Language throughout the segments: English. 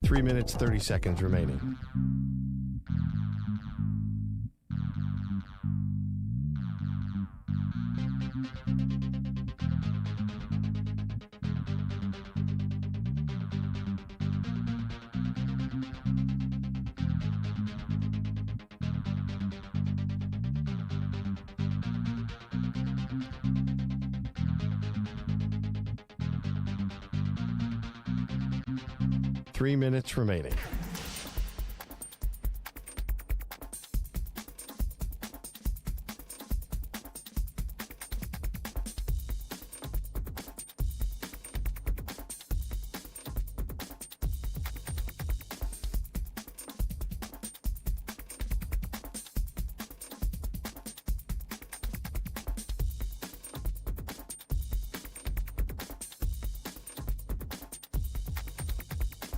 3 minutes, 30 seconds remaining. Three minutes remaining.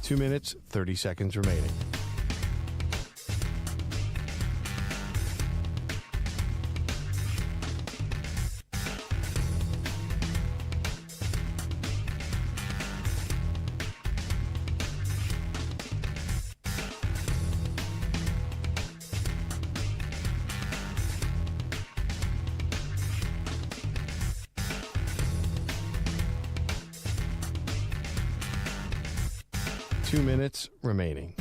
Two minutes, 30 seconds remaining. Two minutes remaining.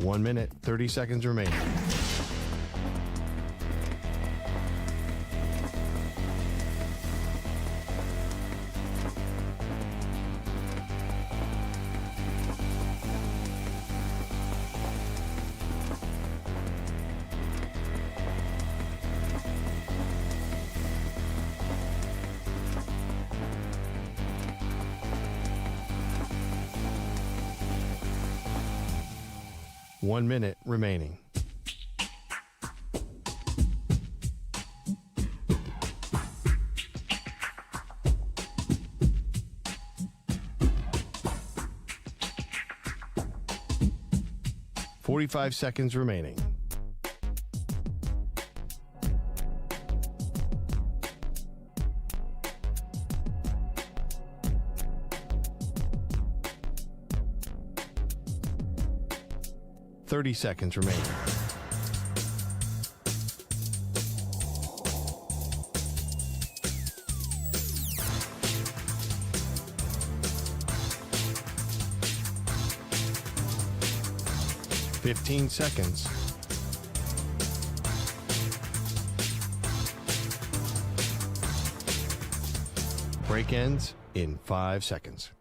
One minute, 30 seconds remaining. One minute remaining. Forty-five seconds remaining. Thirty seconds remaining. Fifteen seconds. Break ends in 5 seconds.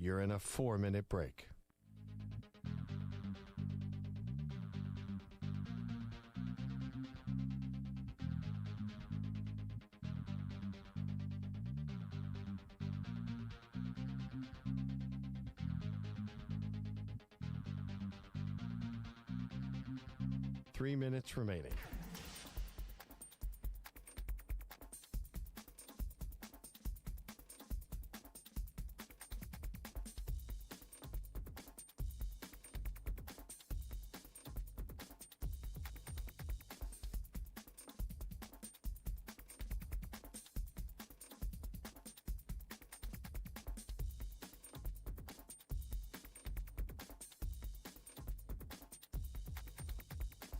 You're in a 4-minute break. Three minutes remaining.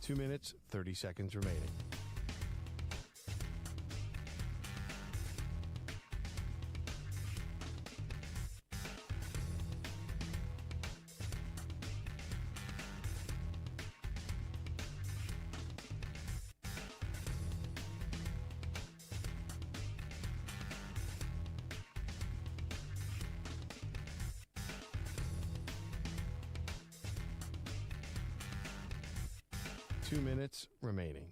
Two minutes, 30 seconds remaining. Two minutes remaining.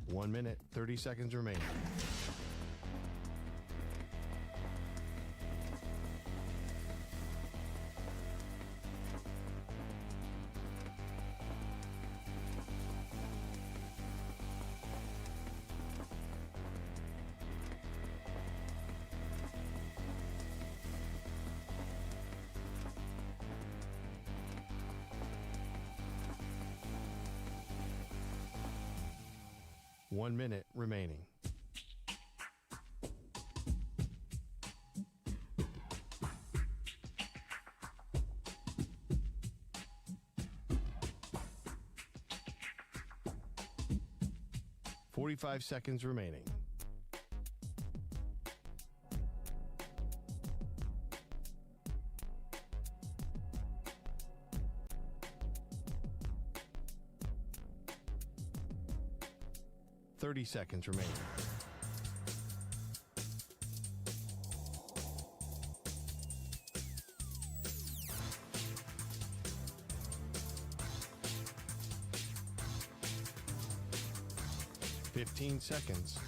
One minute, 30 seconds remaining. One minute remaining. Forty-five seconds remaining. Seconds remaining. Fifteen seconds.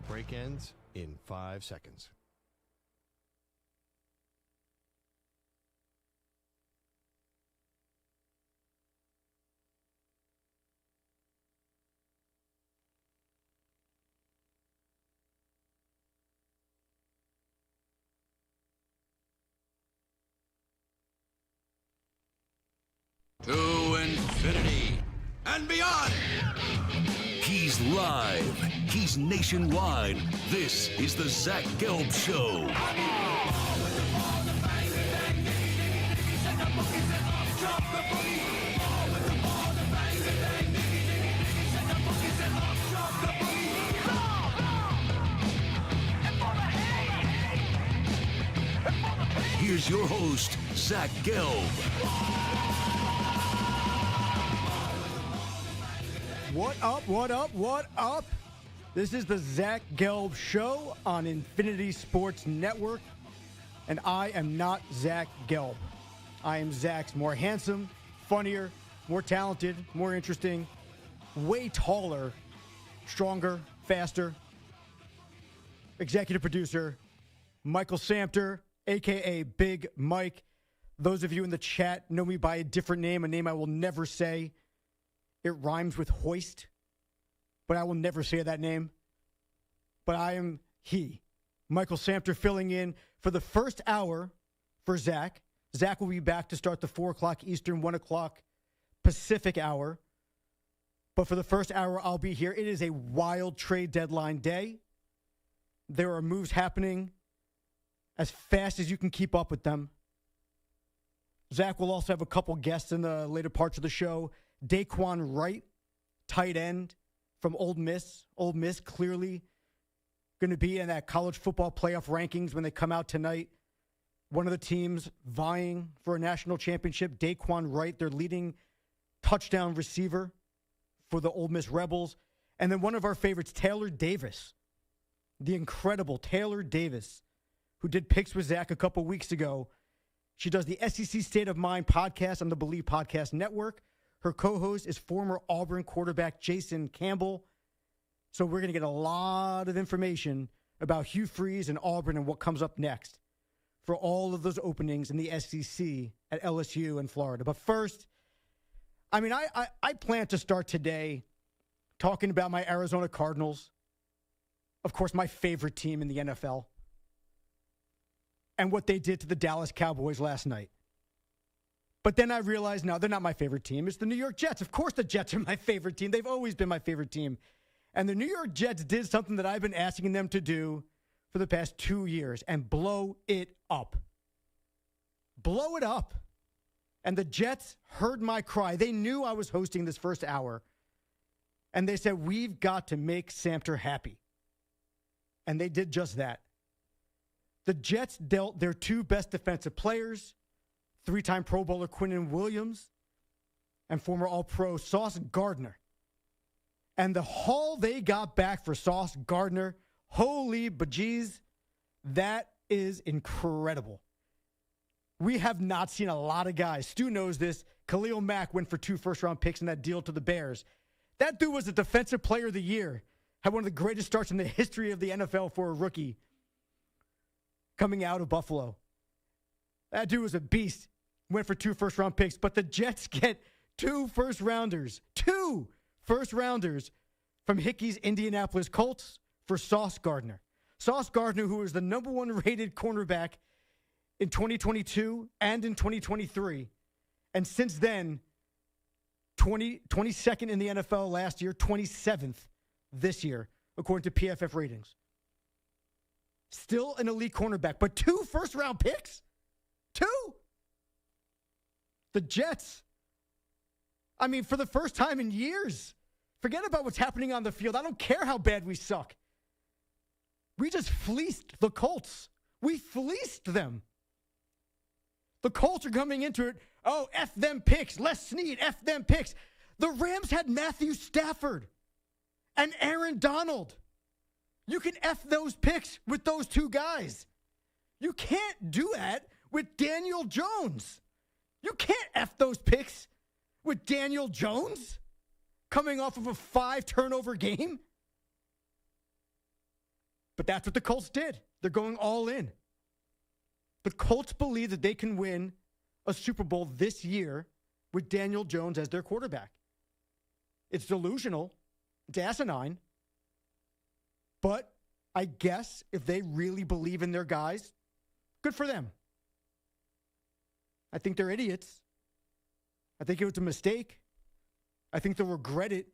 Break ends in 5 seconds. To infinity and beyond. He's live. He's nationwide. This is the Zach Gelb Show. Here's your host, Zach Gelb. What up, what up, what up? This is the Zach Gelb Show on Infinity Sports Network, and I am not Zach Gelb. I am Zach's more handsome, funnier, more talented, more interesting, way taller, stronger, faster executive producer, Michael Samter, a.k.a. Big Mike. Those of you in the chat know me by a different name, a name I will never say. It rhymes with hoist, but I will never say that name. But I am he, Michael Samter, filling in for the first hour for Zach. Zach will be back to start the 4 o'clock Eastern, 1 o'clock Pacific hour. But for the first hour, I'll be here. It is a wild trade deadline day. There are moves happening as fast as you can keep up with them. Zach will also have a couple guests in the later parts of the show. Daquan Wright, tight end from Ole Miss. Ole Miss clearly going to be in that college football playoff rankings when they come out tonight. One of the teams vying for a national championship, Daquan Wright, their leading touchdown receiver for the Ole Miss Rebels. And then one of our favorites, Taylor Davis, the incredible Taylor Davis, who did Picks with Zach a couple weeks ago. She does the SEC State of Mind podcast on the Believe Podcast Network. Her co-host is former Auburn quarterback Jason Campbell. So we're going to get a lot of information about Hugh Freeze and Auburn and what comes up next for all of those openings in the SEC at LSU and Florida. But first, I plan to start today talking about my Arizona Cardinals. Of course, my favorite team in the NFL. And what they did to the Dallas Cowboys last night. But then I realized, no, they're not my favorite team. It's the New York Jets. Of course the Jets are my favorite team. They've always been my favorite team. And the New York Jets did something that I've been asking them to do for the past 2 years and blow it up. Blow it up. And the Jets heard my cry. They knew I was hosting this first hour. And they said, we've got to make Samter happy. And they did just that. The Jets dealt their two best defensive players, three-time Pro Bowler Quinnen Williams and former All-Pro Sauce Gardner. And the haul they got back for Sauce Gardner, holy bejeez, that is incredible. We have not seen a lot of guys. Stu knows this. Khalil Mack went for 2 first-round picks in that deal to the Bears. That dude was the Defensive Player of the Year. Had one of the greatest starts in the history of the NFL for a rookie coming out of Buffalo. That dude was a beast. Went for 2 first-round picks. But the Jets get 2 first-rounders. 2 first-rounders from Hickey's Indianapolis Colts for Sauce Gardner. Sauce Gardner, who was the number 1 rated cornerback in 2022 and in 2023. And since then, 22nd in the NFL last year, 27th this year, according to PFF ratings. Still an elite cornerback, but 2 first-round picks? 2? The Jets, for the first time in years, forget about what's happening on the field. I don't care how bad we suck. We just fleeced the Colts. We fleeced them. The Colts are coming into it, oh, F them picks, Les Snead, F them picks. The Rams had Matthew Stafford and Aaron Donald. You can F those picks with those 2 guys. You can't do that with Daniel Jones. You can't F those picks with Daniel Jones coming off of a 5-turnover game. But that's what the Colts did. They're going all in. The Colts believe that they can win a Super Bowl this year with Daniel Jones as their quarterback. It's delusional. It's asinine. But I guess if they really believe in their guys, good for them. I think they're idiots. I think it was a mistake. I think they'll regret it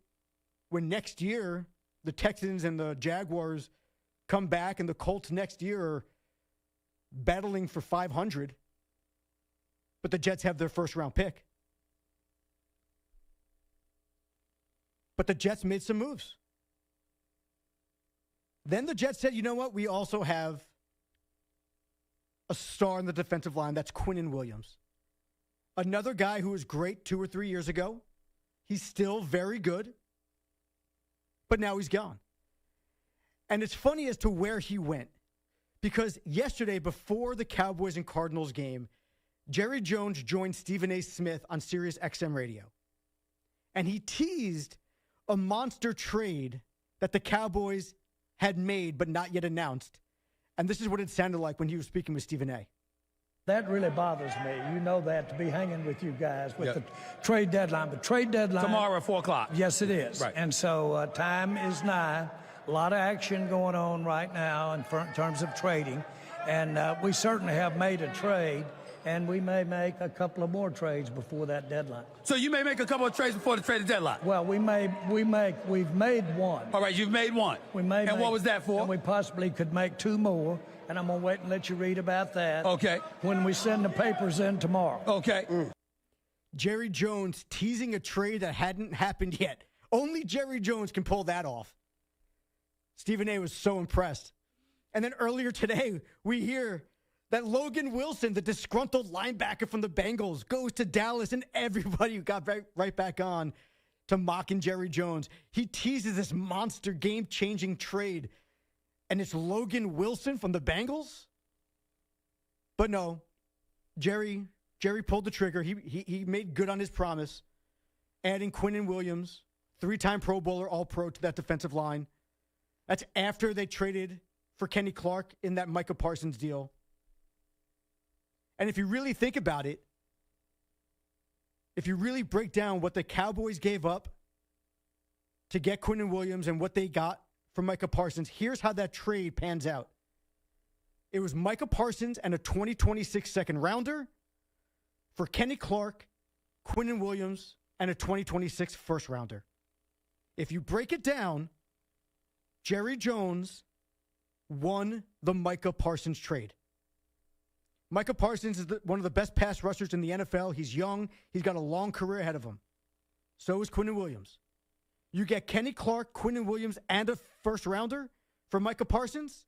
when next year the Texans and the Jaguars come back and the Colts next year are battling for 500. But the Jets have their first-round pick. But the Jets made some moves. Then the Jets said, you know what? We also have a star in the defensive line. That's Quinnen Williams. Another guy who was great 2 or 3 years ago. He's still very good. But now he's gone. And it's funny as to where he went. Because yesterday, before the Cowboys and Cardinals game, Jerry Jones joined Stephen A. Smith on Sirius XM radio. And he teased a monster trade that the Cowboys had made but not yet announced. And this is what it sounded like when he was speaking with Stephen A. That really bothers me. You know that, to be hanging with you guys with the trade deadline. But trade deadline... Tomorrow at 4 o'clock. Yes, it is. Right. And so time is nigh. A lot of action going on right now in terms of trading. And we certainly have made a trade. and we may make a couple of more trades before that deadline. So you may make a couple of trades before the trade deadline. Well, we've made one. All right, you've made one. And what was that for? And we possibly could make two more, and I'm going to wait and let you read about that. Okay. When we send the papers in tomorrow. Okay. Jerry Jones teasing a trade that hadn't happened yet. Only Jerry Jones can pull that off. Stephen A. was so impressed. And then earlier today, we hear that Logan Wilson, the disgruntled linebacker from the Bengals, goes to Dallas, and everybody got right back on to mocking Jerry Jones. He teases this monster game-changing trade, and it's Logan Wilson from the Bengals? But no, Jerry pulled the trigger. He made good on his promise, adding Quinnen Williams, 3-time Pro Bowler, All-Pro, to that defensive line. That's after they traded for Kenny Clark in that Micah Parsons deal. And if you really think about it, if you really break down what the Cowboys gave up to get Quinnen Williams and what they got from Micah Parsons, here's how that trade pans out. It was Micah Parsons and a 2026 second rounder for Kenny Clark, Quinnen Williams, and a 2026 first rounder. If you break it down, Jerry Jones won the Micah Parsons trade. Micah Parsons is one of the best pass rushers in the NFL. He's young. He's got a long career ahead of him. So is Quinnen Williams. You get Kenny Clark, Quinnen Williams, and a first rounder for Micah Parsons.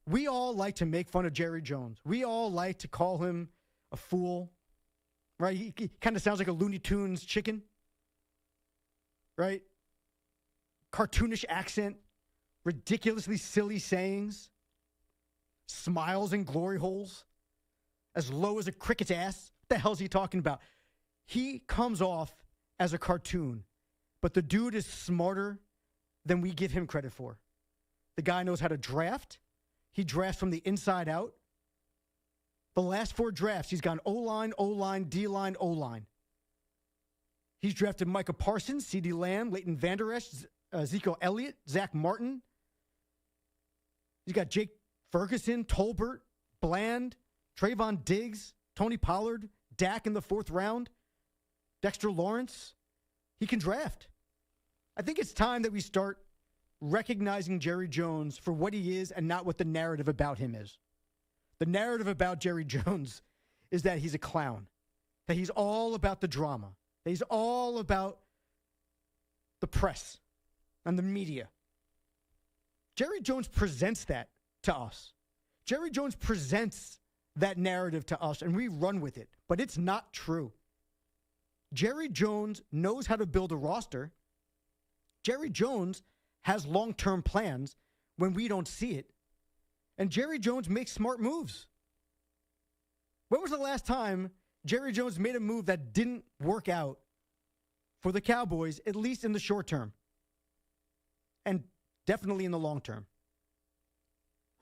We all like to make fun of Jerry Jones. We all like to call him a fool, right? He kind of sounds like a Looney Tunes chicken, right? Cartoonish accent, ridiculously silly sayings, smiles and glory holes, as low as a cricket's ass. What the hell's he talking about? He comes off as a cartoon, but the dude is smarter than we give him credit for. The guy knows how to draft. He drafts from the inside out. The last 4 drafts, he's gone O-line, O-line, D-line, O-line. He's drafted Micah Parsons, CeeDee Lamb, Leighton Vander Esch, Ezekiel Elliott, Zach Martin. He's got Jake Ferguson, Tolbert, Bland, Trayvon Diggs, Tony Pollard, Dak in the 4th round, Dexter Lawrence. He can draft. I think it's time that we start recognizing Jerry Jones for what he is and not what the narrative about him is. The narrative about Jerry Jones is that he's a clown, that he's all about the drama, that he's all about the press and the media. Jerry Jones presents that to us. Jerry Jones presents that narrative to us, and we run with it, but it's not true. Jerry Jones knows how to build a roster. Jerry Jones has long-term plans when we don't see it. And Jerry Jones makes smart moves. When was the last time Jerry Jones made a move that didn't work out for the Cowboys, at least in the short term? And definitely in the long term.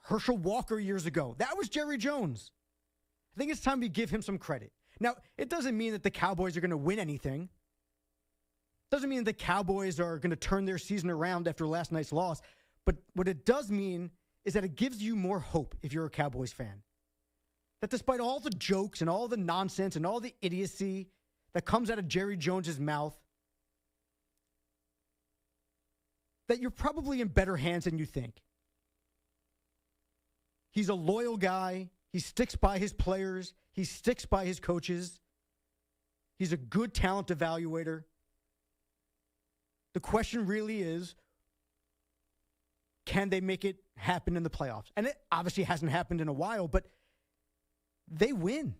Herschel Walker years ago. That was Jerry Jones. I think it's time we give him some credit. Now, it doesn't mean that the Cowboys are going to win anything. Doesn't mean the Cowboys are going to turn their season around after last night's loss. But what it does mean is that it gives you more hope if you're a Cowboys fan. That despite all the jokes and all the nonsense and all the idiocy that comes out of Jerry Jones's mouth, that you're probably in better hands than you think. He's a loyal guy. He sticks by his players. He sticks by his coaches. He's a good talent evaluator. The question really is, can they make it happen in the playoffs? And it obviously hasn't happened in a while, but they win.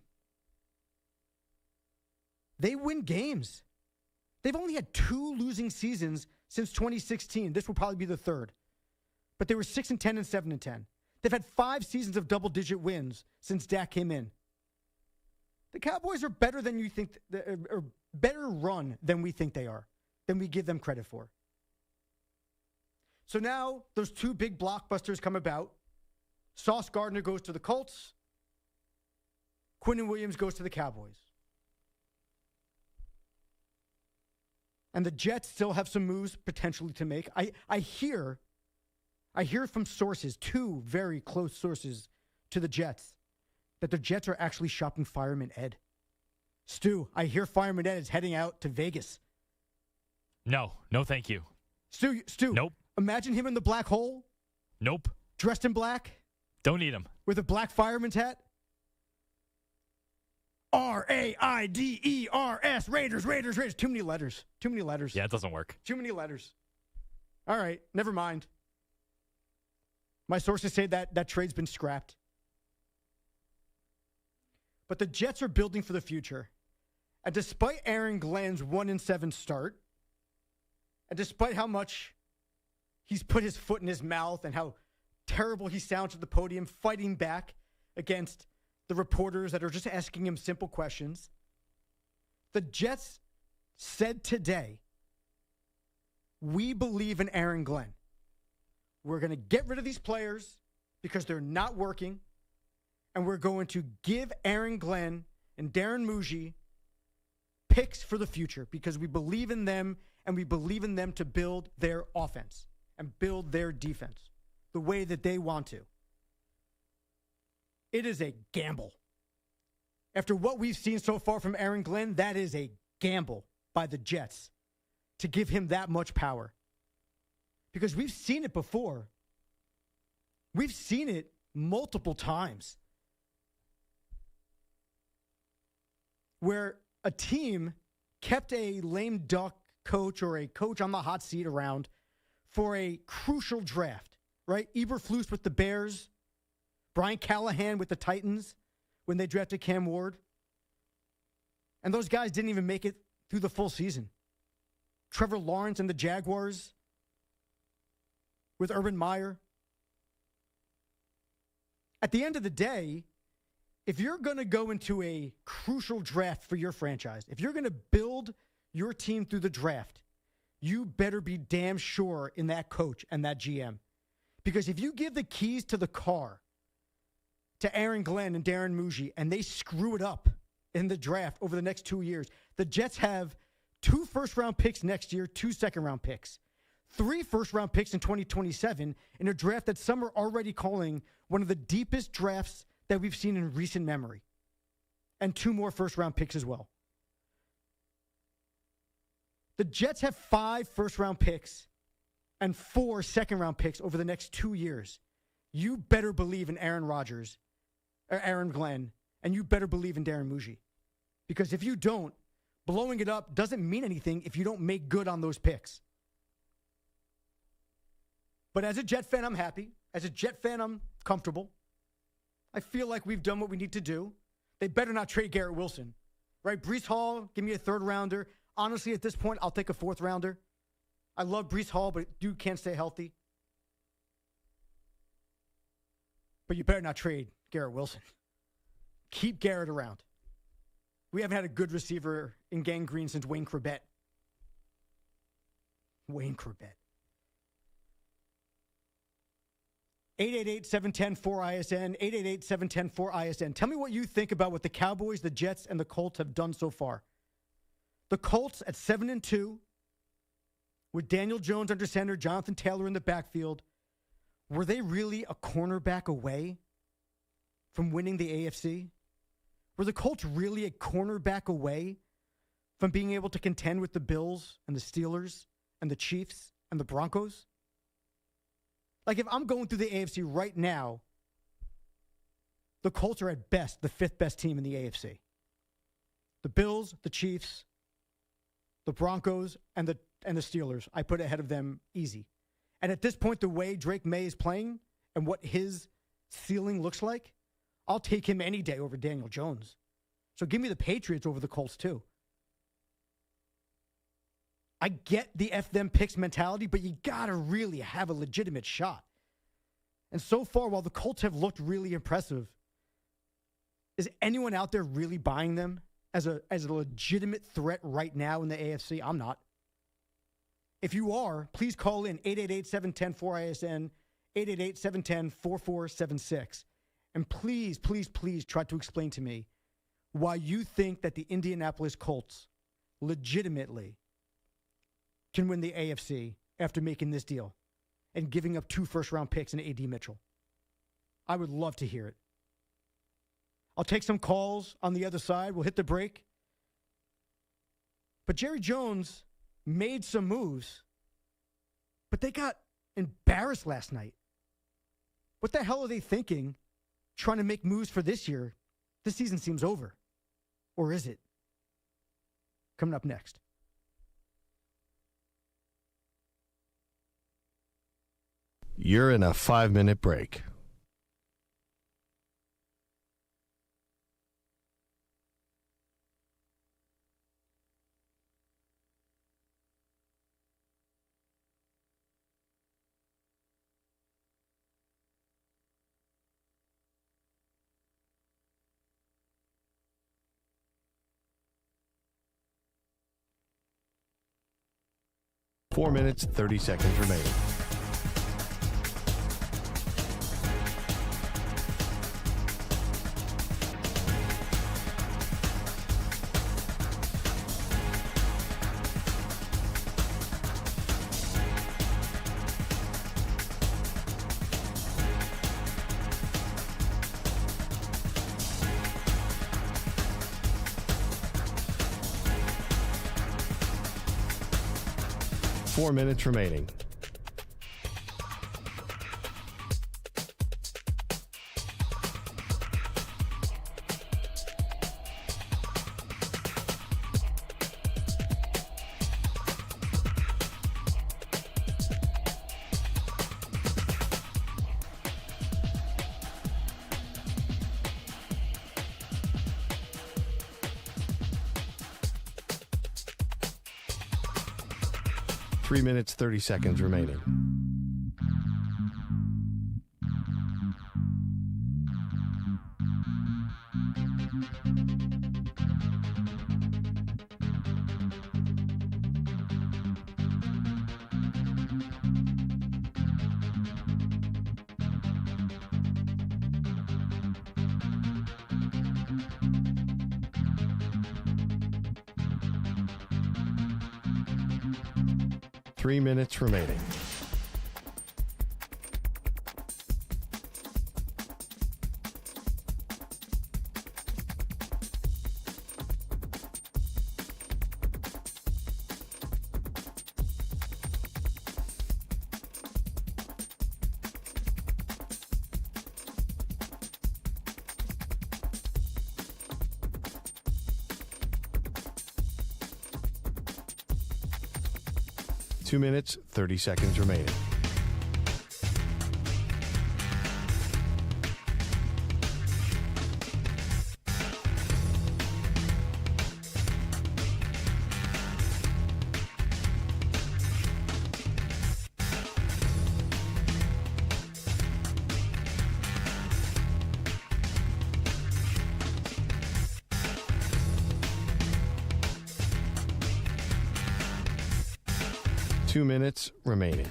They win games. They've only had 2 losing seasons since 2016. This will probably be the 3rd. But they were 6-10 and 7-10. They've had 5 seasons of double-digit wins since Dak came in. The Cowboys are better than you think, or better run than we think they are, than we give them credit for. So now those 2 big blockbusters come about. Sauce Gardner goes to the Colts. Quinnen Williams goes to the Cowboys. And the Jets still have some moves potentially to make. I hear from sources, 2 very close sources to the Jets, that the Jets are actually shopping Fireman Ed. Stu, I hear Fireman Ed is heading out to Vegas. No, thank you. Stu, Nope. Imagine him in the black hole. Nope. Dressed in black. Don't need him. With a black fireman's hat. Raiders, Raiders. Too many letters. Yeah, it doesn't work. Too many letters. All right, never mind. My sources say that trade's been scrapped. But the Jets are building for the future. And despite Aaron Glenn's 1-7 start, and despite how much he's put his foot in his mouth and how terrible he sounds at the podium, fighting back against the reporters that are just asking him simple questions, the Jets said today, we believe in Aaron Glenn. We're going to get rid of these players because they're not working, and we're going to give Aaron Glenn and Darren Muji picks for the future because we believe in them, and we believe in them to build their offense and build their defense the way that they want to. It is a gamble. After what we've seen so far from Aaron Glenn, that is a gamble by the Jets to give him that much power. Because we've seen it before. We've seen it multiple times. Where a team kept a lame duck coach or a coach on the hot seat around for a crucial draft, right? Eberflus with the Bears, Brian Callahan with the Titans when they drafted Cam Ward. And those guys didn't even make it through the full season. Trevor Lawrence and the Jaguars with Urban Meyer. At the end of the day, if you're going to go into a crucial draft for your franchise, if you're going to build your team through the draft, you better be damn sure in that coach and that GM. Because if you give the keys to the car to Aaron Glenn and Darren Muji and they screw it up in the draft over the next 2 years, the Jets have 2 first-round picks next year, 2 second-round picks, 3 first-round picks in 2027 in a draft that some are already calling one of the deepest drafts that we've seen in recent memory, and 2 more first-round picks as well. The Jets have 5 first-round picks and 4 second-round picks over the next 2 years. You better believe in Aaron Rodgers, or Aaron Glenn, and you better believe in Darren Muji. Because if you don't, blowing it up doesn't mean anything if you don't make good on those picks. But as a Jet fan, I'm happy. As a Jet fan, I'm comfortable. I feel like we've done what we need to do. They better not trade Garrett Wilson. Right? Breece Hall, give me a 3rd rounder. Honestly, at this point, I'll take a 4th rounder. I love Breece Hall, but dude can't stay healthy. But you better not trade Garrett Wilson. Keep Garrett around. We haven't had a good receiver in Gang Green since Wayne Corbett. Wayne Corbett. 888-710-4ISN, 888-710-4ISN. Tell me what you think about what the Cowboys, the Jets, and the Colts have done so far. The Colts at 7-2, with Daniel Jones under center, Jonathan Taylor in the backfield. Were they really a cornerback away from winning the AFC? Were the Colts really a cornerback away from being able to contend with the Bills and the Steelers and the Chiefs and the Broncos? Like, if I'm going through the AFC right now, the Colts are at best the 5th best team in the AFC. The Bills, the Chiefs, the Broncos, and the Steelers, I put ahead of them easy. And at this point, the way Drake May is playing and what his ceiling looks like, I'll take him any day over Daniel Jones. So give me the Patriots over the Colts too. I get the F them picks mentality, but you got to really have a legitimate shot. And so far, while the Colts have looked really impressive, is anyone out there really buying them as a legitimate threat right now in the AFC? I'm not. If you are, please call in 888-710-4ISN, 888-710-4476. And please, please, please try to explain to me why you think that the Indianapolis Colts legitimately can win the AFC after making this deal and giving up 2 first-round picks and A.D. Mitchell. I would love to hear it. I'll take some calls on the other side. We'll hit the break. But Jerry Jones made some moves, but they got embarrassed last night. What the hell are they thinking trying to make moves for this year? This season seems over. Or is it? Coming up next. You're in a 5-minute break. Four minutes, 30 seconds remaining. Four minutes remaining. Three minutes, 30 seconds remaining. Three minutes remaining. Two minutes, 30 seconds remaining. Two minutes remaining.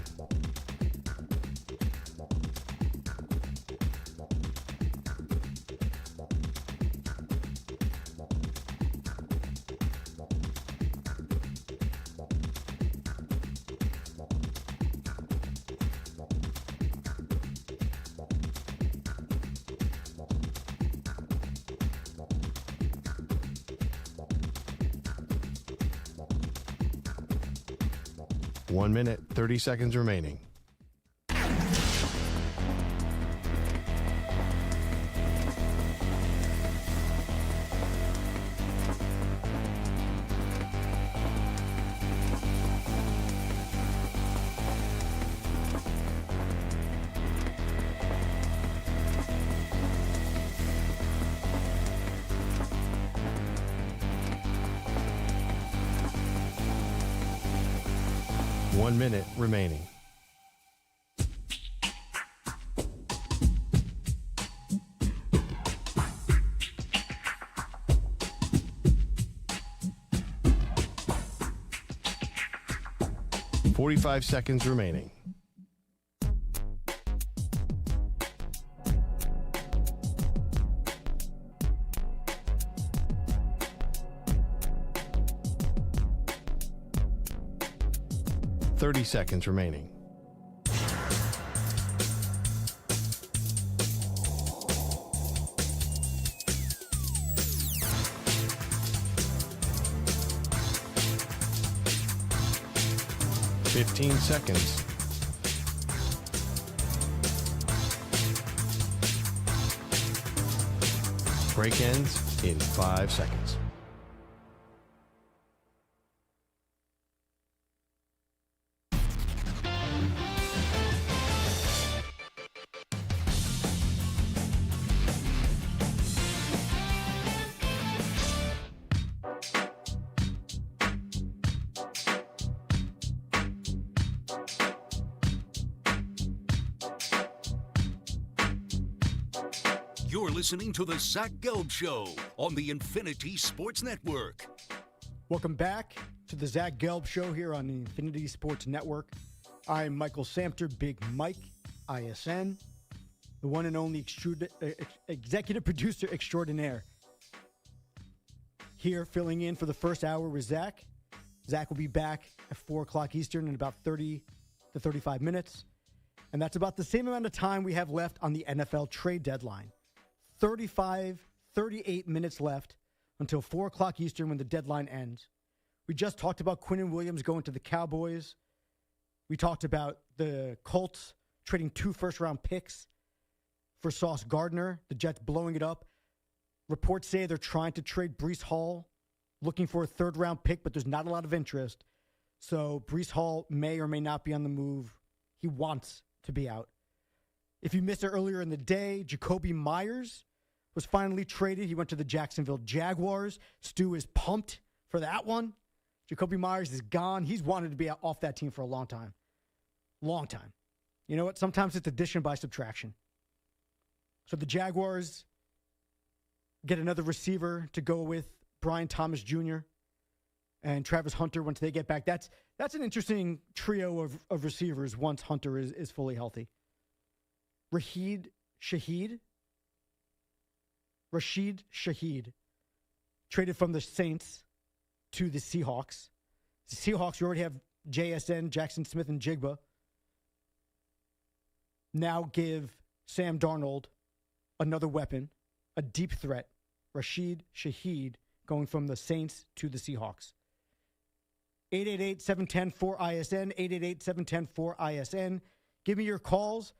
One minute, 30 seconds remaining. One minute remaining. Forty-five seconds remaining. Thirty seconds remaining. 15 seconds. Break ends in 5 seconds. You're listening to the Zach Gelb Show on the Infinity Sports Network. Welcome back to the Zach Gelb Show here on the Infinity Sports Network. I'm Michael Samter, Big Mike, ISN, the one and only executive producer extraordinaire. Here filling in for the first hour with Zach. Zach will be back at 4 o'clock Eastern in about 30 to 35 minutes. And that's about the same amount of time we have left on the NFL trade deadline. 38 minutes left until 4 o'clock Eastern when the deadline ends. We just talked about Quinnen Williams going to the Cowboys. We talked about the Colts trading 2 first-round picks for Sauce Gardner, the Jets blowing it up. Reports say they're trying to trade Breece Hall, looking for a third-round pick, but there's not a lot of interest. So Breece Hall may or may not be on the move. He wants to be out. If you missed it earlier in the day, Jacoby Myers was finally traded. He went to the Jacksonville Jaguars. Stu is pumped for that one. Jacoby Myers is gone. He's wanted to be off that team for a long time. Long time. You know what? Sometimes it's addition by subtraction. So the Jaguars get another receiver to go with Brian Thomas Jr. and Travis Hunter once they get back. That's an interesting trio of receivers once Hunter is fully healthy. Rashid Shaheed, traded from the Saints to the Seahawks. The Seahawks, you already have JSN, Jackson Smith, and Jigba. Now give Sam Darnold another weapon, a deep threat. Rashid Shaheed going from the Saints to the Seahawks. 888-710-4ISN, 888-710-4ISN. Give me your calls.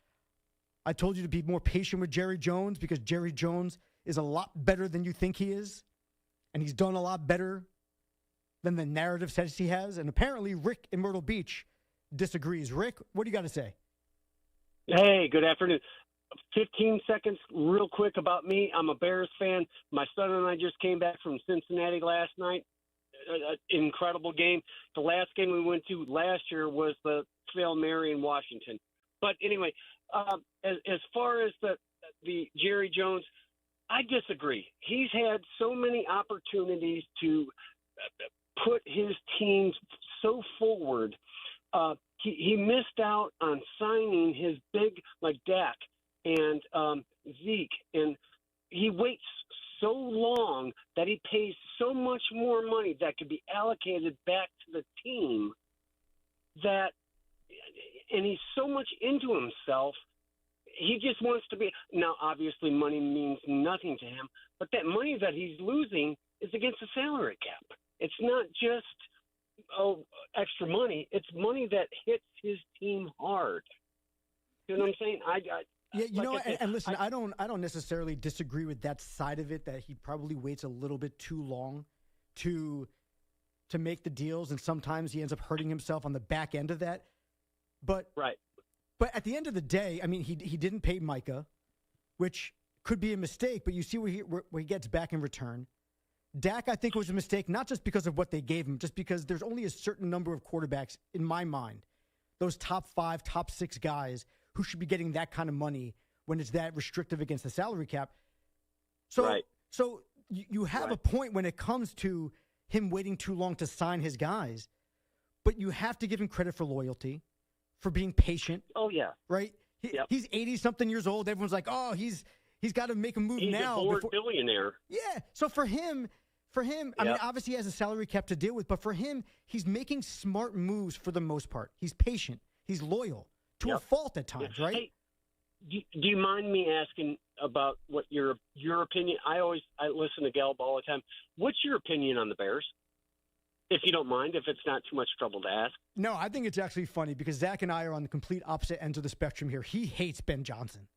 I told you to be more patient with Jerry Jones because Jerry Jones is a lot better than you think he is. And he's done a lot better than the narrative says he has. And apparently Rick in Myrtle Beach disagrees. Rick, what do you got to say? Hey, good afternoon. 15 seconds real quick about me. I'm a Bears fan. My son and I just came back from Cincinnati last night. Incredible game. The last game we went to last year was the Hail Mary in Washington. But anyway, as far as the Jerry Jones, I disagree. He's had so many opportunities to put his teams so forward. He missed out on signing his big, like Dak and Zeke, and he waits so long that he pays so much more money that could be allocated back to the team and he's so much into himself. He just wants to be. Now, obviously, money means nothing to him, but that money that he's losing is against the salary cap. It's not just extra money. It's money that hits his team hard. You know what I'm saying? Yeah, you know, and listen, I don't necessarily disagree with that side of it, that he probably waits a little bit too long to make the deals, and sometimes he ends up hurting himself on the back end of that. But right. But at the end of the day, I mean, he didn't pay Micah, which could be a mistake, but you see where he gets back in return. Dak, I think, was a mistake, not just because of what they gave him, just because there's only a certain number of quarterbacks, in my mind, those top 5, top 6 guys who should be getting that kind of money when it's that restrictive against the salary cap. So, right. So you have a point when it comes to him waiting too long to sign his guys, but you have to give him credit for loyalty, for being patient. Oh, yeah. Right? He's 80-something years old. Everyone's like, oh, he's got to make a move now. He's a bored billionaire. Yeah. So for him, I mean, obviously he has a salary cap to deal with, but for him, he's making smart moves for the most part. He's patient. He's loyal to a fault at times, right? Hey, do you mind me asking about what your opinion? I listen to Gelb all the time. What's your opinion on the Bears? if you don't mind, if it's not too much trouble to ask. No, I think it's actually funny because Zach and I are on the complete opposite ends of the spectrum here. He hates Ben Johnson.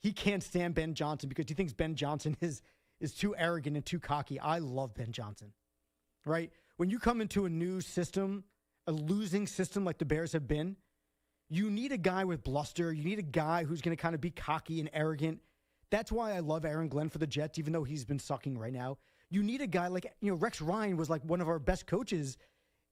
He can't stand Ben Johnson because he thinks Ben Johnson is too arrogant and too cocky. I love Ben Johnson, right? When you come into a new system, a losing system like the Bears have been, you need a guy with bluster. You need a guy who's going to kind of be cocky and arrogant. That's why I love Aaron Glenn for the Jets, even though he's been sucking right now. You need a guy like, Rex Ryan was like one of our best coaches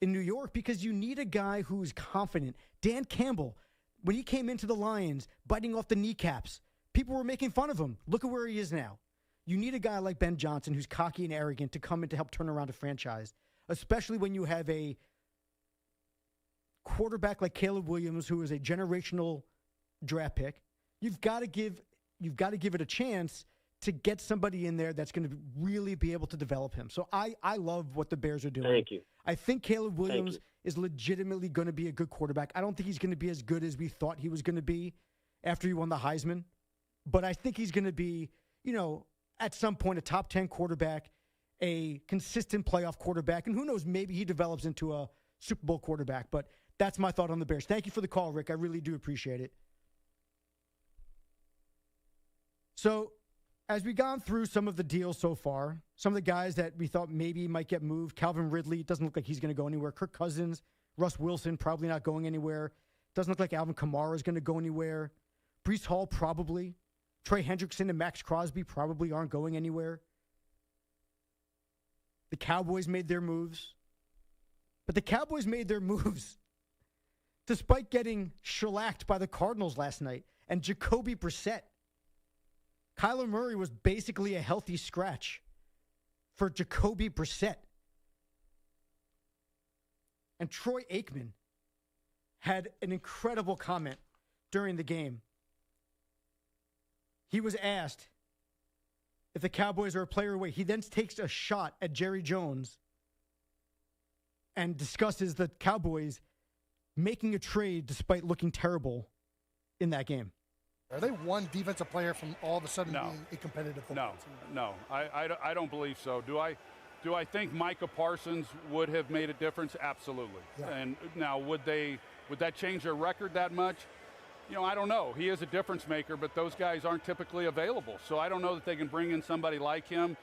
in New York because you need a guy who's confident. Dan Campbell, when he came into the Lions, biting off the kneecaps, people were making fun of him. Look at where he is now. You need a guy like Ben Johnson who's cocky and arrogant to come in to help turn around a franchise, especially when you have a quarterback like Caleb Williams, who is a generational draft pick. You've got to give it a chance to get somebody in there that's going to really be able to develop him. So I love what the Bears are doing. Thank you. I think Caleb Williams is legitimately going to be a good quarterback. I don't think he's going to be as good as we thought he was going to be after he won the Heisman, but I think he's going to be, at some point a top 10 quarterback, a consistent playoff quarterback, and who knows, maybe he develops into a Super Bowl quarterback. But that's my thought on the Bears. Thank you for the call, Rick. I really do appreciate it. So, as we've gone through some of the deals so far, some of the guys that we thought maybe might get moved, Calvin Ridley, doesn't look like he's going to go anywhere. Kirk Cousins, Russ Wilson, probably not going anywhere. Doesn't look like Alvin Kamara is going to go anywhere. Breece Hall, probably. Trey Hendrickson and Max Crosby probably aren't going anywhere. The Cowboys made their moves. But the Cowboys made their moves despite getting shellacked by the Cardinals last night and Jacoby Brissett. Kyler Murray was basically a healthy scratch for Jacoby Brissett. And Troy Aikman had an incredible comment during the game. He was asked if the Cowboys are a player away. He then takes a shot at Jerry Jones and discusses the Cowboys making a trade despite looking terrible in that game. Are they one defensive player from all of a sudden being a competitive football team? No. I don't believe so. Do I think Micah Parsons would have made a difference? Absolutely. Yeah. And now would that change their record that much? I don't know. He is a difference maker, but those guys aren't typically available. So I don't know that they can bring in somebody like him.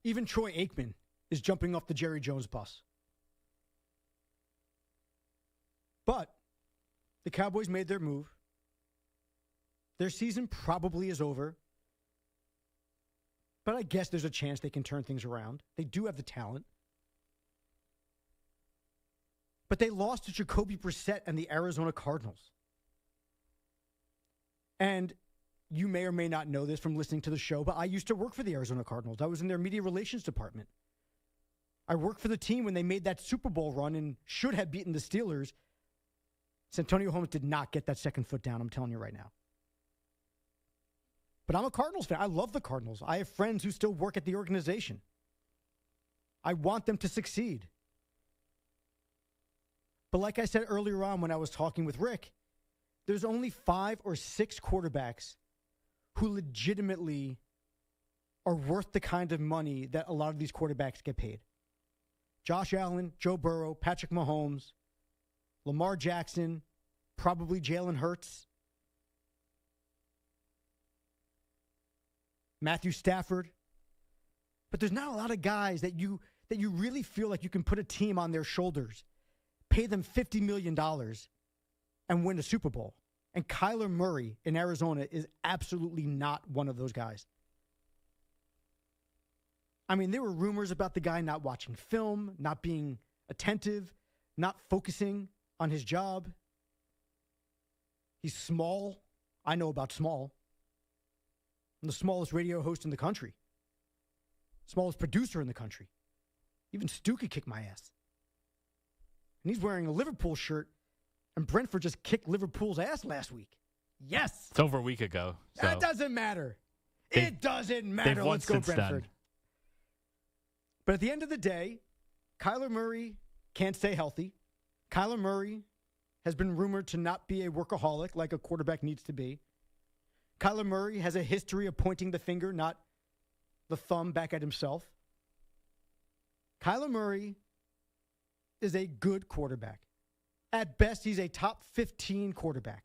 Even Troy Aikman is jumping off the Jerry Jones bus. But the Cowboys made their move. Their season probably is over. But I guess there's a chance they can turn things around. They do have the talent. But they lost to Jacoby Brissett and the Arizona Cardinals. And you may or may not know this from listening to the show, but I used to work for the Arizona Cardinals. I was in their media relations department. I worked for the team when they made that Super Bowl run and should have beaten the Steelers. Santonio Holmes did not get that second foot down, I'm telling you right now. But I'm a Cardinals fan. I love the Cardinals. I have friends who still work at the organization. I want them to succeed. But like I said earlier on when I was talking with Rick, there's only 5 or 6 quarterbacks who legitimately are worth the kind of money that a lot of these quarterbacks get paid. Josh Allen, Joe Burrow, Patrick Mahomes, Lamar Jackson, probably Jalen Hurts, Matthew Stafford. But there's not a lot of guys that you really feel like you can put a team on their shoulders, pay them $50 million, and win a Super Bowl. And Kyler Murray in Arizona is absolutely not one of those guys. I mean, there were rumors about the guy not watching film, not being attentive, not focusing on his job. He's small. I know about small. I'm the smallest radio host in the country. Smallest producer in the country. Even Stu could kick my ass. And he's wearing a Liverpool shirt, and Brentford just kicked Liverpool's ass last week. Yes. It's over a week ago. So. That doesn't matter. It doesn't matter. Let's go, Brentford. Done. But at the end of the day, Kyler Murray can't stay healthy. Kyler Murray has been rumored to not be a workaholic like a quarterback needs to be. Kyler Murray has a history of pointing the finger, not the thumb, back at himself. Kyler Murray is a good quarterback. At best, he's a top 15 quarterback.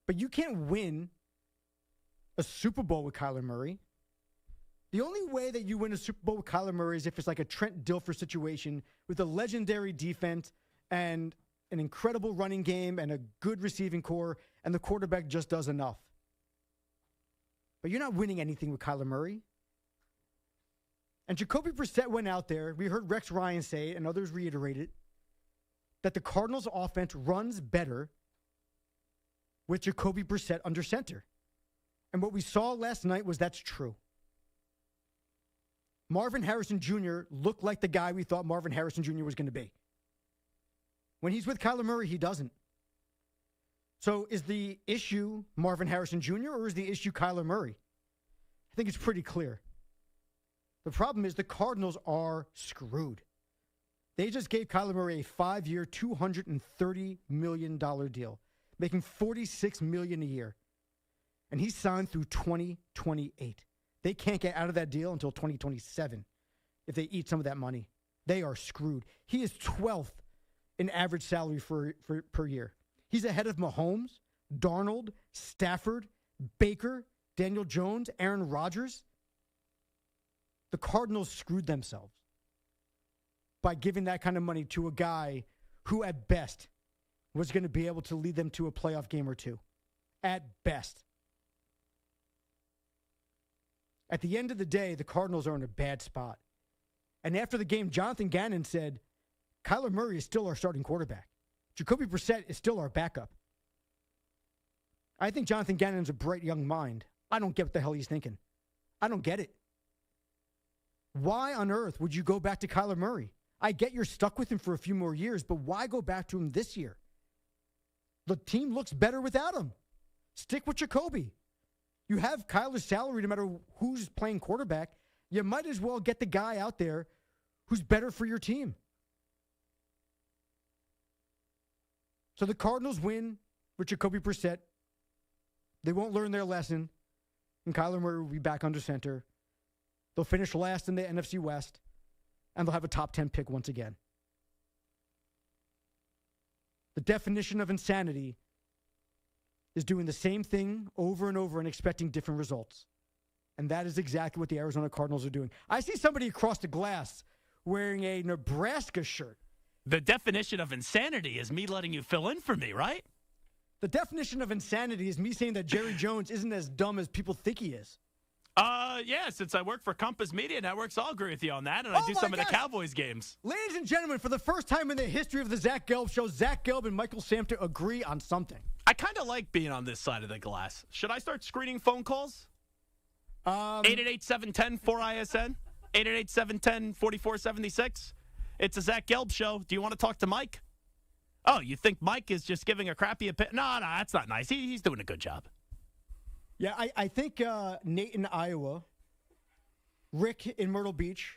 But you can't win a Super Bowl with Kyler Murray. The only way that you win a Super Bowl with Kyler Murray is if it's like a Trent Dilfer situation with a legendary defense and an incredible running game and a good receiving core, and the quarterback just does enough. But you're not winning anything with Kyler Murray. And Jacoby Brissett went out there. We heard Rex Ryan say it, and others reiterated, that the Cardinals' offense runs better with Jacoby Brissett under center. And what we saw last night was that's true. Marvin Harrison Jr. looked like the guy we thought Marvin Harrison Jr. was going to be. When he's with Kyler Murray, he doesn't. So is the issue Marvin Harrison Jr. or is the issue Kyler Murray? I think it's pretty clear. The problem is the Cardinals are screwed. They just gave Kyler Murray a 5-year, $230 million deal, making $46 million a year. And he's signed through 2028. They can't get out of that deal until 2027 if they eat some of that money. They are screwed. He is 12th in average salary per year. He's ahead of Mahomes, Darnold, Stafford, Baker, Daniel Jones, Aaron Rodgers. The Cardinals screwed themselves by giving that kind of money to a guy who at best was going to be able to lead them to a playoff game or two. At best. At the end of the day, the Cardinals are in a bad spot. And after the game, Jonathan Gannon said, Kyler Murray is still our starting quarterback. Jacoby Brissett is still our backup. I think Jonathan Gannon's a bright young mind. I don't get what the hell he's thinking. I don't get it. Why on earth would you go back to Kyler Murray? I get you're stuck with him for a few more years, but why go back to him this year? The team looks better without him. Stick with Jacoby. You have Kyler's salary no matter who's playing quarterback. You might as well get the guy out there who's better for your team. So the Cardinals win with Jacoby Brissett. They won't learn their lesson, and Kyler Murray will be back under center. They'll finish last in the NFC West, and they'll have a top 10 pick once again. The definition of insanity is doing the same thing over and over and expecting different results. And that is exactly what the Arizona Cardinals are doing. I see somebody across the glass wearing a Nebraska shirt. The definition of insanity is me letting you fill in for me, right? The definition of insanity is me saying that Jerry Jones isn't as dumb as people think he is. Yeah, since I work for Compass Media Networks, I'll agree with you on that, and I do some of the Cowboys games. Ladies and gentlemen, for the first time in the history of the Zach Gelb Show, Zach Gelb and Michael Samter agree on something. I kind of like being on this side of the glass. Should I start screening phone calls? 888-710-4ISN, 888-710-4476. It's a Zach Gelb Show. Do you want to talk to Mike? Oh, you think Mike is just giving a crappy opinion? No, that's not nice. He's doing a good job. Yeah, I think Nate in Iowa, Rick in Myrtle Beach,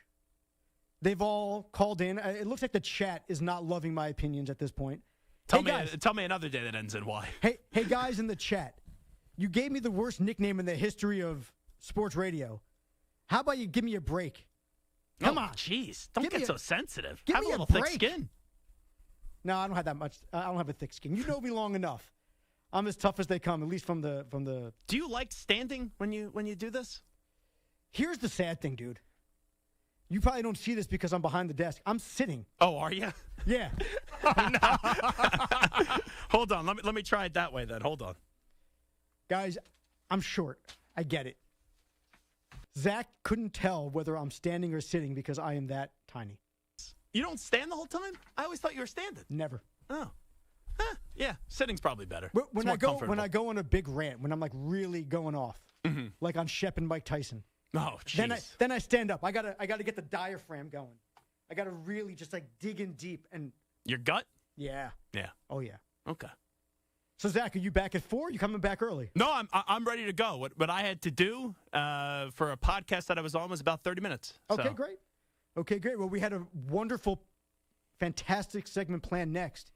they've all called in. It looks like the chat is not loving my opinions at this point. Tell me another day that ends in Y. Hey guys in the chat, you gave me the worst nickname in the history of sports radio. How about you give me a break? Come on. Jeez, don't get so sensitive. Give Have me a little a thick break. skin. No, I don't have that much. I don't have a thick skin. You know me long enough. I'm as tough as they come, at least from the. Do you like standing when you do this? Here's the sad thing, dude. You probably don't see this because I'm behind the desk. I'm sitting. Oh, are you? Yeah. Hold on. Let me try it that way then. Hold on. Guys, I'm short. I get it. Zach couldn't tell whether I'm standing or sitting because I am that tiny. You don't stand the whole time? I always thought you were standing. Never. Oh. Yeah, sitting's probably better. When I go on a big rant, when I'm like really going off, like on Shep and Mike Tyson. Oh, jeez. Then I stand up. I gotta get the diaphragm going. I gotta really just like dig in deep and. Your gut? Yeah. Yeah. Oh yeah. Okay. So Zach, are you back at 4? You coming back early? No, I'm ready to go. What I had to do for a podcast that I was on was about 30 minutes. Okay, great. Okay, great. Well, we had a wonderful, fantastic segment planned next.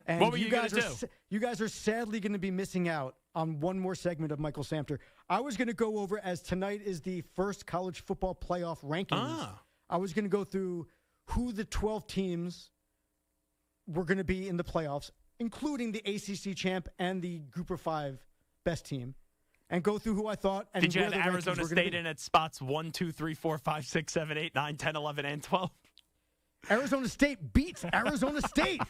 And what were you going to do? You guys are sadly going to be missing out on one more segment of Michael Samter. I was going to go over, as tonight is the first college football playoff rankings. I was going to go through who the 12 teams were going to be in the playoffs, including the ACC champ and the Group of 5 best team, and go through who I thought. And did you where have the Arizona rankings were State gonna in at spots 1, 2, 3, 4, 5, 6, 7, 8, 9, 10, 11, and 12? Arizona State beats Arizona State.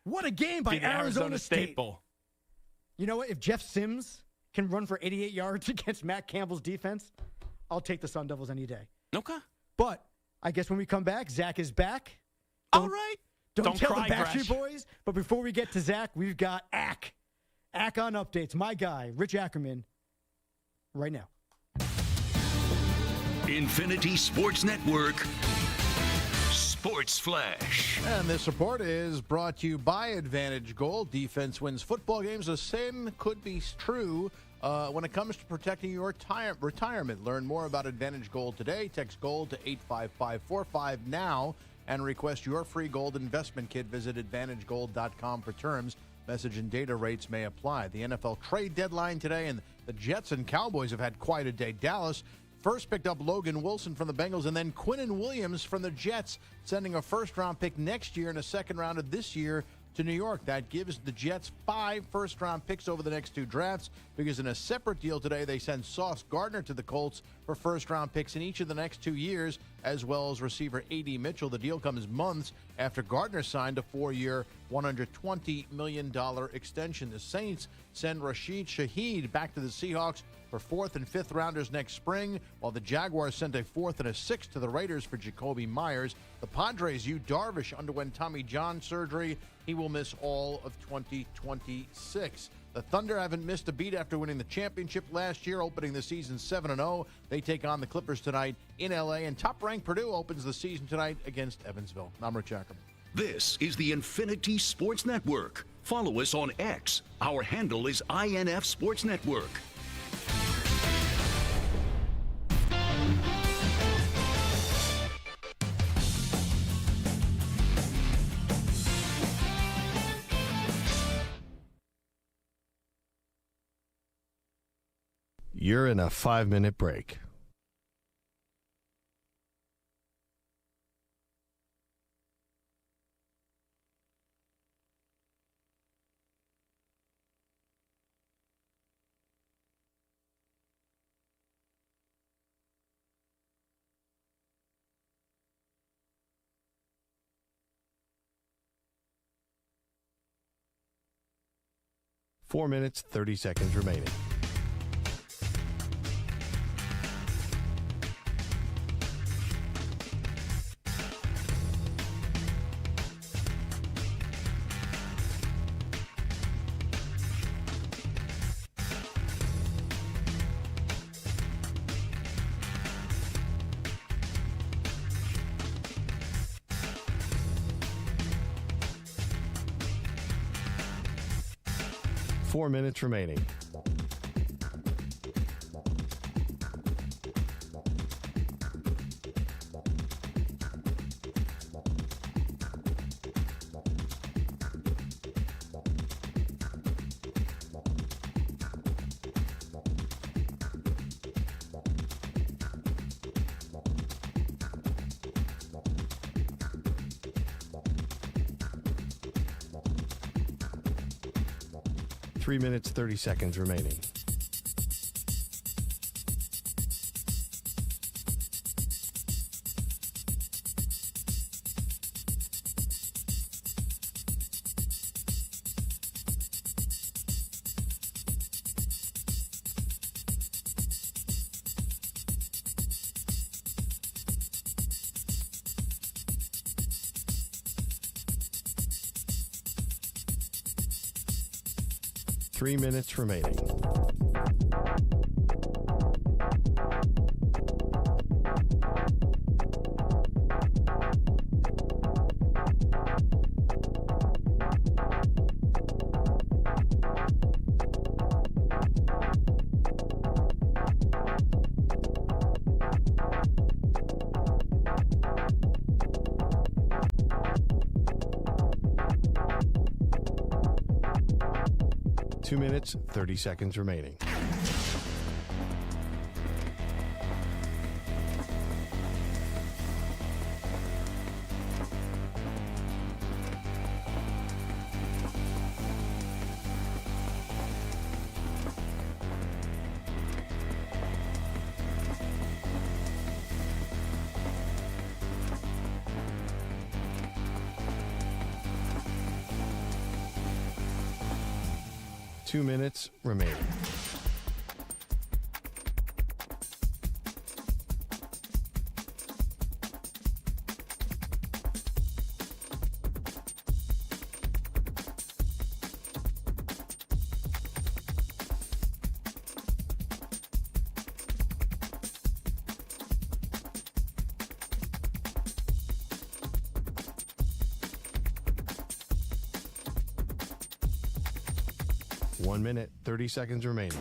What a game by Arizona State. Bowl. You know what? If Jeff Sims can run for 88 yards against Matt Campbell's defense, I'll take the Sun Devils any day. Okay. But I guess when we come back, Zach is back. All right. Don't tell cry, the Backstreet Gresh. Boys. But before we get to Zach, we've got Ack. Ack on updates. My guy, Rich Ackerman, right now. Infinity Sports Network. Sports Flash. And this report is brought to you by Advantage Gold. Defense wins football games. The same could be true when it comes to protecting your retirement. Learn more about Advantage Gold today. Text GOLD to 85545 now and request your free gold investment kit. Visit AdvantageGold.com for terms. Message and data rates may apply. The NFL trade deadline today, and the Jets and Cowboys have had quite a day. Dallas first picked up Logan Wilson from the Bengals, and then Quinnen Williams from the Jets, sending a first-round pick next year and a second round of this year to New York. That gives the Jets 5 first-round picks over the next 2 drafts, because in a separate deal today, they send Sauce Gardner to the Colts for first-round picks in each of the next 2 years, as well as receiver A.D. Mitchell. The deal comes months after Gardner signed a 4-year, $120 million extension. The Saints send Rashid Shaheed back to the Seahawks for 4th and 5th rounders next spring, while the Jaguars sent a 4th and a 6th to the Raiders for Jacoby Myers. The Padres, Yu Darvish underwent Tommy John surgery. He will miss all of 2026. The Thunder haven't missed a beat after winning the championship last year, opening the season 7-0. They take on the Clippers tonight in L.A., and top-ranked Purdue opens the season tonight against Evansville. I'm Rich Ackerman. This is the Infinity Sports Network. Follow us on X. Our handle is INF Sports Network. You're in a 5-minute break. Four minutes, 30 seconds remaining. Four minutes remaining. Three minutes, 30 seconds remaining. Three minutes remaining. 2 minutes, 30 seconds remaining. Two minutes remaining. One minute, 30 seconds remaining.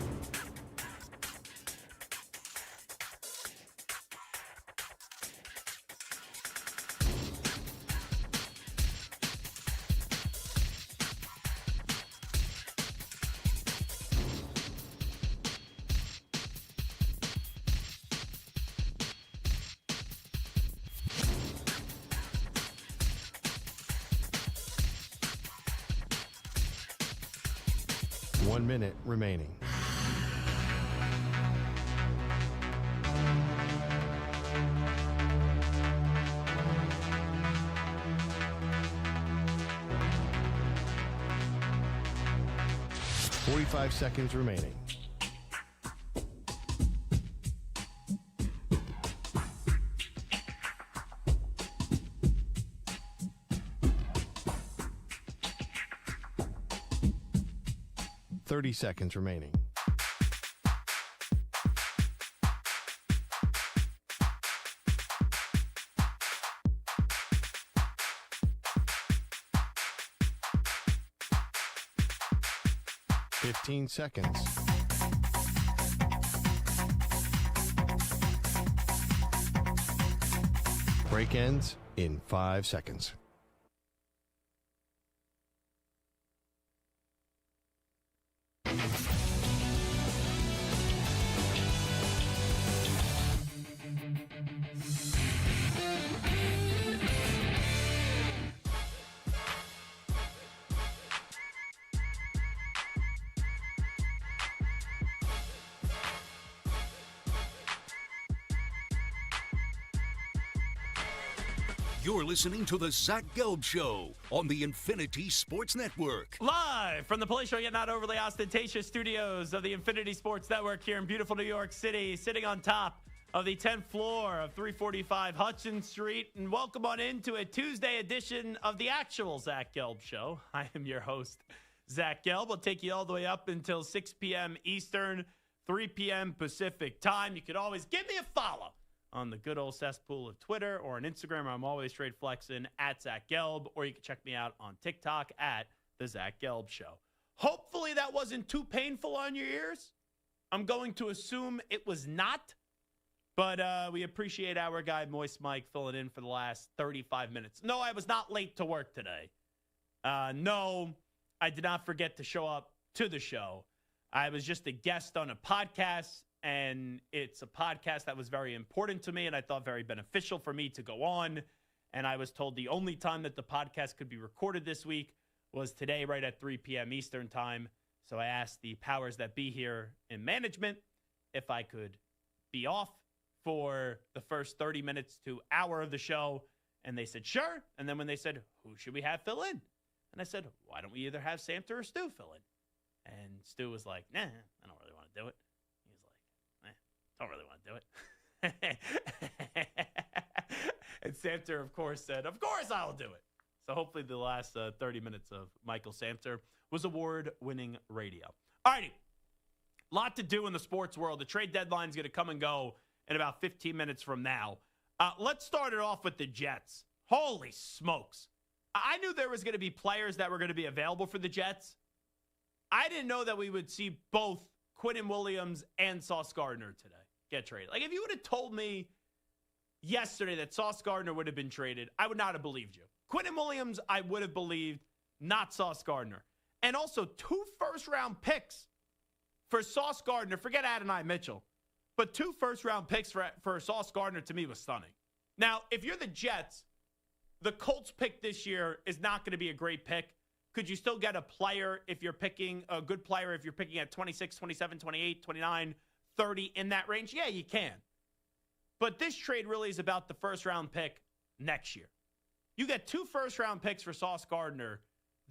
One minute remaining. Forty-five seconds remaining. Thirty seconds remaining. Fifteen seconds. Break ends in 5 seconds. You're listening to the Zach Gelb Show on the Infinity Sports Network. Live from the palatial yet not overly ostentatious studios of the Infinity Sports Network here in beautiful New York City, sitting on top of the 10th floor of 345 Hudson Street. And welcome on into a Tuesday edition of the actual Zach Gelb Show. I am your host, Zach Gelb. We'll take you all the way up until 6 p.m. Eastern, 3 p.m. Pacific time. You could always give me a follow on the good old cesspool of Twitter or on Instagram, where I'm always straight flexing at Zach Gelb, or you can check me out on TikTok at The Zach Gelb Show. Hopefully that wasn't too painful on your ears. I'm going to assume it was not, but we appreciate our guy, Moist Mike, filling in for the last 35 minutes. No, I was not late to work today. No, I did not forget to show up to the show. I was just a guest on a podcast, and it's a podcast that was very important to me and I thought very beneficial for me to go on. And I was told the only time that the podcast could be recorded this week was today, right at 3 p.m. Eastern time. So I asked the powers that be here in management if I could be off for the first 30 minutes to hour of the show. And they said, sure. And then when they said, who should we have fill in? And I said, why don't we either have Samter or Stu fill in? And Stu was like, nah, I don't really want to do it. Don't really want to do it. And Samter, of course, said, of course I'll do it. So hopefully the last 30 minutes of Michael Samter was award-winning radio. All righty. Lot to do in the sports world. The trade deadline is going to come and go in about 15 minutes from now. Let's start it off with the Jets. Holy smokes. I knew there was going to be players that were going to be available for the Jets. I didn't know that we would see both Quinnen Williams and Sauce Gardner today get traded. Like, if you would have told me yesterday that Sauce Gardner would have been traded, I would not have believed you. Quinnen Williams, I would have believed, not Sauce Gardner. And also 2 first-round picks for Sauce Gardner. Forget Adonai Mitchell. But 2 first-round picks for Sauce Gardner to me was stunning. Now, if you're the Jets, the Colts pick this year is not going to be a great pick. Could you still get a player if you're picking a good player if you're picking at 26, 27, 28, 29, 30 in that range? Yeah, you can. But this trade really is about the first-round pick next year. You get 2 first-round picks for Sauce Gardner.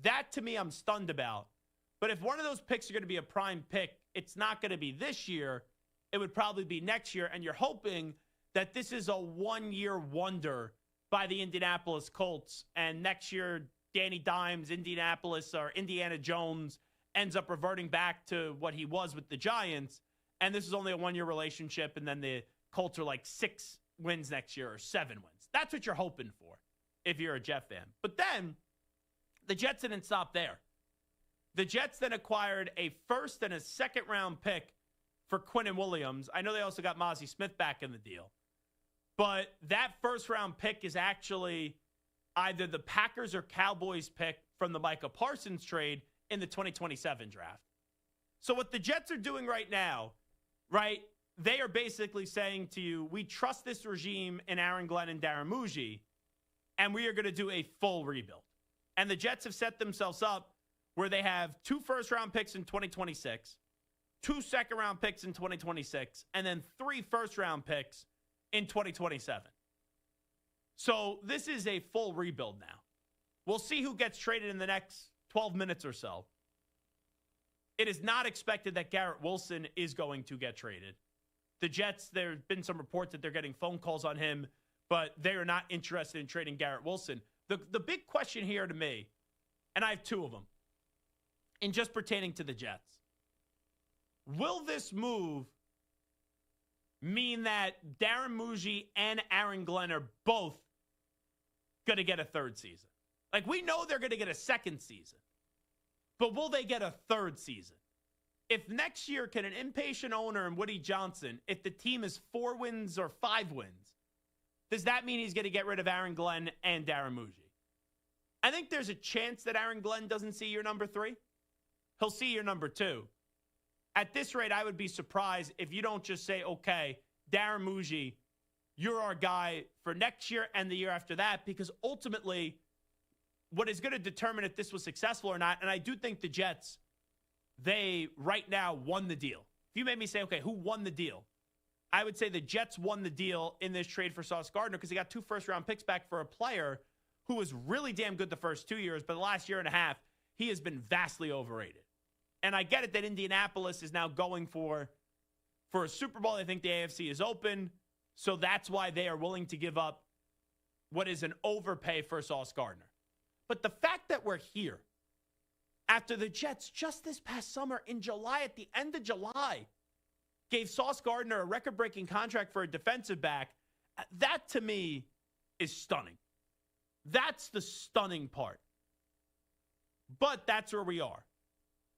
That, to me, I'm stunned about. But if one of those picks are going to be a prime pick, it's not going to be this year. It would probably be next year. And you're hoping that this is a one-year wonder by the Indianapolis Colts. And next year, Danny Dimes, Indianapolis, or Indiana Jones ends up reverting back to what he was with the Giants. And this is only a one-year relationship. And then the Colts are like 6 wins next year or 7 wins. That's what you're hoping for if you're a Jet fan. But then the Jets didn't stop there. The Jets then acquired a first and a second-round pick for Quinnen Williams. I know they also got Mozzie Smith back in the deal. But that first-round pick is actually either the Packers or Cowboys pick from the Micah Parsons trade in the 2027 draft. So what the Jets are doing right now, right, they are basically saying to you, we trust this regime in Aaron Glenn and Darren Muji, and we are going to do a full rebuild. And the Jets have set themselves up where they have 2 first-round picks in 2026, 2 second-round picks in 2026, and then 3 first-round picks in 2027. So this is a full rebuild now. We'll see who gets traded in the next 12 minutes or so. It is not expected that Garrett Wilson is going to get traded. The Jets, there have been some reports that they're getting phone calls on him, but they are not interested in trading Garrett Wilson. The big question here to me, and I have 2 of them, and just pertaining to the Jets. Will this move mean that Darren Muji and Aaron Glenn are both going to get a 3rd season? Like, we know they're going to get a 2nd season, but will they get a 3rd season? If next year can an impatient owner and Woody Johnson, if the team is 4 wins or 5 wins, does that mean he's going to get rid of Aaron Glenn and Darren Muji? I think there's a chance that Aaron Glenn doesn't see your number 3. He'll see your number 2. At this rate, I would be surprised if you don't just say, okay, Darren Muji, you're our guy for next year and the year after that, because ultimately what is going to determine if this was successful or not, and I do think the Jets, they right now won the deal. If you made me say, okay, who won the deal? I would say the Jets won the deal in this trade for Sauce Gardner because they got 2 first-round picks back for a player who was really damn good the first 2 years, but the last year and a half, he has been vastly overrated. And I get it that Indianapolis is now going for a Super Bowl. I think the AFC is open, so that's why they are willing to give up what is an overpay for Sauce Gardner. But the fact that we're here after the Jets just this past summer in July, at the end of July, gave Sauce Gardner a record-breaking contract for a defensive back, that to me is stunning. That's the stunning part. But that's where we are.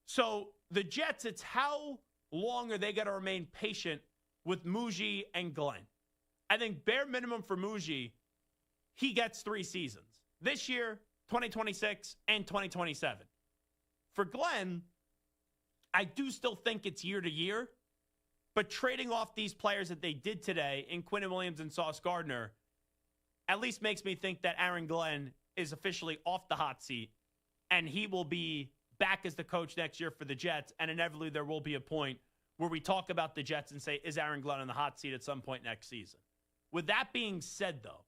So the Jets, it's how long are they going to remain patient with Muji and Glenn? I think bare minimum for Muji, he gets 3 seasons. This year, 2026, and 2027. For Glenn, I do still think it's year to year, but trading off these players that they did today in Quinnen Williams and Sauce Gardner at least makes me think that Aaron Glenn is officially off the hot seat and he will be back as the coach next year for the Jets, and inevitably there will be a point where we talk about the Jets and say, is Aaron Glenn on the hot seat at some point next season? With that being said, though,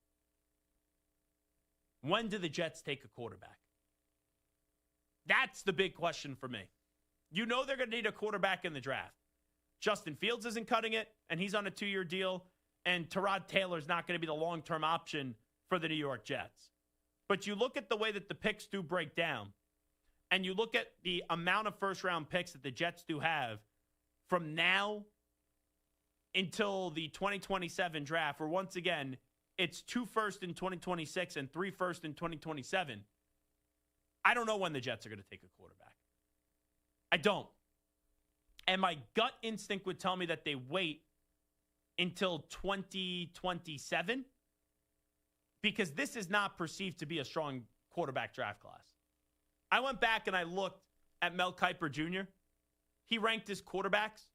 when do the Jets take a quarterback? That's the big question for me. You know they're going to need a quarterback in the draft. Justin Fields isn't cutting it, and he's on a 2-year deal, and Tyrod Taylor's not going to be the long-term option for the New York Jets. But you look at the way that the picks do break down, and you look at the amount of first-round picks that the Jets do have from now until the 2027 draft, where once again, it's 2 first in 2026 and 3 first in 2027. I don't know when the Jets are going to take a quarterback. I don't. And my gut instinct would tell me that they wait until 2027 because this is not perceived to be a strong quarterback draft class. I went back and I looked at Mel Kiper Jr., he ranked his quarterbacks.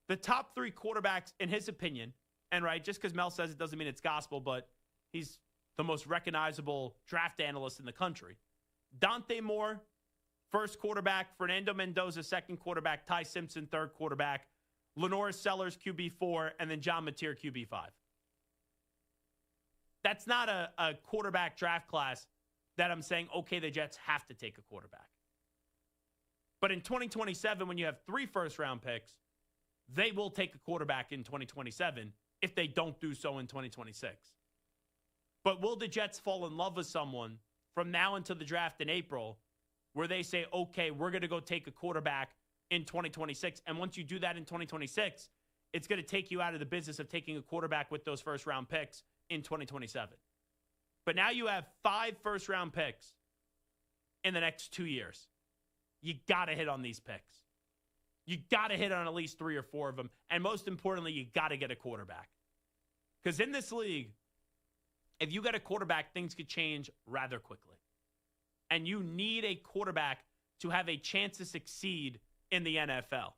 The top 3 quarterbacks, in his opinion, and right, just because Mel says it doesn't mean it's gospel, but he's the most recognizable draft analyst in the country. Dante Moore, first quarterback. Fernando Mendoza, second quarterback. Ty Simpson, third quarterback. Lenore Sellers, QB4, and then John Mateer, QB5. That's not a quarterback draft class that I'm saying, okay, the Jets have to take a quarterback. But in 2027, when you have 3 first-round picks, they will take a quarterback in 2027 if they don't do so in 2026. But will the Jets fall in love with someone from now until the draft in April where they say, okay, we're going to go take a quarterback in 2026. And once you do that in 2026, it's going to take you out of the business of taking a quarterback with those first-round picks in 2027. But now you have 5 first-round picks in the next 2 years. You got to hit on these picks. You got to hit on at least 3 or 4 of them. And most importantly, you got to get a quarterback. Because in this league, if you get a quarterback, things could change rather quickly. And you need a quarterback to have a chance to succeed in the NFL.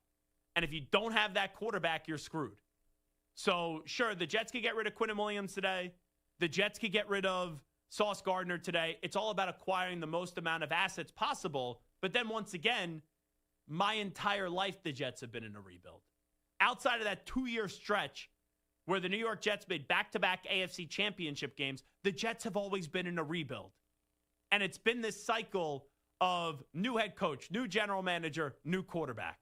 And if you don't have that quarterback, you're screwed. So, sure, the Jets could get rid of Quinnen Williams today. The Jets could get rid of Sauce Gardner today. It's all about acquiring the most amount of assets possible. But then once again, my entire life, the Jets have been in a rebuild. Outside of that 2-year stretch where the New York Jets made back-to-back AFC championship games, the Jets have always been in a rebuild. And it's been this cycle of new head coach, new general manager, new quarterback.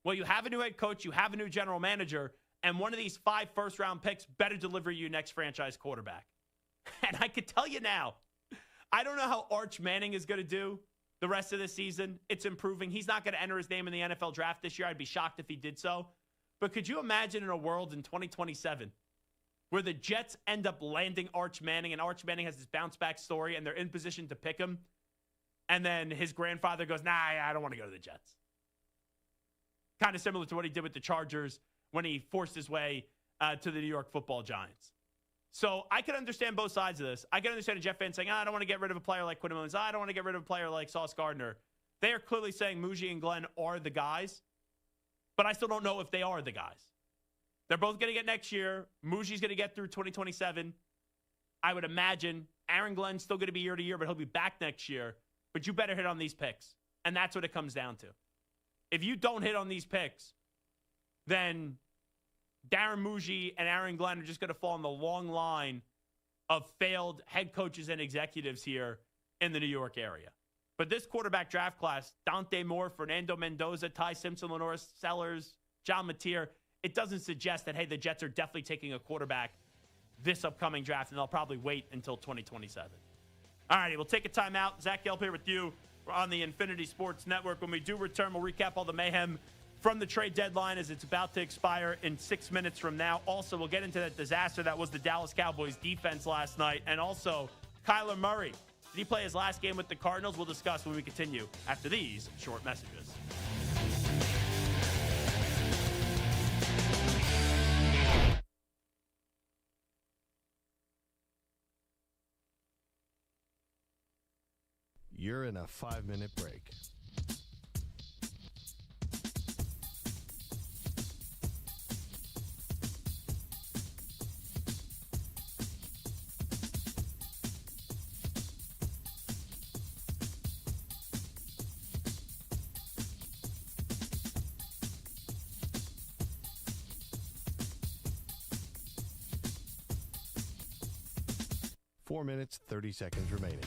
Well, you have a new head coach, you have a new general manager, and one of these 5 first-round picks better deliver you next franchise quarterback. And I could tell you now, I don't know how Arch Manning is going to do the rest of the season. It's improving. He's not going to enter his name in the NFL draft this year. I'd be shocked if he did so. But could you imagine in a world in 2027 where the Jets end up landing Arch Manning and Arch Manning has this bounce-back story and they're in position to pick him, and then his grandfather goes, nah, I don't want to go to the Jets. Kind of similar to what he did with the Chargers when he forced his way to the New York Football Giants. So I can understand both sides of this. I can understand a Jet fan saying, I don't want to get rid of a player like Quinnen Williams. I don't want to get rid of a player like Sauce Gardner. They are clearly saying Muji and Glenn are the guys, but I still don't know if they are the guys. They're both going to get next year. Muji's going to get through 2027. I would imagine Aaron Glenn's still going to be year to year, but he'll be back next year. But you better hit on these picks. And that's what it comes down to. If you don't hit on these picks, then Darren Muji and Aaron Glenn are just going to fall in the long line of failed head coaches and executives here in the New York area. But this quarterback draft class, Dante Moore, Fernando Mendoza, Ty Simpson, Lenore Sellers, John Mateer, it doesn't suggest that, hey, the Jets are definitely taking a quarterback this upcoming draft, and they'll probably wait until 2027. All righty, we'll take a timeout. Zach Gelb here with you. We're on the Infinity Sports Network. When we do return, we'll recap all the mayhem from the trade deadline as it's about to expire in 6 minutes from now. Also, we'll get into that disaster that was the Dallas Cowboys defense last night. And also, Kyler Murray. Did he play his last game with the Cardinals? We'll discuss when we continue after these short messages. You're in a 5-minute break. Four minutes, 30 seconds remaining.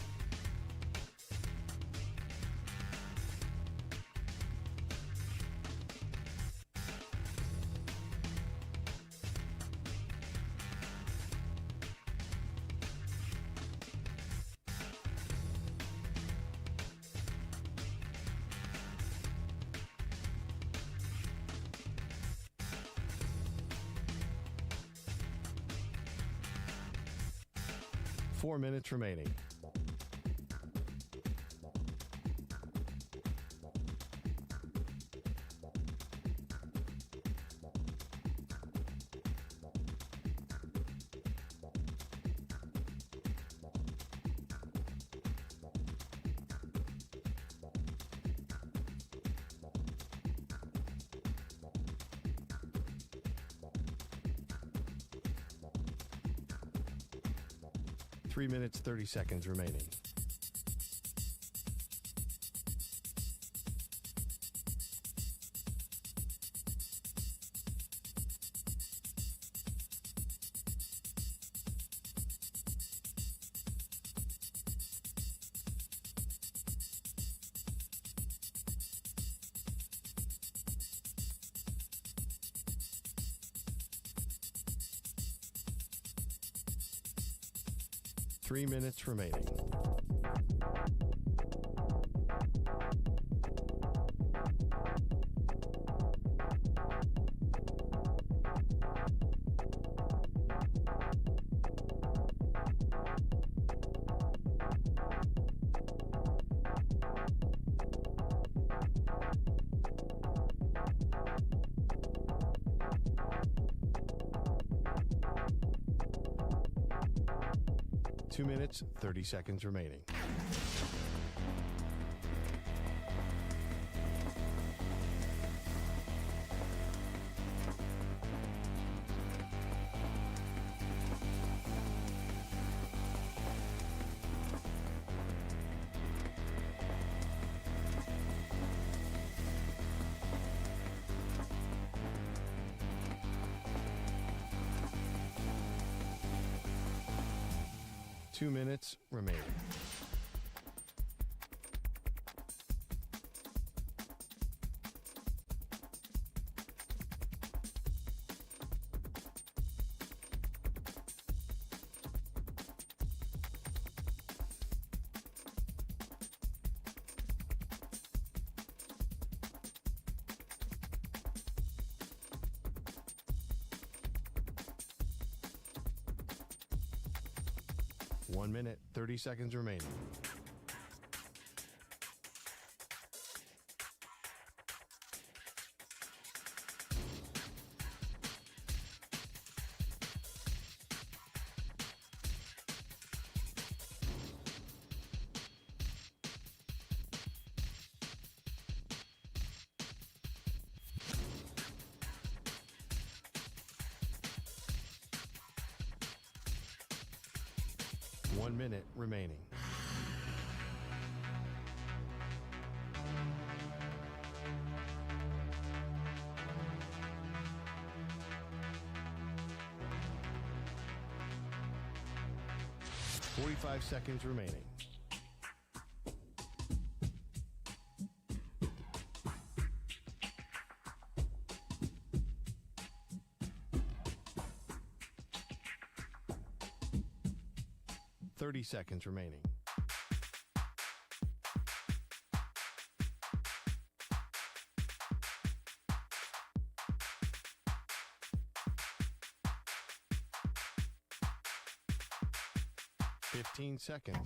Four minutes remaining. 3 minutes, 30 seconds remaining. Three minutes remaining. Two minutes, 30 seconds remaining. Two minutes remaining. One minute, 30 seconds remaining. One minute remaining. Forty-five seconds remaining. Thirty seconds remaining. Fifteen seconds.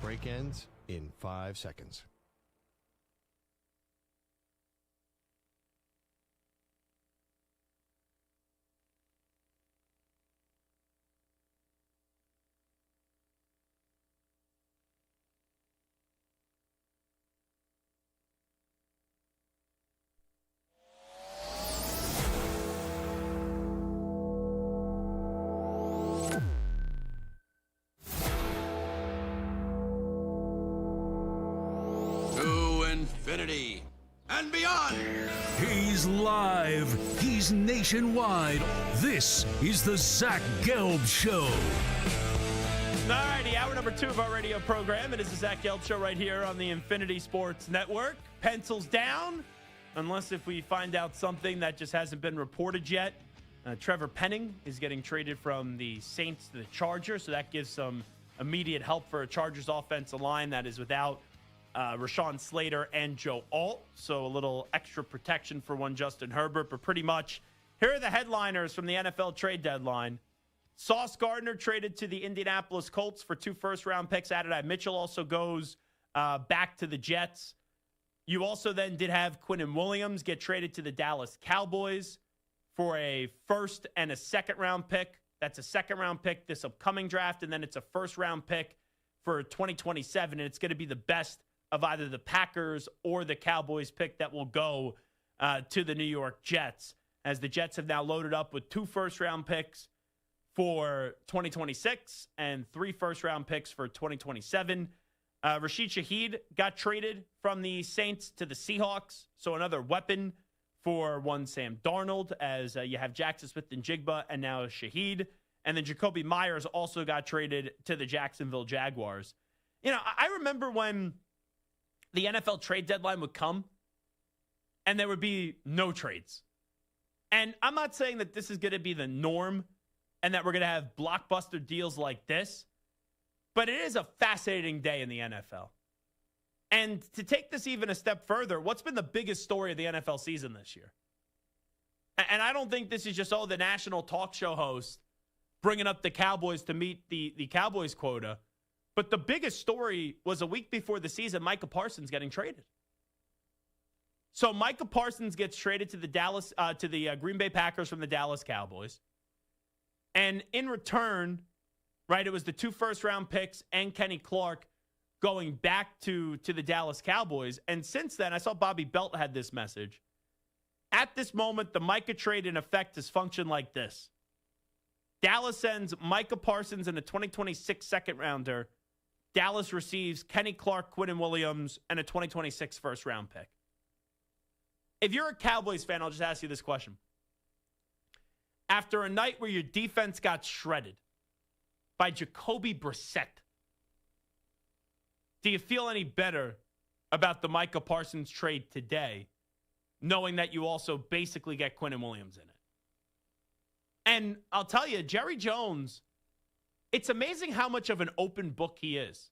Break ends in 5 seconds. Infinity and beyond. He's live. He's nationwide. This is the Zach Gelb Show. Alrighty, hour number 2 of our radio program. It is the Zach Gelb Show right here on the Infinity Sports Network. Pencils down, unless if we find out something that just hasn't been reported yet. Trevor Penning is getting traded from the Saints to the Chargers, so that gives some immediate help for a Chargers offensive line that is without Rashawn Slater and Joe Alt, so a little extra protection for one Justin Herbert. But pretty much, here are the headliners from the NFL trade deadline. Sauce Gardner traded to the Indianapolis Colts for 2 first-round picks. Adonai Mitchell also goes back to the Jets. You also then did have Quinnen Williams get traded to the Dallas Cowboys for a first and a second-round pick. That's a second-round pick this upcoming draft, and then it's a first-round pick for 2027, and it's going to be the best of either the Packers or the Cowboys pick that will go to the New York Jets. as the Jets have now loaded up with 2 first-round picks for 2026 and 3 first-round picks for 2027. Rashid Shaheed got traded from the Saints to the Seahawks, so another weapon for one Sam Darnold, as you have Jackson Smith and Jigba and now Shaheed. And then Jacoby Myers also got traded to the Jacksonville Jaguars. You know, I remember when the NFL trade deadline would come and there would be no trades. And I'm not saying that this is going to be the norm and that we're going to have blockbuster deals like this, but it is a fascinating day in the NFL. And to take this even a step further, what's been the biggest story of the NFL season this year? And I don't think this is just, the national talk show host bringing up the Cowboys to meet the Cowboys quota. But the biggest story was a week before the season, Micah Parsons getting traded. So Micah Parsons gets traded to the Green Bay Packers from the Dallas Cowboys. And in return, right, it was the 2 first-round picks and Kenny Clark going back to the Dallas Cowboys. And since then, I saw Bobby Belt had this message. At this moment, the Micah trade in effect has functioned like this. Dallas sends Micah Parsons and a 2026 second-rounder. Dallas receives Kenny Clark, Quinnen Williams, and a 2026 first-round pick. If you're a Cowboys fan, I'll just ask you this question. After a night where your defense got shredded by Jacoby Brissett, do you feel any better about the Micah Parsons trade today, knowing that you also basically get Quinnen Williams in it? And I'll tell you, Jerry Jones, it's amazing how much of an open book he is.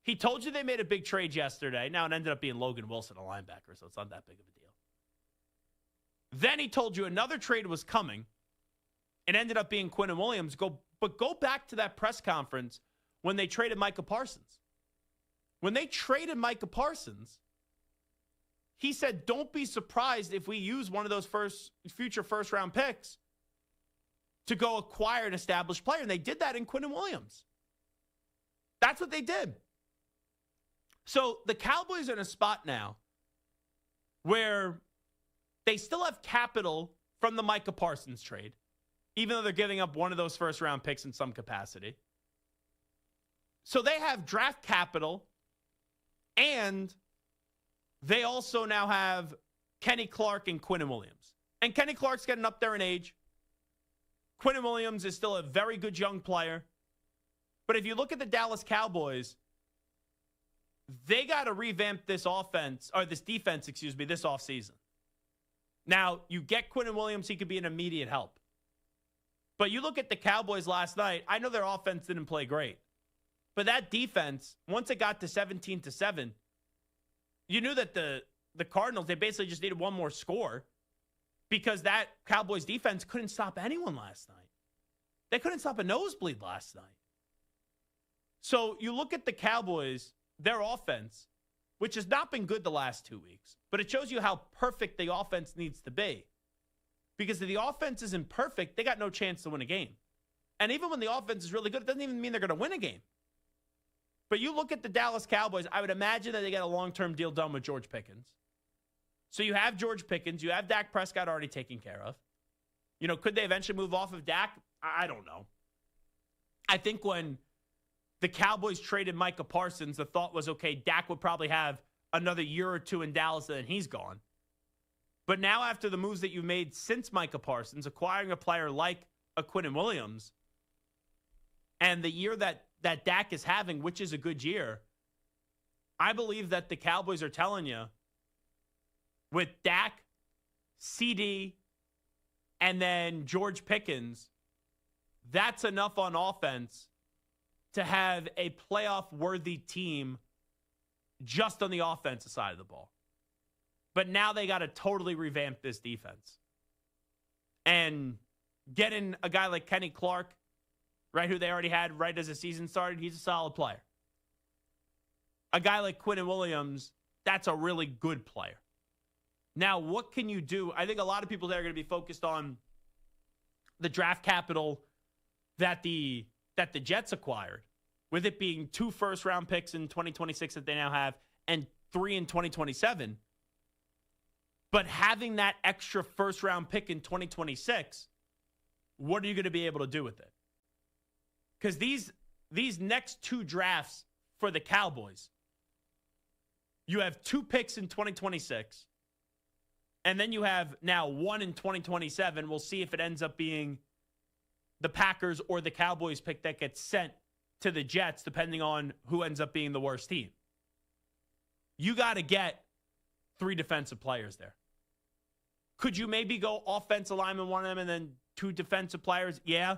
He told you they made a big trade yesterday. Now it ended up being Logan Wilson, a linebacker, so it's not that big of a deal. Then he told you another trade was coming. It ended up being Quinnen Williams. But go back to that press conference when they traded Micah Parsons. When they traded Micah Parsons, he said, don't be surprised if we use one of those future first-round picks to go acquire an established player. And they did that in Quinnen Williams. That's what they did. So the Cowboys are in a spot now where they still have capital from the Micah Parsons trade, even though they're giving up one of those first-round picks in some capacity. So they have draft capital, and they also now have Kenny Clark and Quinnen Williams. And Kenny Clark's getting up there in age. Quinnen Williams is still a very good young player. But if you look at the Dallas Cowboys, they got to revamp this defense, this offseason. Now, you get Quinnen Williams, he could be an immediate help. But you look at the Cowboys last night, I know their offense didn't play great. But that defense, once it got to 17-7, you knew that the Cardinals, they basically just needed one more score because that Cowboys defense couldn't stop anyone last night. They couldn't stop a nosebleed last night. So you look at the Cowboys, their offense, which has not been good the last 2 weeks, but it shows you how perfect the offense needs to be. Because if the offense isn't perfect, they got no chance to win a game. And even when the offense is really good, it doesn't even mean they're going to win a game. But you look at the Dallas Cowboys, I would imagine that they get a long-term deal done with George Pickens. So you have George Pickens. You have Dak Prescott already taken care of. You know, could they eventually move off of Dak? I don't know. I think when the Cowboys traded Micah Parsons, the thought was, okay, Dak would probably have another year or two in Dallas and then he's gone. But now after the moves that you made since Micah Parsons, acquiring a player like a Quinnen Williams, and the year that Dak is having, which is a good year, I believe that the Cowboys are telling you, with Dak, CD, and then George Pickens, that's enough on offense to have a playoff-worthy team just on the offensive side of the ball. But now they got to totally revamp this defense. And getting a guy like Kenny Clark, right, who they already had right as the season started, he's a solid player. A guy like Quinnen Williams, that's a really good player. Now, what can you do? I think a lot of people there are going to be focused on the draft capital that the Jets acquired, with it being 2 first-round picks in 2026 that they now have and 3 in 2027. But having that extra first-round pick in 2026, what are you going to be able to do with it? Because these next 2 drafts for the Cowboys, you have 2 picks in 2026, and then you have now 1 in 2027. We'll see if it ends up being the Packers or the Cowboys pick that gets sent to the Jets, depending on who ends up being the worst team. You got to get 3 defensive players there. Could you maybe go offensive lineman, one of them, and then 2 defensive players? Yeah.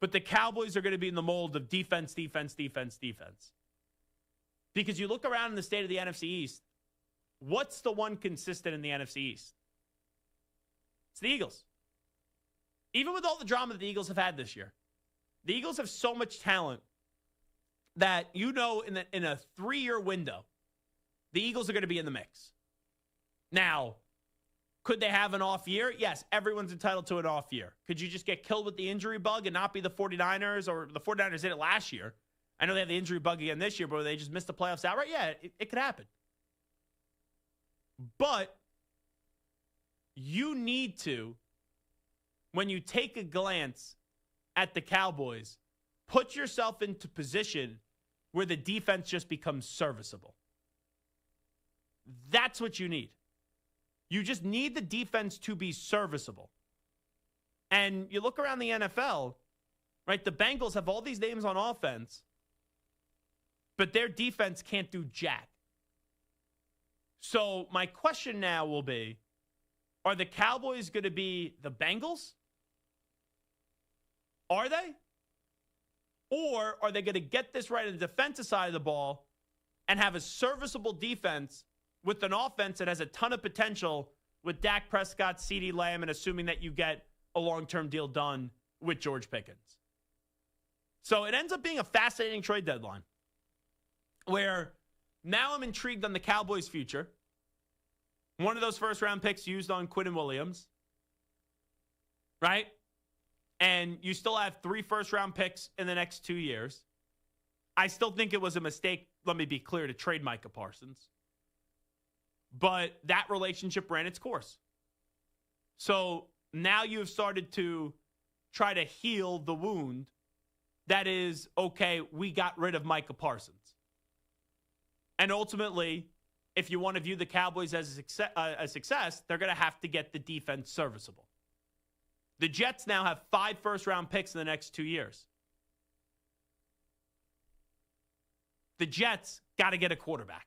But the Cowboys are going to be in the mold of defense, defense, defense, defense. Because you look around in the state of the NFC East, what's the one consistent in the NFC East? It's the Eagles. Even with all the drama that the Eagles have had this year, the Eagles have so much talent that in a 3-year window, the Eagles are going to be in the mix. Now, could they have an off year? Yes, everyone's entitled to an off year. Could you just get killed with the injury bug and not be the 49ers, or the 49ers did it last year? I know they have the injury bug again this year, but they just missed the playoffs outright. Yeah, it could happen. But you need to, when you take a glance at the Cowboys, put yourself into position where the defense just becomes serviceable. That's what you need. You just need the defense to be serviceable. And you look around the NFL, right? The Bengals have all these names on offense, but their defense can't do jack. So my question now will be, are the Cowboys going to be the Bengals? Are they? Or are they going to get this right on the defensive side of the ball and have a serviceable defense with an offense that has a ton of potential with Dak Prescott, CeeDee Lamb, and assuming that you get a long-term deal done with George Pickens? So it ends up being a fascinating trade deadline where now I'm intrigued on the Cowboys' future. One of those first-round picks used on Quinnen Williams, right? And you still have 3 first-round picks in the next 2 years. I still think it was a mistake, let me be clear, to trade Micah Parsons. But that relationship ran its course. So now you have started to try to heal the wound that is, okay, we got rid of Micah Parsons. And ultimately, if you want to view the Cowboys as a success, they're going to have to get the defense serviceable. The Jets now have 5 first-round picks in the next 2 years. The Jets got to get a quarterback.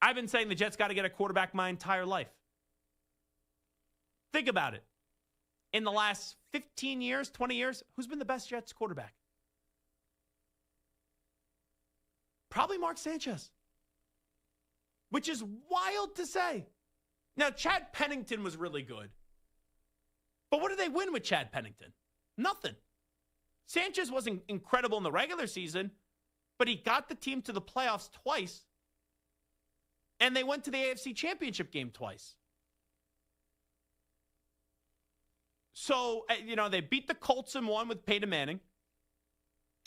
I've been saying the Jets got to get a quarterback my entire life. Think about it. In the last 15 years, 20 years, who's been the best Jets quarterback? Probably Mark Sanchez. Which is wild to say. Now, Chad Pennington was really good. But what did they win with Chad Pennington? Nothing. Sanchez wasn't incredible in the regular season, but he got the team to the playoffs twice. And they went to the AFC Championship game twice. So, they beat the Colts in one with Peyton Manning.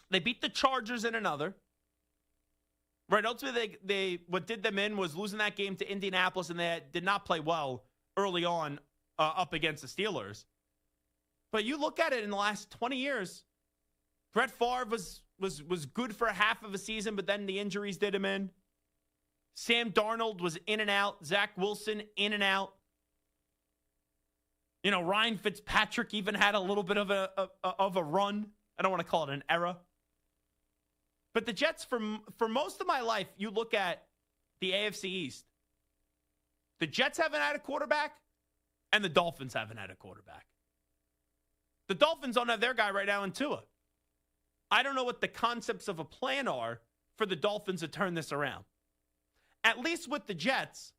They beat the Chargers in another. Right, ultimately, what did them in was losing that game to Indianapolis, and they did not play well early on up against the Steelers. But you look at it in the last 20 years, Brett Favre was good for half of a season, but then the injuries did him in. Sam Darnold was in and out. Zach Wilson, in and out. Ryan Fitzpatrick even had a little bit of a run. I don't want to call it an era. But the Jets, for most of my life, you look at the AFC East. The Jets haven't had a quarterback, and the Dolphins haven't had a quarterback. The Dolphins don't have their guy right now in Tua. I don't know what the concepts of a plan are for the Dolphins to turn this around. At least with the Jets,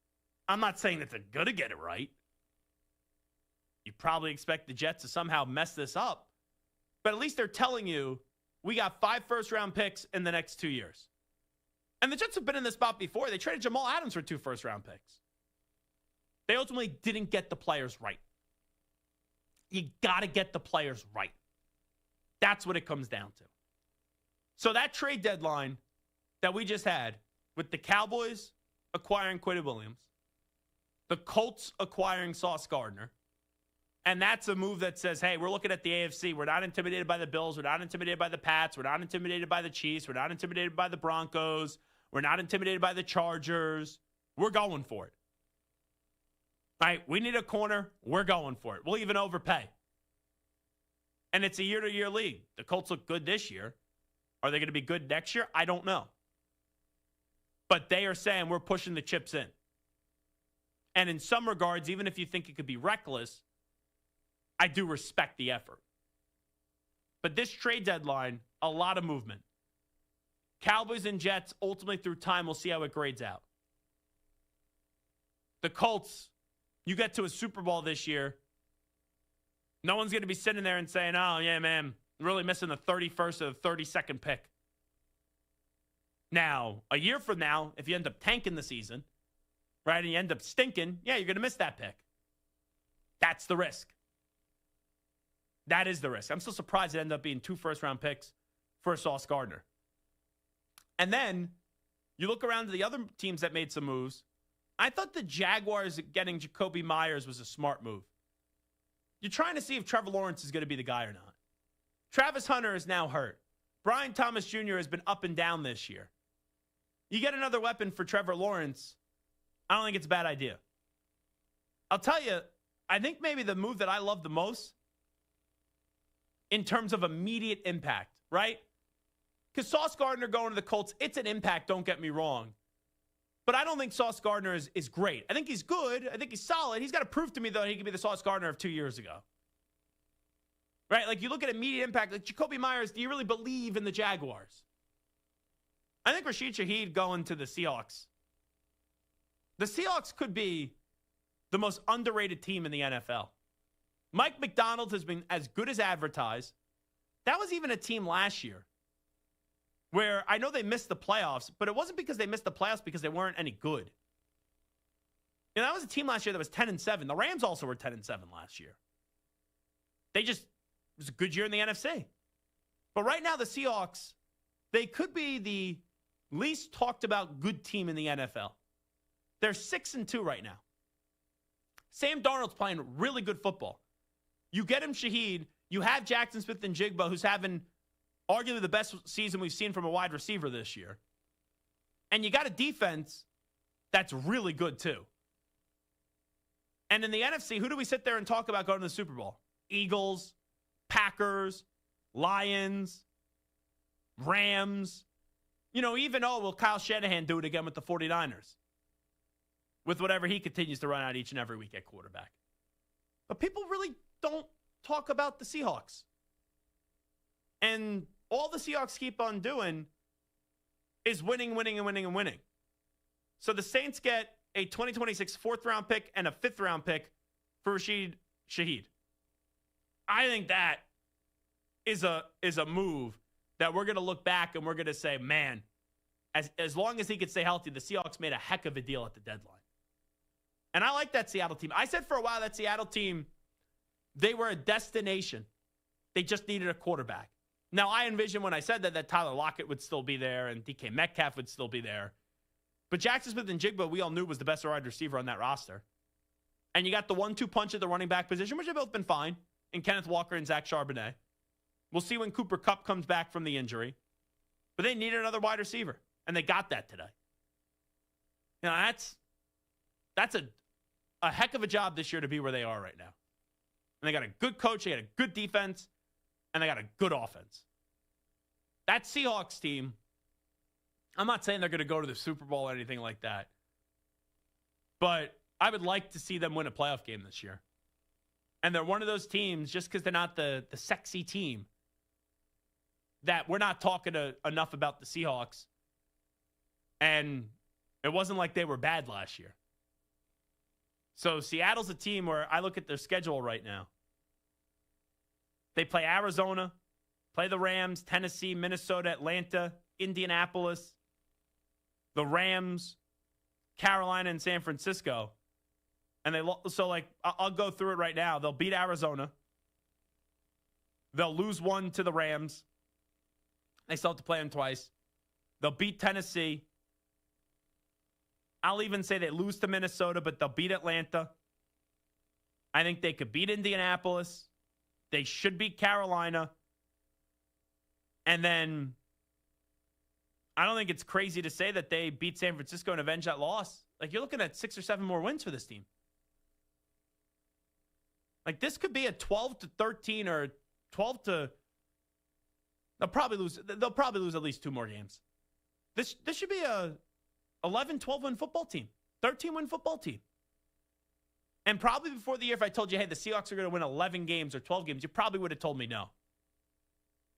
I'm not saying that they're going to get it right. You probably expect the Jets to somehow mess this up. But at least they're telling you, we got 5 first-round picks in the next 2 years. And the Jets have been in this spot before. They traded Jamal Adams for 2 first-round picks. They ultimately didn't get the players right. You got to get the players right. That's what it comes down to. So that trade deadline that we just had with the Cowboys acquiring Quinnen Williams, the Colts acquiring Sauce Gardner. And that's a move that says, hey, we're looking at the AFC. We're not intimidated by the Bills. We're not intimidated by the Pats. We're not intimidated by the Chiefs. We're not intimidated by the Broncos. We're not intimidated by the Chargers. We're going for it. All right, we need a corner. We're going for it. We'll even overpay. And it's a year-to-year league. The Colts look good this year. Are they going to be good next year? I don't know. But they are saying we're pushing the chips in. And in some regards, even if you think it could be reckless, I do respect the effort. But this trade deadline, a lot of movement. Cowboys and Jets, ultimately through time, we'll see how it grades out. The Colts, you get to a Super Bowl this year, no one's going to be sitting there and saying, oh, yeah, man, really missing the 31st or the 32nd pick. Now, a year from now, if you end up tanking the season, right, and you end up stinking, yeah, you're going to miss that pick. That's the risk. That is the risk. I'm still surprised it ended up being 2 first-round picks for Sauce Gardner. And then you look around to the other teams that made some moves. I thought the Jaguars getting Jacoby Myers was a smart move. You're trying to see if Trevor Lawrence is going to be the guy or not. Travis Hunter is now hurt. Brian Thomas Jr. has been up and down this year. You get another weapon for Trevor Lawrence, I don't think it's a bad idea. I'll tell you, I think maybe the move that I love the most in terms of immediate impact, right? Because Sauce Gardner going to the Colts, it's an impact, don't get me wrong. But I don't think Sauce Gardner is great. I think he's good. I think he's solid. He's got to prove to me, though, he can be the Sauce Gardner of 2 years ago. Right? Like, you look at immediate impact. Like, Jacoby Myers, do you really believe in the Jaguars? I think Rashid Shaheed going to the Seahawks. The Seahawks could be the most underrated team in the NFL. Mike McDonald has been as good as advertised. That was even a team last year where I know they missed the playoffs, but it wasn't because they missed the playoffs because they weren't any good. You know, that was a team last year that was 10-7. The Rams also were 10-7 last year. It was a good year in the NFC. But right now, the Seahawks, they could be the least talked about good team in the NFL. They're 6-2 right now. Sam Darnold's playing really good football. You get him Shaheed. You have Jackson Smith and Jigba, who's having arguably the best season we've seen from a wide receiver this year. And you got a defense that's really good, too. And in the NFC, who do we sit there and talk about going to the Super Bowl? Eagles, Packers, Lions, Rams. You know, even, will Kyle Shanahan do it again with the 49ers? With whatever he continues to run out each and every week at quarterback. But people really don't talk about the Seahawks. And all the Seahawks keep on doing is winning. So the Saints get a 2026 4th-round pick and a 5th-round pick for Rashid Shaheed. I think that is a move that we're going to look back and we're going to say, man, as long as he could stay healthy, the Seahawks made a heck of a deal at the deadline. And I like that Seattle team. I said for a while that Seattle team, they were a destination. They just needed a quarterback. Now, I envision when I said that Tyler Lockett would still be there and DK Metcalf would still be there. But Jackson Smith and Jigba, we all knew was the best wide receiver on that roster. And you got the 1-2 punch at the running back position, which have both been fine, in Kenneth Walker and Zach Charbonnet. We'll see when Cooper Kupp comes back from the injury. But they needed another wide receiver, and they got that today. You know, that's a heck of a job this year to be where they are right now. And they got a good coach, they got a good defense, and they got a good offense. That Seahawks team, I'm not saying they're going to go to the Super Bowl or anything like that, but I would like to see them win a playoff game this year. And they're one of those teams, just because they're not the sexy team, that we're not talking enough about the Seahawks. And it wasn't like they were bad last year. So Seattle's a team where I look at their schedule right now. They play Arizona, play the Rams, Tennessee, Minnesota, Atlanta, Indianapolis, the Rams, Carolina, and San Francisco. And I'll go through it right now. They'll beat Arizona. They'll lose one to the Rams. They still have to play them twice. They'll beat Tennessee. I'll even say they lose to Minnesota, but they'll beat Atlanta. I think they could beat Indianapolis. They should beat Carolina. And then I don't think it's crazy to say that they beat San Francisco and avenge that loss. Like, you're looking at 6 or 7 more wins for this team. Like, this could be a 12-13 or 12 to. They'll probably lose at least 2 more games. This should be a 11, 12-win football team, 13-win football team. And probably before the year, if I told you, hey, the Seahawks are going to win 11 games or 12 games, you probably would have told me no.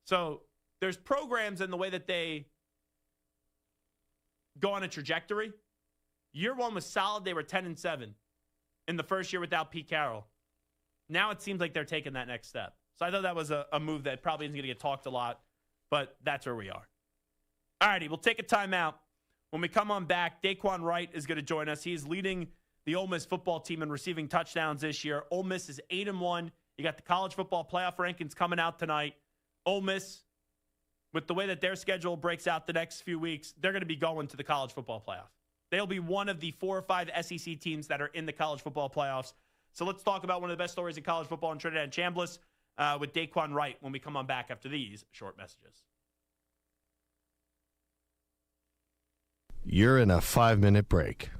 So there's programs in the way that they go on a trajectory. Year 1 was solid. They were 10-7 in the first year without Pete Carroll. Now it seems like they're taking that next step. So I thought that was a move that probably isn't going to get talked a lot, but that's where we are. All righty, we'll take a timeout. When we come on back, Daquan Wright is going to join us. He's leading the Ole Miss football team in receiving touchdowns this year. Ole Miss is 8-1. You got the college football playoff rankings coming out tonight. Ole Miss, with the way that their schedule breaks out the next few weeks, they're going to be going to the college football playoff. They'll be one of the 4 or 5 SEC teams that are in the college football playoffs. So let's talk about one of the best stories in college football in Trinidad and Chambliss with Daquan Wright when we come on back after these short messages. You're in a 5-minute break.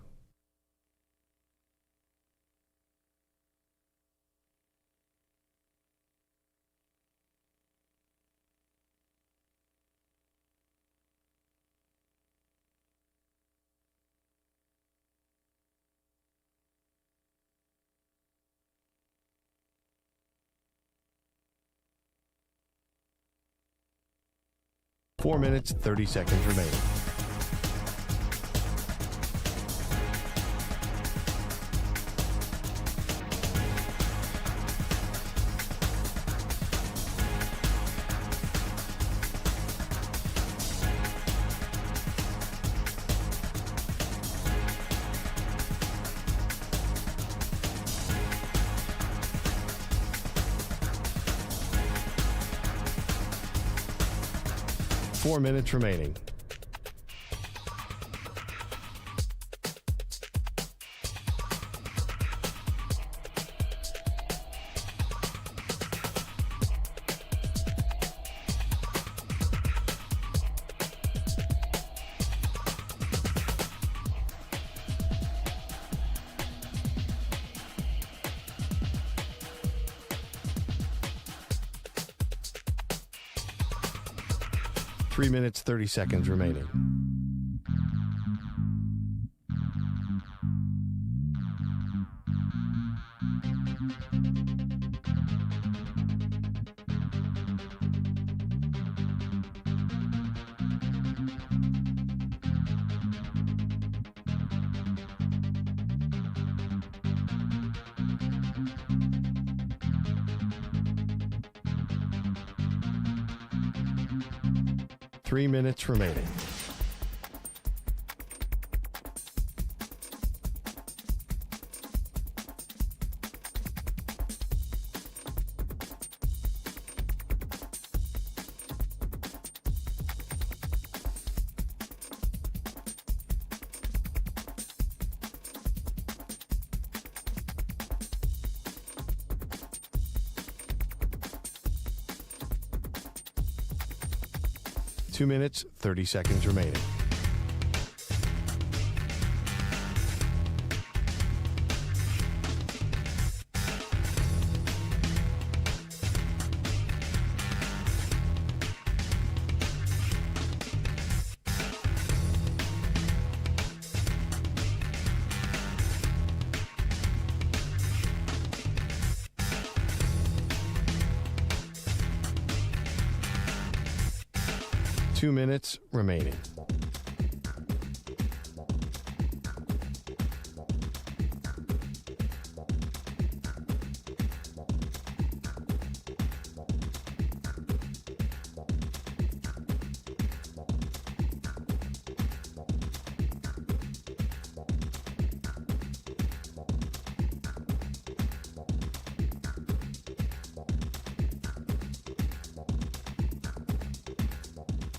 Four minutes, 30 seconds remaining. Four minutes remaining. Three minutes, 30 seconds remaining. Three minutes remaining. Two minutes, 30 seconds remaining. Two minutes remaining.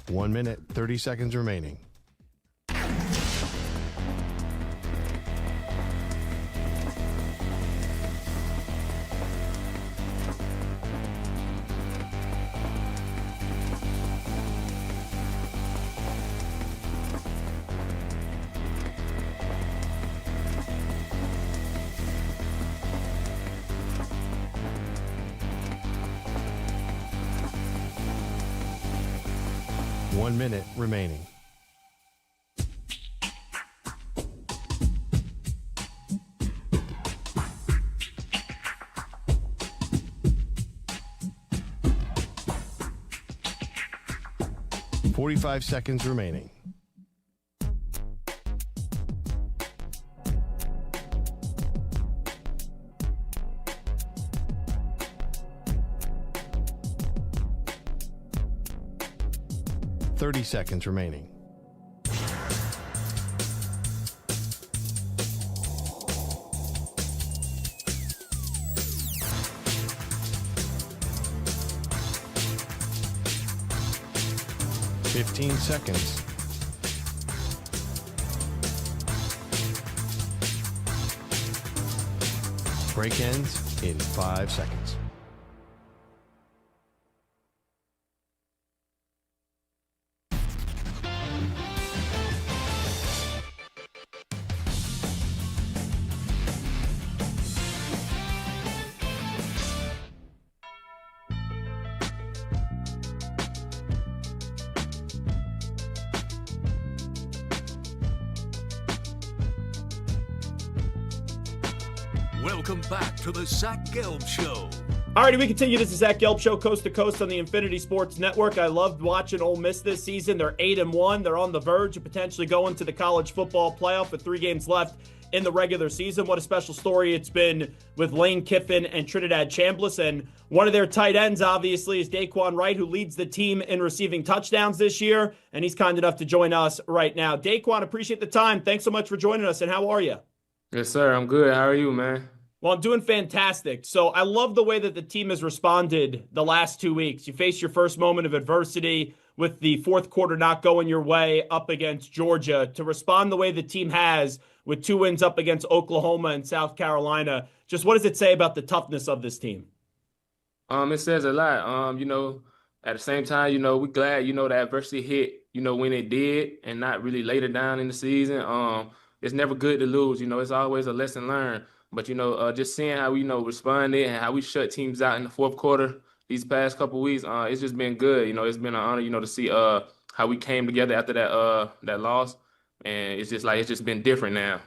One minute, 30 seconds remaining. 1 minute remaining. "45 seconds remaining. "30 seconds remaining. "15 seconds. Break ends in 5 seconds. Welcome back to the Zach Gelb Show. Alrighty, we continue. This is Zach Gelb Show, coast to coast on the Infinity Sports Network. I loved watching Ole Miss this season. They're 8-1. They're on the verge of potentially going to the college football playoff with 3 games left in the regular season. What a special story it's been with Lane Kiffin and Trinidad Chambliss. And one of their tight ends, obviously, is Daquan Wright, who leads the team in receiving touchdowns this year. And he's kind enough to join us right now. Daquan, appreciate the time. Thanks so much for joining us. And how are you? Yes, sir. I'm good. How are you, man? Well, I'm doing fantastic. So I love the way that the team has responded the last 2 weeks. You faced your first moment of adversity with the fourth quarter not going your way up against Georgia. To respond the way the team has with 2 wins up against Oklahoma and South Carolina, just what does it say about the toughness of this team? It says a lot. At the same time, we're glad, the adversity hit, when it did and not really later down in the season. It's never good to lose, it's always a lesson learned. But, just seeing how we, responded and how we shut teams out in the fourth quarter these past couple weeks, it's just been good. It's been an honor, to see how we came together after that loss. And it's just been different now.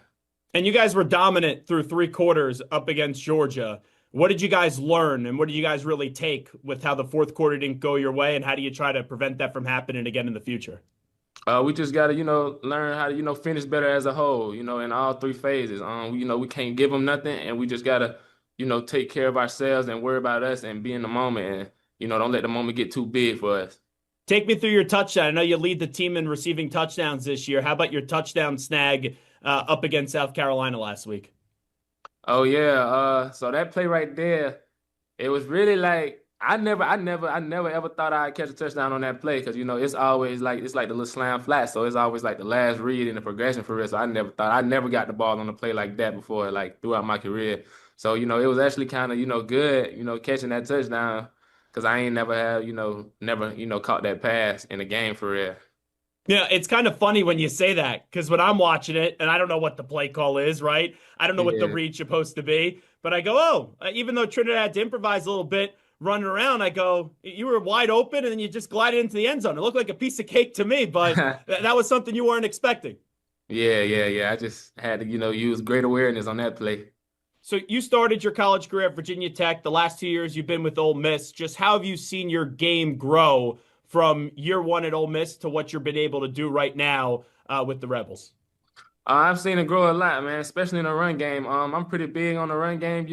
And you guys were dominant through 3 quarters up against Georgia. What did you guys learn and what did you guys really take with how the fourth quarter didn't go your way? And how do you try to prevent that from happening again in the future? We just got to, learn how to, finish better as a whole, in all 3 phases. We can't give them nothing, and we just got to, take care of ourselves and worry about us and be in the moment and, don't let the moment get too big for us. Take me through your touchdown. I know you lead the team in receiving touchdowns this year. How about your touchdown snag up against South Carolina last week? Oh, yeah. So that play right there, it was really like, I never ever thought I'd catch a touchdown on that play because, it's always like, it's like the little slam flat. So it's always like the last read in the progression for real. So I never got the ball on the play like that before, like throughout my career. So, it was actually kind of, good, catching that touchdown because I ain't never have, never caught that pass in a game for real. Yeah, it's kind of funny when you say that because when I'm watching it and I don't know what the play call is, right? I don't know what the read's supposed to be, but I go, even though Trinidad had to improvise a little bit, running around, I go, you were wide open and then you just glided into the end zone. It looked like a piece of cake to me, but that was something you weren't expecting. Yeah. I just had to, use great awareness on that play. So you started your college career at Virginia Tech. The last 2 years you've been with Ole Miss. Just how have you seen your game grow from year 1 at Ole Miss to what you've been able to do right now with the Rebels? I've seen it grow a lot, man, especially in the run game. I'm pretty big on the run game,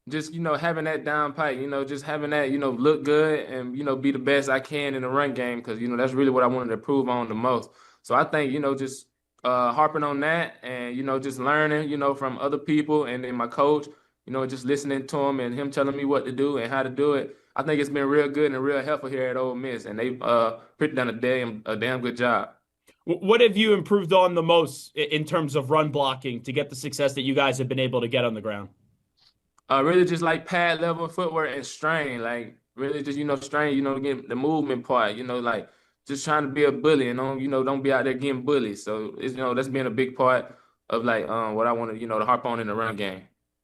just, having that down pipe, just having that, look good and, be the best I can in the run game because, that's really what I wanted to improve on the most. So I think, just harping on that and, just learning, from other people and then my coach, just listening to him and him telling me what to do and how to do it. I think it's been real good and real helpful here at Ole Miss, and they've pretty done a damn good job. What have you improved on the most in terms of run blocking to get the success that you guys have been able to get on the ground? Really just like pad level footwork and strain, like really just, strain, get the movement part, like just trying to be a bully and don't be out there getting bullied. So it's, that's been a big part of like what I want to, to harp on in the run game.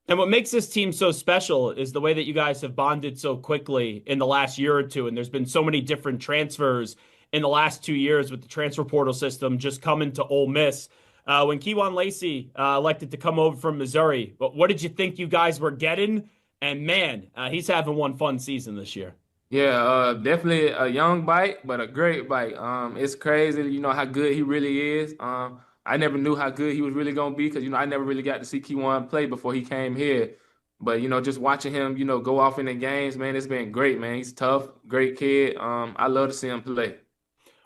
And what makes this team so special is the way that you guys have bonded so quickly in the last year or two. And there's been so many different transfers in the last 2 years with the transfer portal system just coming to Ole Miss. When Keywan Lacey elected to come over from Missouri, but what did you think you guys were getting? And man, he's having one fun season this year. Yeah, definitely a young bite, but a great bite. It's crazy, how good he really is. I never knew how good he was really gonna be because I never really got to see Keywan play before he came here. But just watching him, go off in the games, man, it's been great, man. He's tough, great kid. I love to see him play.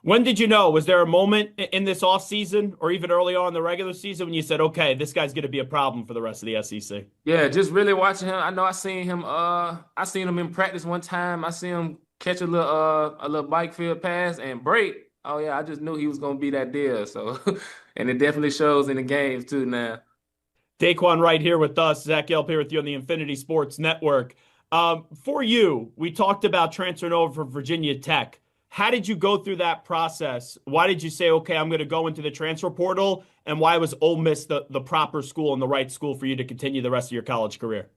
When did you know? Was there a moment in this offseason or even early on in the regular season when you said, okay, this guy's going to be a problem for the rest of the SEC? Yeah, just really watching him. I know I seen him in practice one time. I seen him catch a little bike field pass and break. Oh yeah, I just knew he was going to be that deal. So and it definitely shows in the games too now. Daquan right here with us. Zach Gelb here with you on the Infinity Sports Network. For you, we talked about transferring over from Virginia Tech. How did you go through that process? Why did you say, okay, I'm going to go into the transfer portal? And why was Ole Miss the proper school and the right school for you to continue the rest of your college career?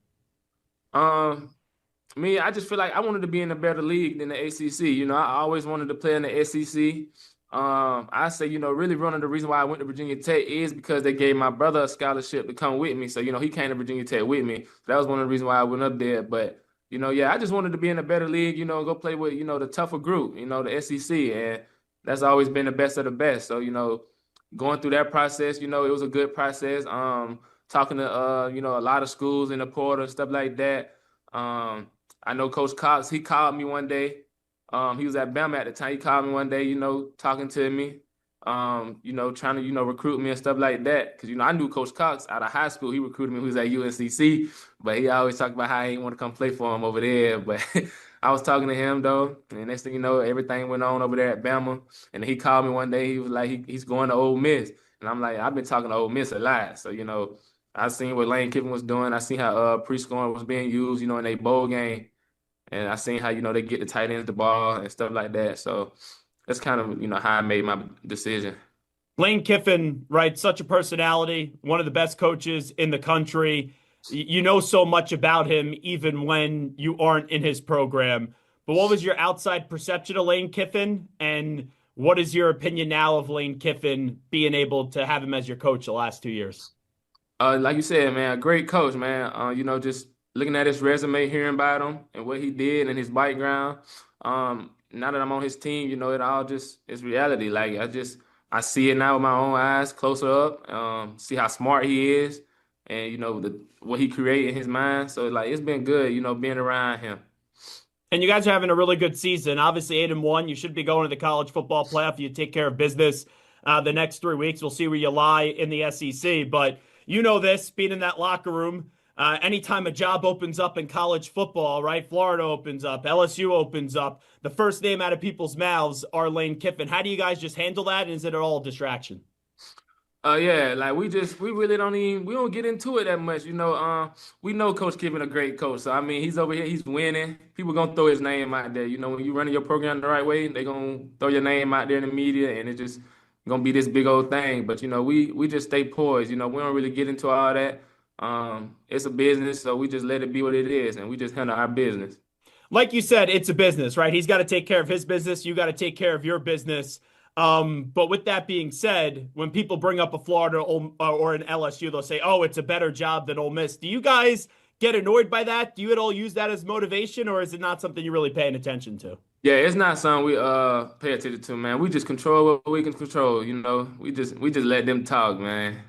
Me, I just feel like I wanted to be in a better league than the ACC. I always wanted to play in the SEC. I say, really one of the reasons why I went to Virginia Tech is because they gave my brother a scholarship to come with me. So, he came to Virginia Tech with me. So that was one of the reasons why I went up there. But I just wanted to be in a better league, go play with, the tougher group, the SEC. And that's always been the best of the best. So, going through that process, it was a good process. Talking to, a lot of schools in the portal and stuff like that. I know Coach Cox, he called me one day. He was at Bama at the time. He called me one day, talking to me, trying to, recruit me and stuff like that. Because, I knew Coach Cox out of high school. He recruited me when he was at UNCC. But he always talked about how he didn't want to come play for him over there. But I was talking to him, though. And next thing you know, everything went on over there at Bama. And he called me one day. He was like, he's going to Ole Miss. And I'm like, I've been talking to Ole Miss a lot. So, I seen what Lane Kiffin was doing. I seen how pre-scoring was being used, in a bowl game. And I seen how, they get the tight ends the ball and stuff like that. So that's kind of, how I made my decision. Lane Kiffin, right, such a personality, one of the best coaches in the country. You know so much about him even when you aren't in his program. But what was your outside perception of Lane Kiffin? And what is your opinion now of Lane Kiffin being able to have him as your coach the last 2 years? Like you said, man, a great coach, man. Just looking at his resume, hearing about him and what he did and his background. Now that I'm on his team, it all just is reality. Like I see it now with my own eyes, closer up. See how smart he is, and what he created in his mind. So it's been good, being around him. And you guys are having a really good season. Obviously, 8-1. You should be going to the college football playoff. You take care of business the next 3 weeks. We'll see where you lie in the SEC. But this, being in that locker room. Anytime a job opens up in college football, right? Florida opens up, LSU opens up. The first name out of people's mouths are Lane Kiffin. How do you guys just handle that? And is it all a distraction? Yeah, like we really don't get into it that much. We know Coach Kiffin a great coach. So he's over here, he's winning. People gonna throw his name out there. When you running your program the right way, they gonna throw your name out there in the media, and it's just gonna be this big old thing. But we just stay poised. We don't really get into all that. It's a business, so we just let it be what it is, and we just handle our business. Like you said, it's a business, right? He's got to take care of his business. You got to take care of your business. But with that being said, when people bring up a Florida or an LSU, they'll say, oh, it's a better job than Ole Miss. Do you guys get annoyed by that? Do you at all use that as motivation, or is it not something you're really paying attention to? Yeah, it's not something we pay attention to, man. We just control what we can control, We just let them talk, man.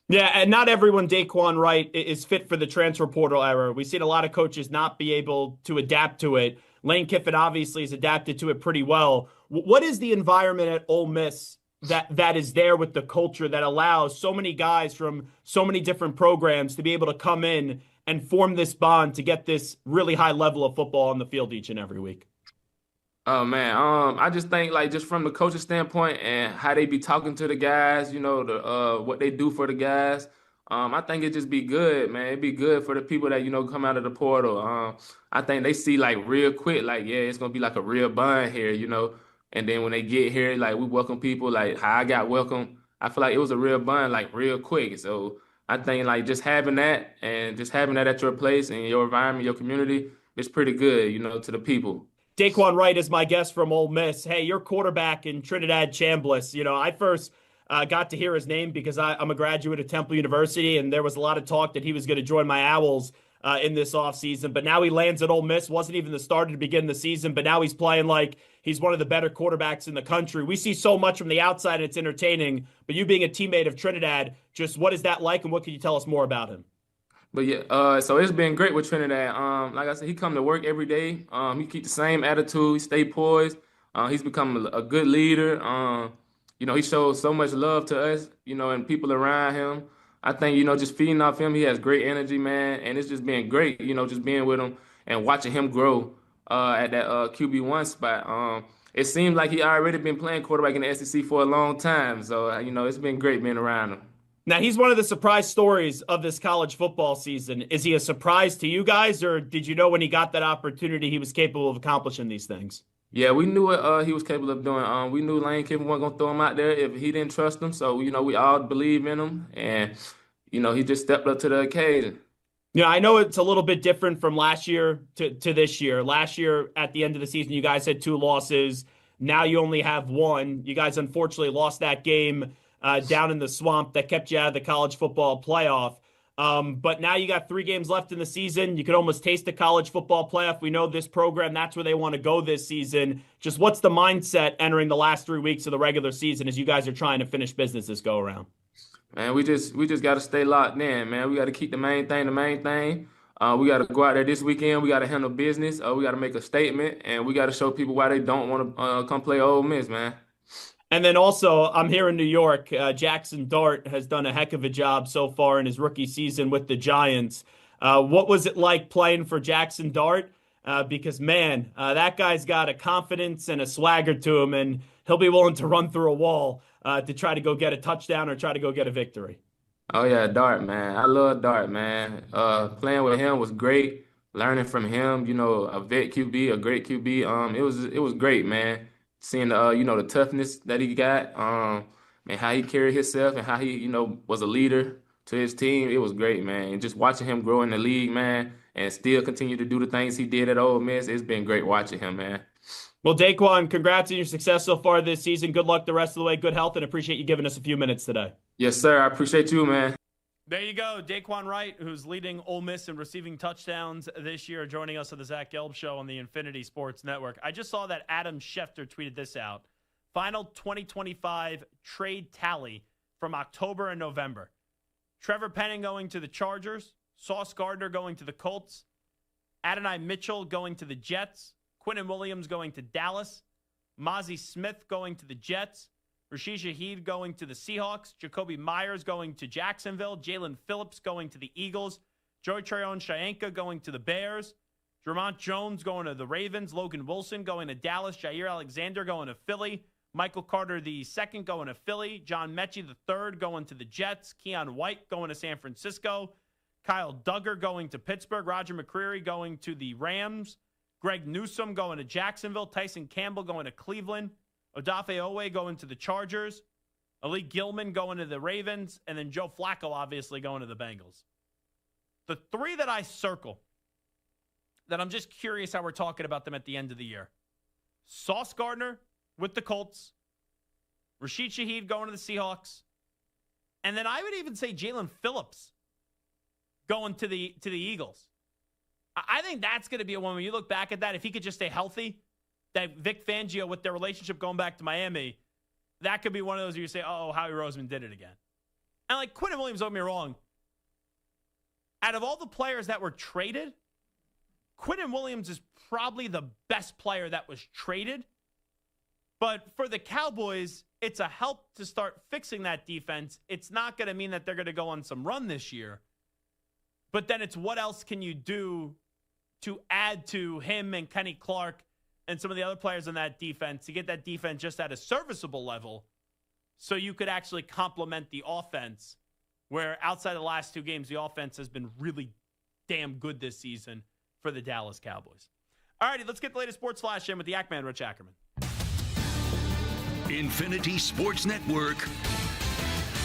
Yeah, and not everyone, Daquan Wright, is fit for the transfer portal era. We've seen a lot of coaches not be able to adapt to it. Lane Kiffin obviously has adapted to it pretty well. What is the environment at Ole Miss that is there with the culture that allows so many guys from so many different programs to be able to come in and form this bond to get this really high level of football on the field each and every week? Oh man, I just think just from the coaching standpoint and how they be talking to the guys, what they do for the guys. I think it just be good, man. It'd be good for the people that come out of the portal. I think they see real quick, yeah, it's gonna be a real bond here, And then when they get here, we welcome people how I got welcomed. I feel like it was a real bond, real quick. So I think just having that and just having that at your place and your environment, your community, it's pretty good, to the people. Daquan Wright is my guest from Ole Miss. Hey, your quarterback in Trinidad Chambliss. I first got to hear his name because I'm a graduate of Temple University, and there was a lot of talk that he was going to join my Owls in this offseason. But now he lands at Ole Miss. Wasn't even the starter to begin the season, but now he's playing like he's one of the better quarterbacks in the country. We see so much from the outside, and it's entertaining. But you being a teammate of Trinidad, just what is that like, and what can you tell us more about him? But yeah, so it's been great with Trinidad. Like I said, he come to work every day. He keep the same attitude. He stay poised. He's become a good leader. He shows so much love to us, and people around him. I think, just feeding off him, he has great energy, man. And it's just been great, just being with him and watching him grow at that QB1 spot. It seems like he already been playing quarterback in the SEC for a long time. So, it's been great being around him. Now, he's one of the surprise stories of this college football season. Is he a surprise to you guys, or did you know when he got that opportunity he was capable of accomplishing these things? Yeah, we knew what he was capable of doing. We knew Lane Kiffin wasn't going to throw him out there if he didn't trust him. So, we all believe in him. And, he just stepped up to the occasion. I know it's a little bit different from last year to this year. Last year, at the end of the season, you guys had 2 losses. Now you only have 1. You guys unfortunately lost that game down in the swamp that kept you out of the college football playoff. But now you got 3 games left in the season. You could almost taste the college football playoff. We know this program, that's where they want to go this season. Just what's the mindset entering the last 3 weeks of the regular season as you guys are trying to finish business this go around? Man, we just got to stay locked in, man. We got to keep the main thing. We got to go out there this weekend. We got to handle business. We got to make a statement, and we got to show people why they don't want to come play Ole Miss, man. And then also, I'm here in New York. Jackson Dart has done a heck of a job so far in his rookie season with the Giants. What was it like playing for Jackson Dart? Because, man, that guy's got a confidence and a swagger to him, and he'll be willing to run through a wall to try to go get a touchdown or try to go get a victory. Oh, yeah, Dart, man. I love Dart, man. Playing with him was great. Learning from him, a vet QB, a great QB. It was great, man. Seeing the toughness that he got, and how he carried himself and how he, was a leader to his team. It was great, man. And just watching him grow in the league, man, and still continue to do the things he did at Ole Miss, it's been great watching him, man. Well, Daquan, congrats on your success so far this season. Good luck the rest of the way. Good health, and appreciate you giving us a few minutes today. Yes, sir. I appreciate you, man. There you go. Daquan Wright, who's leading Ole Miss in receiving touchdowns this year, joining us on the Zach Gelb Show on the Infinity Sports Network. I just saw that Adam Schefter tweeted this out. Final 2025 trade tally from October and November. Trevor Penning going to the Chargers. Sauce Gardner going to the Colts. Adonai Mitchell going to the Jets. Quinnen Williams going to Dallas. Mozzie Smith going to the Jets. Rashid Shaheed going to the Seahawks. Jacoby Myers going to Jacksonville. Jalen Phillips going to the Eagles. Joey Tryon-Shoyinka going to the Bears. Jermont Jones going to the Ravens. Logan Wilson going to Dallas. Jair Alexander going to Philly. Michael Carter II going to Philly. John Mechie III going to the Jets. Keon White going to San Francisco. Kyle Duggar going to Pittsburgh. Roger McCreary going to the Rams. Greg Newsome going to Jacksonville. Tyson Campbell going to Cleveland. Odafe Owe going to the Chargers. Ali Gilman going to the Ravens. And then Joe Flacco obviously going to the Bengals. The 3 that I circle, that I'm just curious how we're talking about them at the end of the year. Sauce Gardner with the Colts. Rashid Shaheed going to the Seahawks. And then I would even say Jalen Phillips going to the Eagles. I think that's going to be a one when you look back at that, if he could just stay healthy, that Vic Fangio with their relationship going back to Miami, that could be one of those where you say, oh, Howie Roseman did it again. And like Quinnen Williams, don't get me wrong, out of all the players that were traded, Quinnen Williams is probably the best player that was traded. But for the Cowboys, it's a help to start fixing that defense. It's not going to mean that they're going to go on some run this year. But then it's what else can you do to add to him and Kenny Clark and some of the other players on that defense to get that defense just at a serviceable level so you could actually complement the offense, where outside of the last 2 games, the offense has been really damn good this season for the Dallas Cowboys. All righty, let's get the latest sports flash in with the Yak Man, Rich Ackerman. Infinity Sports Network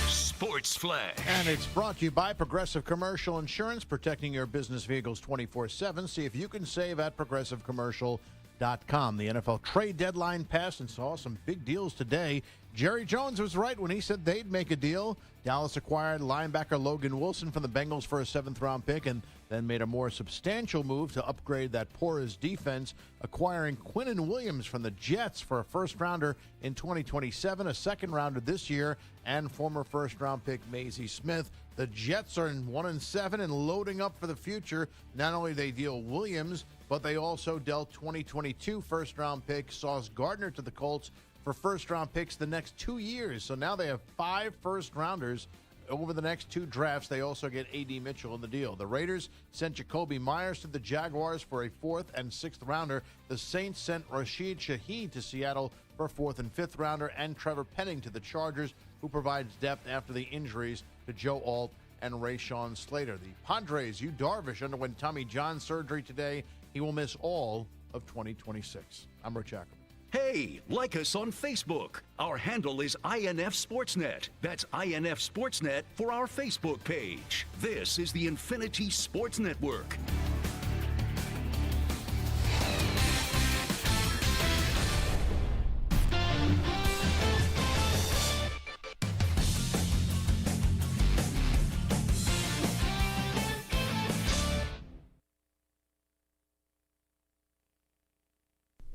Sports Flash. And it's brought to you by Progressive Commercial Insurance, protecting your business vehicles 24/7. See if you can save at Progressive Commercial. NFL.com. The NFL trade deadline passed and saw some big deals today. Jerry Jones was right when he said they'd make a deal. Dallas acquired linebacker Logan Wilson from the Bengals for a 7th-round pick and then made a more substantial move to upgrade that porous defense, acquiring Quinnen Williams from the Jets for a first-rounder in 2027, a second-rounder this year, and former first-round pick Maisie Smith. The Jets are in 1-7 and loading up for the future. Not only they deal Williams, but they also dealt 2022 first-round pick Sauce Gardner to the Colts for first-round picks the next 2 years. So now they have 5 first-rounders over the next 2 drafts. They also get A.D. Mitchell in the deal. The Raiders sent Jacoby Myers to the Jaguars for a 4th and 6th rounder. The Saints sent Rashid Shaheed to Seattle for a 4th and 5th rounder, and Trevor Penning to the Chargers, who provides depth after the injuries to Joe Alt and Rashawn Slater. The Padres, Yu Darvish, underwent Tommy John surgery today. He will miss all of 2026. I'm Rich Ackerman. Hey, like us on Facebook. Our handle is INF Sportsnet. That's INF Sportsnet for our Facebook page. This is the Infinity Sports Network.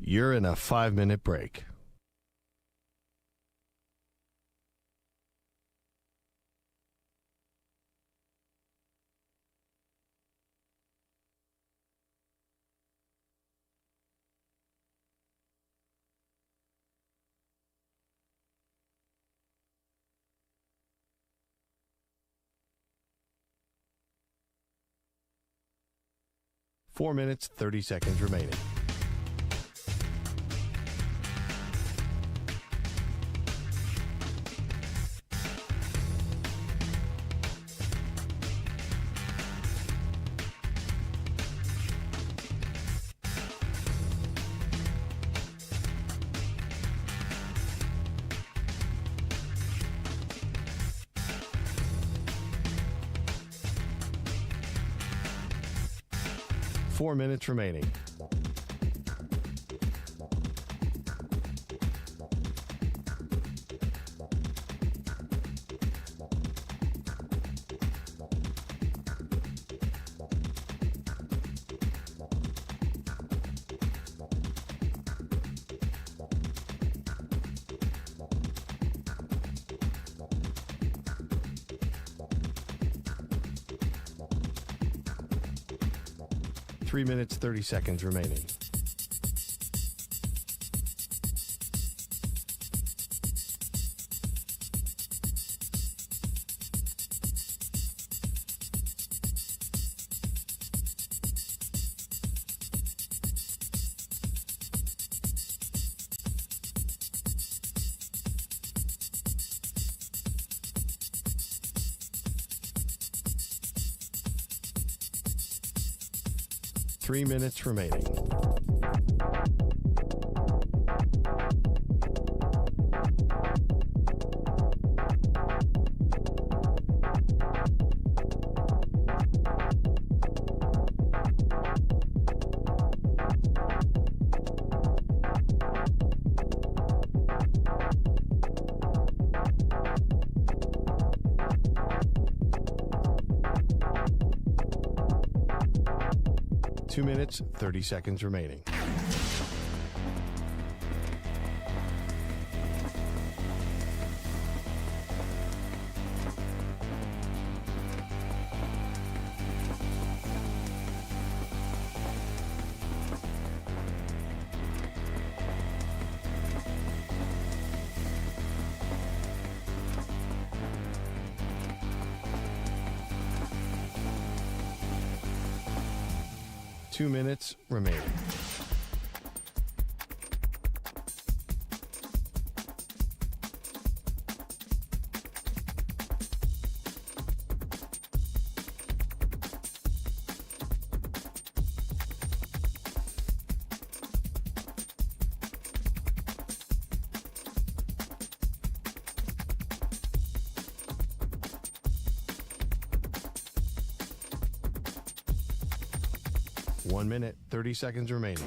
You're in a 5-minute break. Four minutes, 30 seconds remaining. Four minutes remaining. Three minutes, 30 seconds remaining. Three minutes remaining. Two minutes, 30 seconds remaining. Two minutes remaining. One minute, 30 seconds remaining.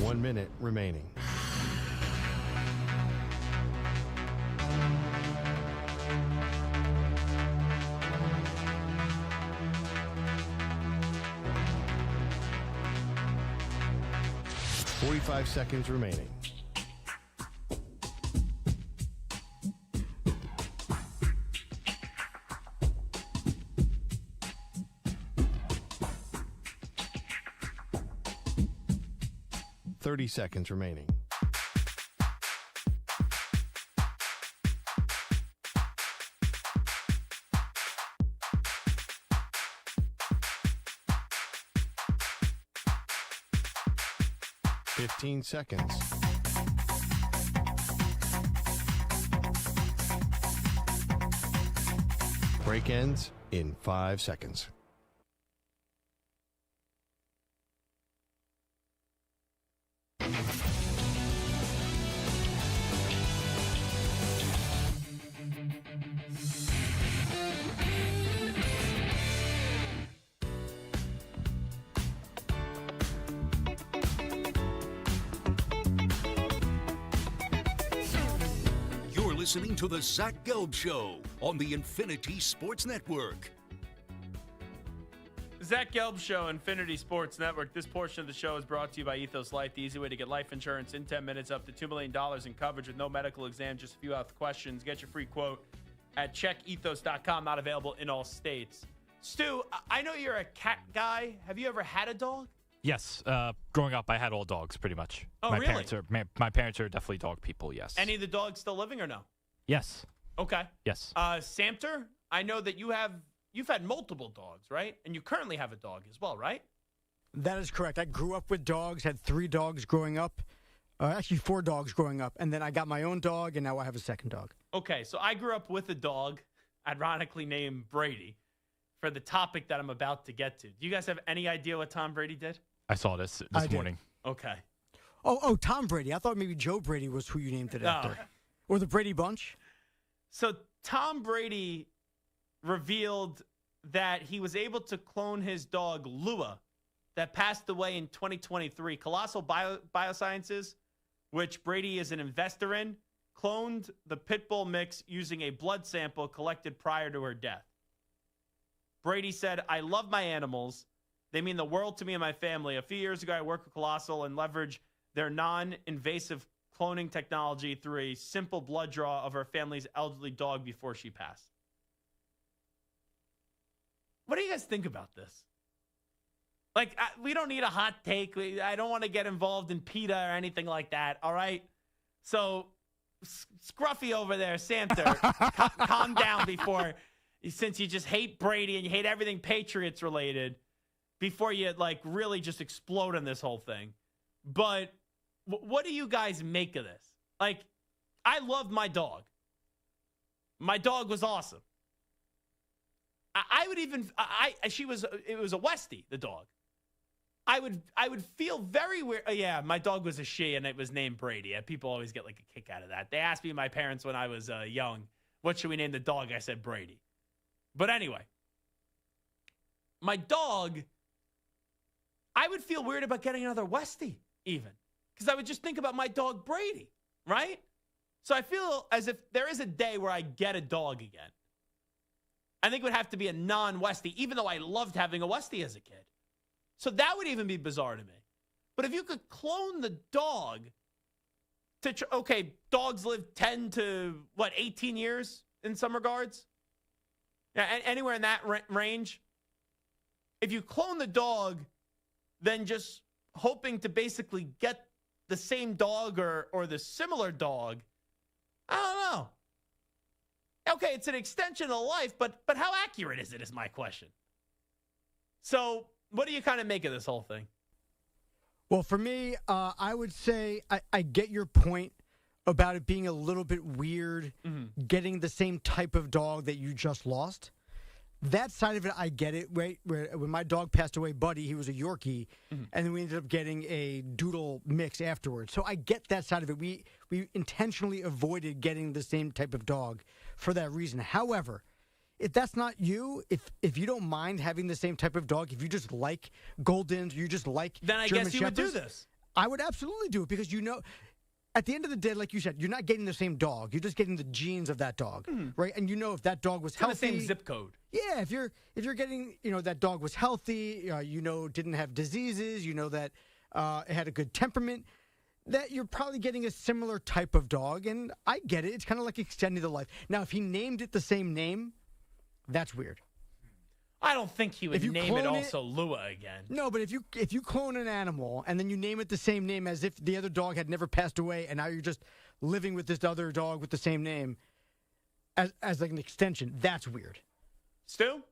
1 minute remaining. .45 seconds remaining. .30 seconds remaining. .15 seconds. Break ends in 5 seconds. Listening to the Zach Gelb Show on the Infinity Sports Network. Zach Gelb Show, Infinity Sports Network. This portion of the show is brought to you by Ethos Life, the easy way to get life insurance in 10 minutes, up to $2 million in coverage with no medical exam, just a few health questions. Get your free quote at checkethos.com, not available in all states. Stu, I know you're a cat guy. Have you ever had a dog? Yes. Growing up, I had all dogs, pretty much. Oh, my really? My parents are definitely dog people, yes. Any of the dogs still living or no? Yes. Okay. Yes. Samter, I know that you've had multiple dogs, right? And you currently have a dog as well, right? That is correct. I grew up with dogs, had 3 dogs growing up. Actually, 4 dogs growing up. And then I got my own dog, and now I have a second dog. Okay, so I grew up with a dog, ironically named Brady, for the topic that I'm about to get to. Do you guys have any idea what Tom Brady did? I saw this morning. Okay. Oh, Tom Brady. I thought maybe Joe Brady was who you named it after. Or the Brady Bunch. So Tom Brady revealed that he was able to clone his dog, Lua, that passed away in 2023. Colossal Biosciences, which Brady is an investor in, cloned the pit bull mix using a blood sample collected prior to her death. Brady said, "I love my animals. They mean the world to me and my family. A few years ago, I worked with Colossal and leveraged their non-invasive cloning technology through a simple blood draw of her family's elderly dog before she passed." What do you guys think about this? Like, we don't need a hot take. I don't want to get involved in PETA or anything like that, all right? So, Scruffy over there, Samter, calm down before, since you just hate Brady and you hate everything Patriots related, before you, like, really just explode on this whole thing. But what do you guys make of this? Like, I love my dog. My dog was awesome. It was a Westie, the dog. I would feel very weird. Yeah, my dog was a she, and it was named Brady. People always get like a kick out of that. They asked me, my parents, when I was young, what should we name the dog? I said Brady. But anyway, my dog, I would feel weird about getting another Westie, even. Because I would just think about my dog, Brady, right? So I feel as if there is a day where I get a dog again. I think it would have to be a non-Westie, even though I loved having a Westie as a kid. So that would even be bizarre to me. But if you could clone the dog okay, dogs live 10 to, 18 years in some regards? Yeah, anywhere in that range. If you clone the dog, then just hoping to basically get the same dog or the similar dog, I don't know. Okay, it's an extension of life, but how accurate is it is my question. So what do you kind of make of this whole thing? Well, for me, I would say I get your point about it being a little bit weird getting the same type of dog that you just lost. That side of it, I get it. Right? When my dog passed away, Buddy, he was a Yorkie, and then we ended up getting a Doodle mix afterwards. So I get that side of it. We intentionally avoided getting the same type of dog for that reason. However, if that's not you, if you don't mind having the same type of dog, if you just like Goldens, you just like then I German guess you would do Shepherds, this. I would absolutely do it because at the end of the day, like you said, you're not getting the same dog. You're just getting the genes of that dog, right? And if that dog was healthy, in the same zip code. Yeah, if you're getting that dog was healthy, didn't have diseases, that it had a good temperament, that you're probably getting a similar type of dog. And I get it. It's kind of like extending the life. Now, if he named it the same name, that's weird. I don't think he would name it also Lua again. No, but if you clone an animal and then you name it the same name as if the other dog had never passed away and now you're just living with this other dog with the same name as like an extension, that's weird. Stu?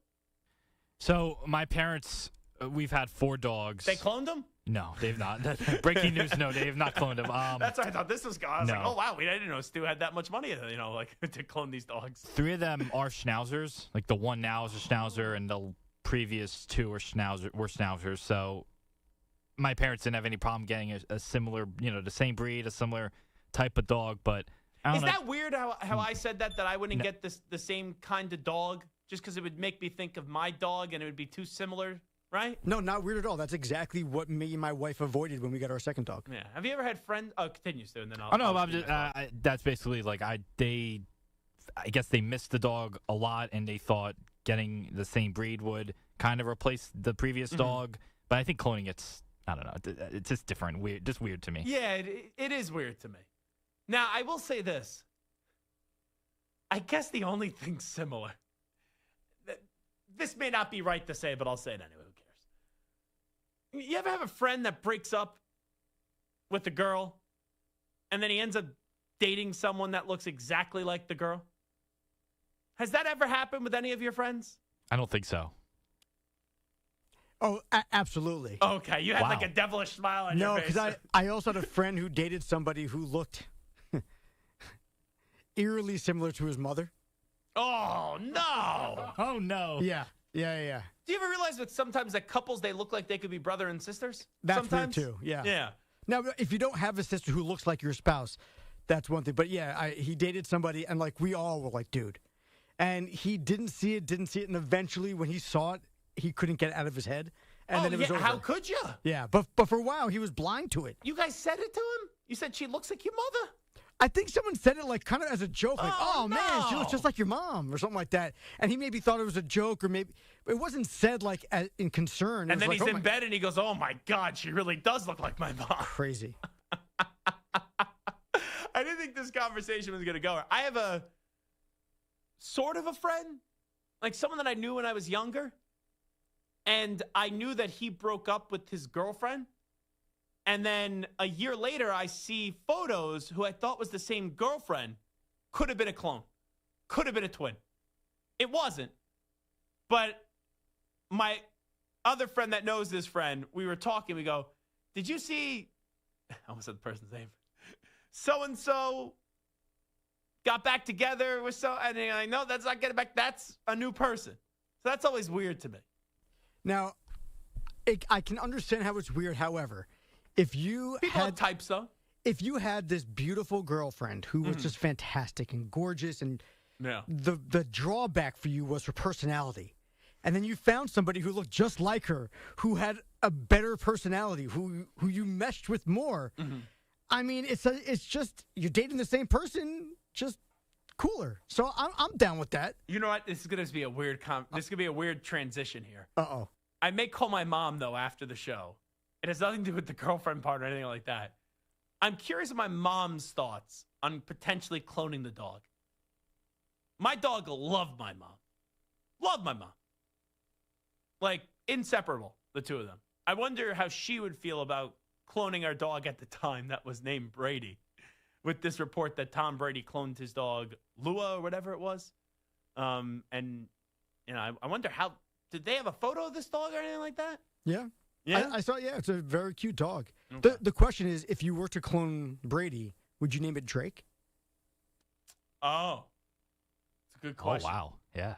So my parents, we've had 4 dogs. They cloned them? No, they've not. Breaking news, no, they have not cloned them. That's what I thought this was going. I was like, oh, wow, I didn't know Stu had that much money, to clone these dogs. 3 of them are schnauzers. Like the one now is a schnauzer, and the previous 2 were schnauzers. So my parents didn't have any problem getting a similar, the same breed, a similar type of dog. But I don't know. That weird how I said that I wouldn't get the same kind of dog just because it would make me think of my dog and it would be too similar? Right? No, not weird at all. That's exactly what me and my wife avoided when we got our second dog. Yeah. Have you ever had friends? Oh, continue, Stu, and then I'll. Oh no, I'm just, that's basically like I guess they missed the dog a lot, and they thought getting the same breed would kind of replace the previous dog. But I think cloning I don't know, it's just different, weird, just weird to me. Yeah, it is weird to me. Now I will say this. I guess the only thing similar. This may not be right to say, but I'll say it anyway. Who cares? You ever have a friend that breaks up with a girl and then he ends up dating someone that looks exactly like the girl? Has that ever happened with any of your friends? I don't think so. Oh, absolutely. Okay, you had like a devilish smile on your face. No, because I also had a friend who dated somebody who looked eerily similar to his mother. Oh, no. Oh, no. Yeah. Do you ever realize that sometimes that couples, they look like they could be brother and sisters? That's sometimes? weird, too. Yeah. Yeah. Now, if you don't have a sister who looks like your spouse, that's one thing. But, yeah, he dated somebody, and, we all were like, dude. And he didn't see it, and eventually when he saw it, he couldn't get it out of his head. And then it was over. How could you? Yeah, but for a while, he was blind to it. You guys said it to him? You said she looks like your mother? I think someone said it kind of as a joke, like, oh man, she looks just like your mom or something like that. And he maybe thought it was a joke or maybe it wasn't said in concern. And then he's in bed and he goes, oh my God, she really does look like my mom. Crazy. I didn't think this conversation was going to go. I have a sort of a friend, like someone that I knew when I was younger. And I knew that he broke up with his girlfriend. And then a year later, I see photos who I thought was the same girlfriend. Could have been a clone. Could have been a twin. It wasn't. But my other friend that knows this friend, we were talking. We go, did you see, I almost said the person's name, so-and-so got back together with and you're like, no, that's not getting back. That's a new person. So that's always weird to me. Now, I can understand how it's weird. However, if you have types, though. If you had this beautiful girlfriend who was just fantastic and gorgeous, and the drawback for you was her personality, and then you found somebody who looked just like her, who had a better personality, who you meshed with more. I mean, it's just you're dating the same person, just cooler. So I'm down with that. You know what? This is gonna be a weird this is gonna be a weird transition here. Uh-oh. I may call my mom though after the show. It has nothing to do with the girlfriend part or anything like that. I'm curious of my mom's thoughts on potentially cloning the dog. My dog loved my mom. Loved my mom. Like, inseparable, the two of them. I wonder how she would feel about cloning our dog at the time that was named Brady. With this report that Tom Brady cloned his dog, Lua, or whatever it was. And, I wonder how, did they have a photo of this dog or anything like that? Yeah. Yeah, I saw. Yeah, it's a very cute dog. Okay. The question is, if you were to clone Brady, would you name it Drake? Oh, it's a good question. Oh wow, yeah.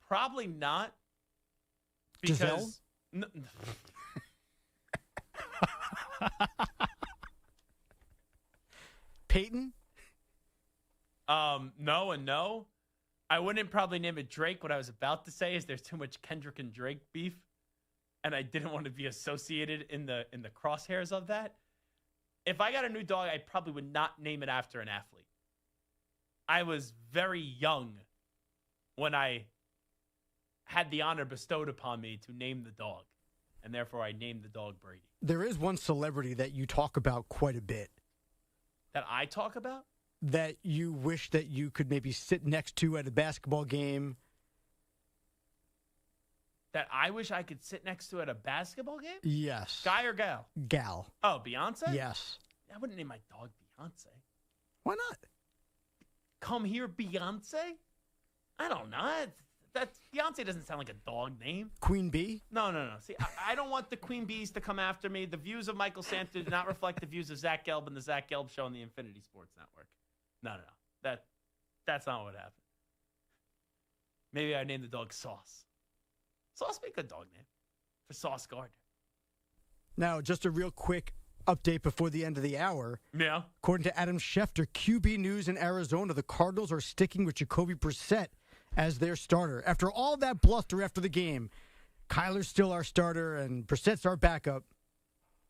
Probably not. Giselle? Peyton? No and no. I wouldn't probably name it Drake. What I was about to say is there's too much Kendrick and Drake beef. And I didn't want to be associated in the crosshairs of that. If I got a new dog, I probably would not name it after an athlete. I was very young when I had the honor bestowed upon me to name the dog, and therefore I named the dog Brady. There is one celebrity that you talk about quite a bit. That I talk about? That you wish that you could maybe sit next to at a basketball game. That I wish I could sit next to at a basketball game? Yes. Guy or gal? Gal. Oh, Beyonce? Yes. I wouldn't name my dog Beyonce. Why not? Come here, Beyonce? I don't know. That Beyonce doesn't sound like a dog name. Queen Bee? No. See, I don't want the Queen Bees to come after me. The views of Michael Santa do not reflect the views of Zach Gelb and the Zach Gelb Show on the Infinity Sports Network. No. That's not what happened. Maybe I named the dog Sauce. Sauce would be a good dog name for Sauce Gardner. Now, just a real quick update before the end of the hour. Yeah. According to Adam Schefter, QB News in Arizona, the Cardinals are sticking with Jacoby Brissett as their starter. After all that bluster after the game, Kyler's still our starter and Brissett's our backup.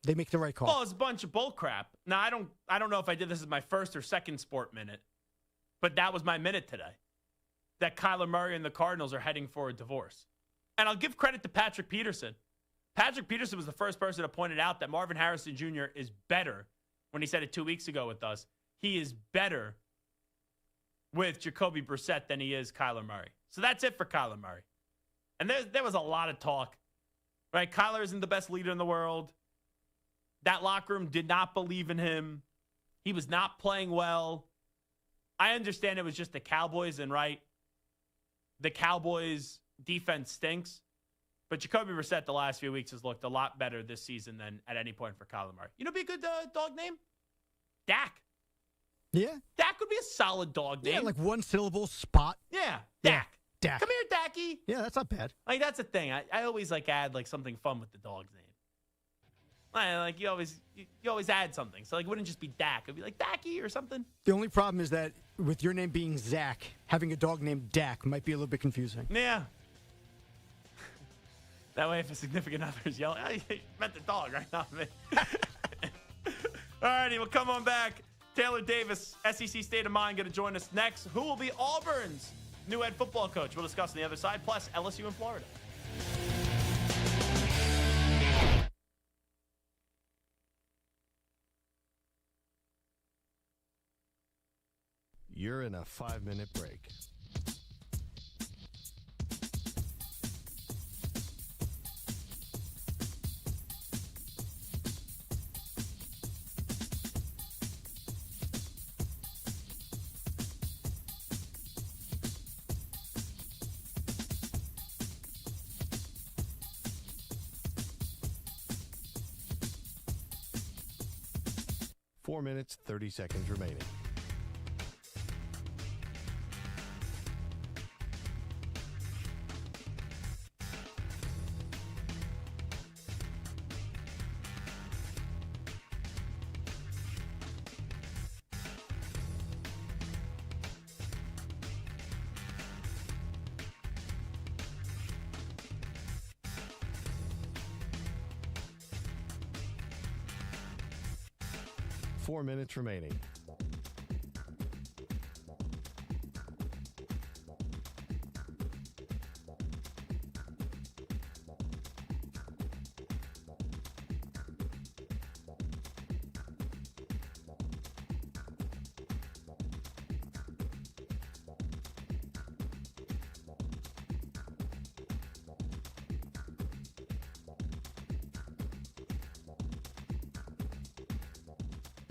They make the right call. Well, it's a bunch of bull crap. Now, I don't know if I did this as my first or second sport minute, but that was my minute today. That Kyler Murray and the Cardinals are heading for a divorce. And I'll give credit to Patrick Peterson. Patrick Peterson was the first person to point it out that Marvin Harrison Jr. is better, when he said it 2 weeks ago with us. He is better with Jacoby Brissett than he is Kyler Murray. So that's it for Kyler Murray. And there was a lot of talk. Right? Kyler isn't the best leader in the world. That locker room did not believe in him. He was not playing well. I understand it was just the Cowboys, and right, the Cowboys defense stinks. But Jacoby Brissett the last few weeks has looked a lot better this season than at any point for Kyler Murray. You know, be a good dog name? Dak. Yeah. Dak would be a solid dog name. Yeah, like one syllable, Spot. Yeah, Dak. Yeah, Dak. Come here, Dacky. Yeah, that's not bad. Like, that's a thing. I always add something fun with the dog's name. Like you always add something. So it wouldn't just be Dak. It'd be like Dacky or something. The only problem is that with your name being Zach, having a dog named Dak might be a little bit confusing. Yeah. That way, if a significant other is yelling, I meant the dog, right? Not me. All righty, well, come on back. Taylor Davis, SEC State of Mind, going to join us next. Who will be Auburn's new head football coach? We'll discuss on the other side, plus LSU in Florida. You're in a 5-minute break. Four minutes, 30 seconds remaining. Four minutes remaining.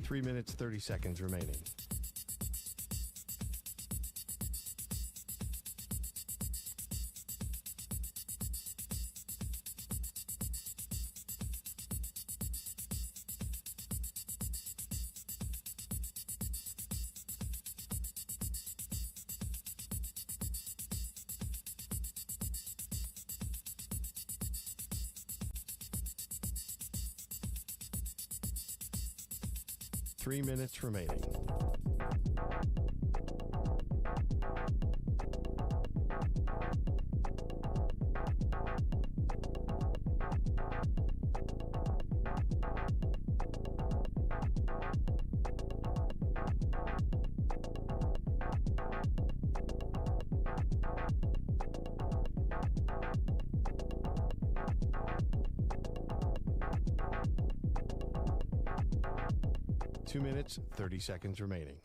Three minutes, 30 seconds remaining. Three minutes remaining. 2 minutes, 30 seconds remaining.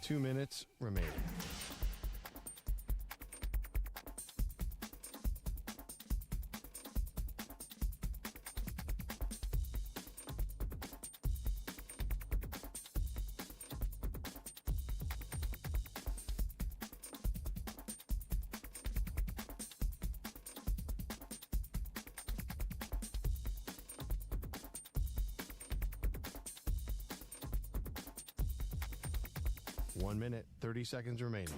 Two minutes remaining. One minute, 30 seconds remaining.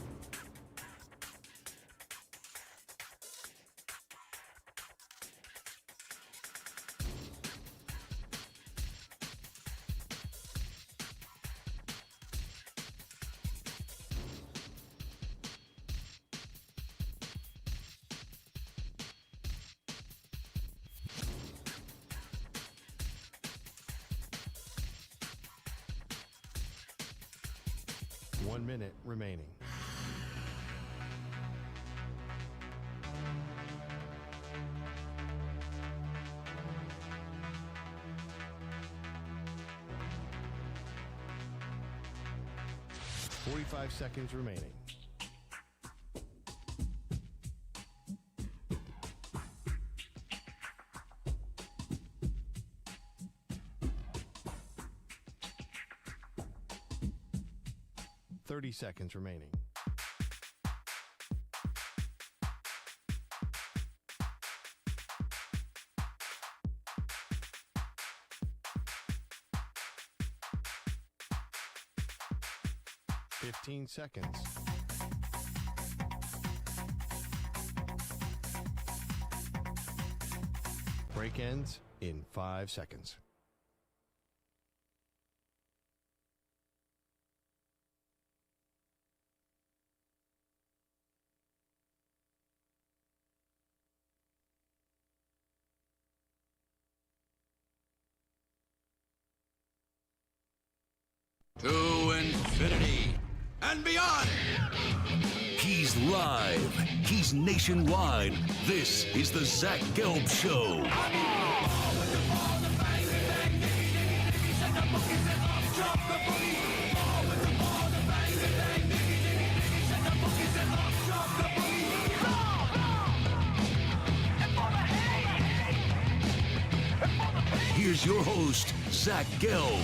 One minute remaining. Forty-five seconds remaining. Thirty seconds remaining. Fifteen seconds. Break ends in 5 seconds. To infinity and beyond. He's live. He's nationwide. This is the Zach Gelb Show. Here's your host, Zach Gelb.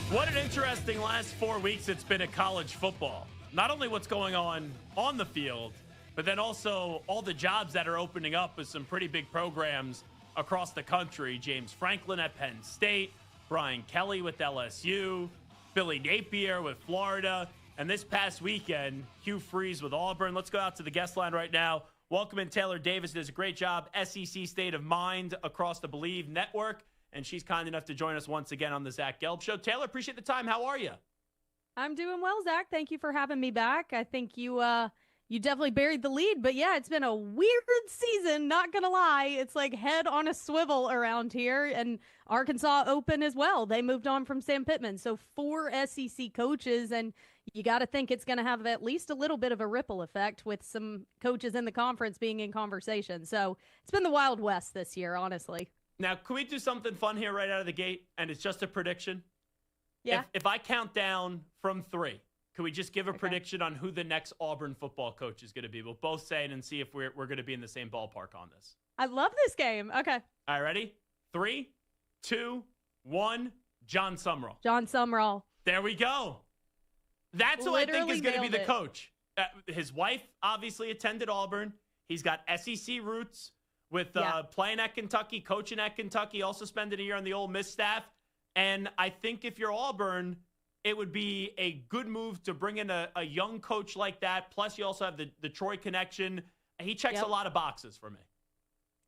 What an interesting last 4 weeks it's been at college football. Not only what's going on the field, but then also all the jobs that are opening up with some pretty big programs across the country. James Franklin at Penn State, Brian Kelly with LSU, Billy Napier with Florida, and this past weekend, Hugh Freeze with Auburn. Let's go out to the guest line right now. Welcome in Taylor Davis. Does a great job, SEC State of Mind across the Believe Network. And she's kind enough to join us once again on the Zach Gelb Show. Taylor, appreciate the time. How are you? I'm doing well, Zach. Thank you for having me back. I think you definitely buried the lead. But, yeah, it's been a weird season, not going to lie. It's like head on a swivel around here. And Arkansas Open as well. They moved on from Sam Pittman. So 4 SEC coaches, and you got to think it's going to have at least a little bit of a ripple effect with some coaches in the conference being in conversation. So it's been the Wild West this year, honestly. Now, can we do something fun here right out of the gate? And it's just a prediction. Yeah. If I count down from 3, can we just give a prediction on who the next Auburn football coach is going to be? We'll both say it and see if we're going to be in the same ballpark on this. I love this game. Okay. All right, ready? 3, 2, 1. John Sumrall. John Sumrall. There we go. That's who I think is going to be the nailed it. coach. His wife obviously attended Auburn. He's got SEC roots. With playing at Kentucky, coaching at Kentucky, also spending a year on the Ole Miss staff. And I think if you're Auburn, it would be a good move to bring in a young coach like that. Plus, you also have the Troy connection. He checks a lot of boxes for me.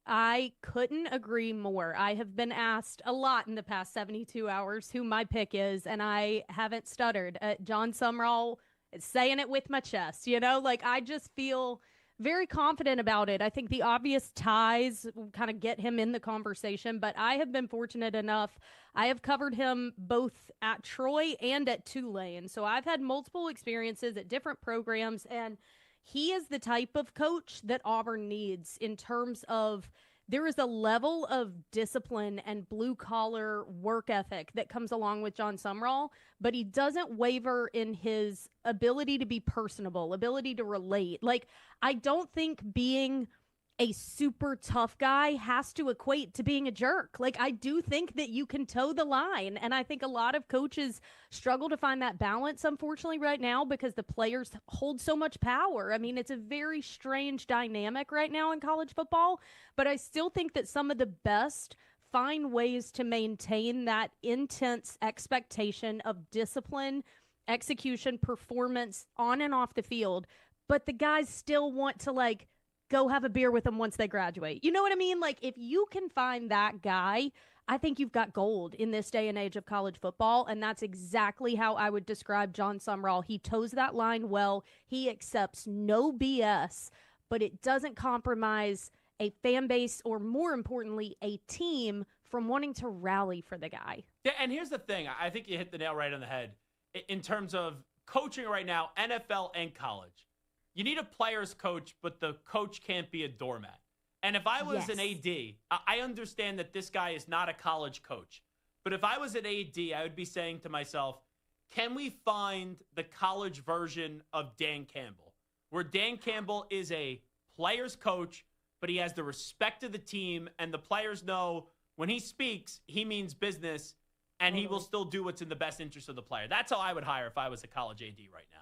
I couldn't agree more. I have been asked a lot in the past 72 hours who my pick is, and I haven't stuttered. John Sumrall is saying it with my chest, Like, I just feel very confident about it. I think the obvious ties kind of get him in the conversation, but I have been fortunate enough. I have covered him both at Troy and at Tulane. So I've had multiple experiences at different programs, and he is the type of coach that Auburn needs in terms of there is a level of discipline and blue collar work ethic that comes along with John Sumrall, but he doesn't waver in his ability to be personable, ability to relate. Like, I don't think being a super tough guy has to equate to being a jerk. Like, I do think that you can toe the line. And I think a lot of coaches struggle to find that balance, unfortunately, right now because the players hold so much power. I mean, it's a very strange dynamic right now in college football, but I still think that some of the best find ways to maintain that intense expectation of discipline, execution, performance on and off the field. But the guys still want to, like, go have a beer with them once they graduate. You know what I mean? Like, if you can find that guy, I think you've got gold in this day and age of college football, and that's exactly how I would describe John Sumrall. He toes that line well. He accepts no BS, but it doesn't compromise a fan base or, more importantly, a team from wanting to rally for the guy. Yeah, and here's the thing. I think you hit the nail right on the head. In terms of coaching right now, NFL and college, you need a player's coach, but the coach can't be a doormat. And if I was an AD, I understand that this guy is not a college coach. But if I was an AD, I would be saying to myself, can we find the college version of Dan Campbell, where Dan Campbell is a player's coach, but he has the respect of the team, and the players know when he speaks, he means business, and he will still do what's in the best interest of the player. That's how I would hire if I was a college AD right now.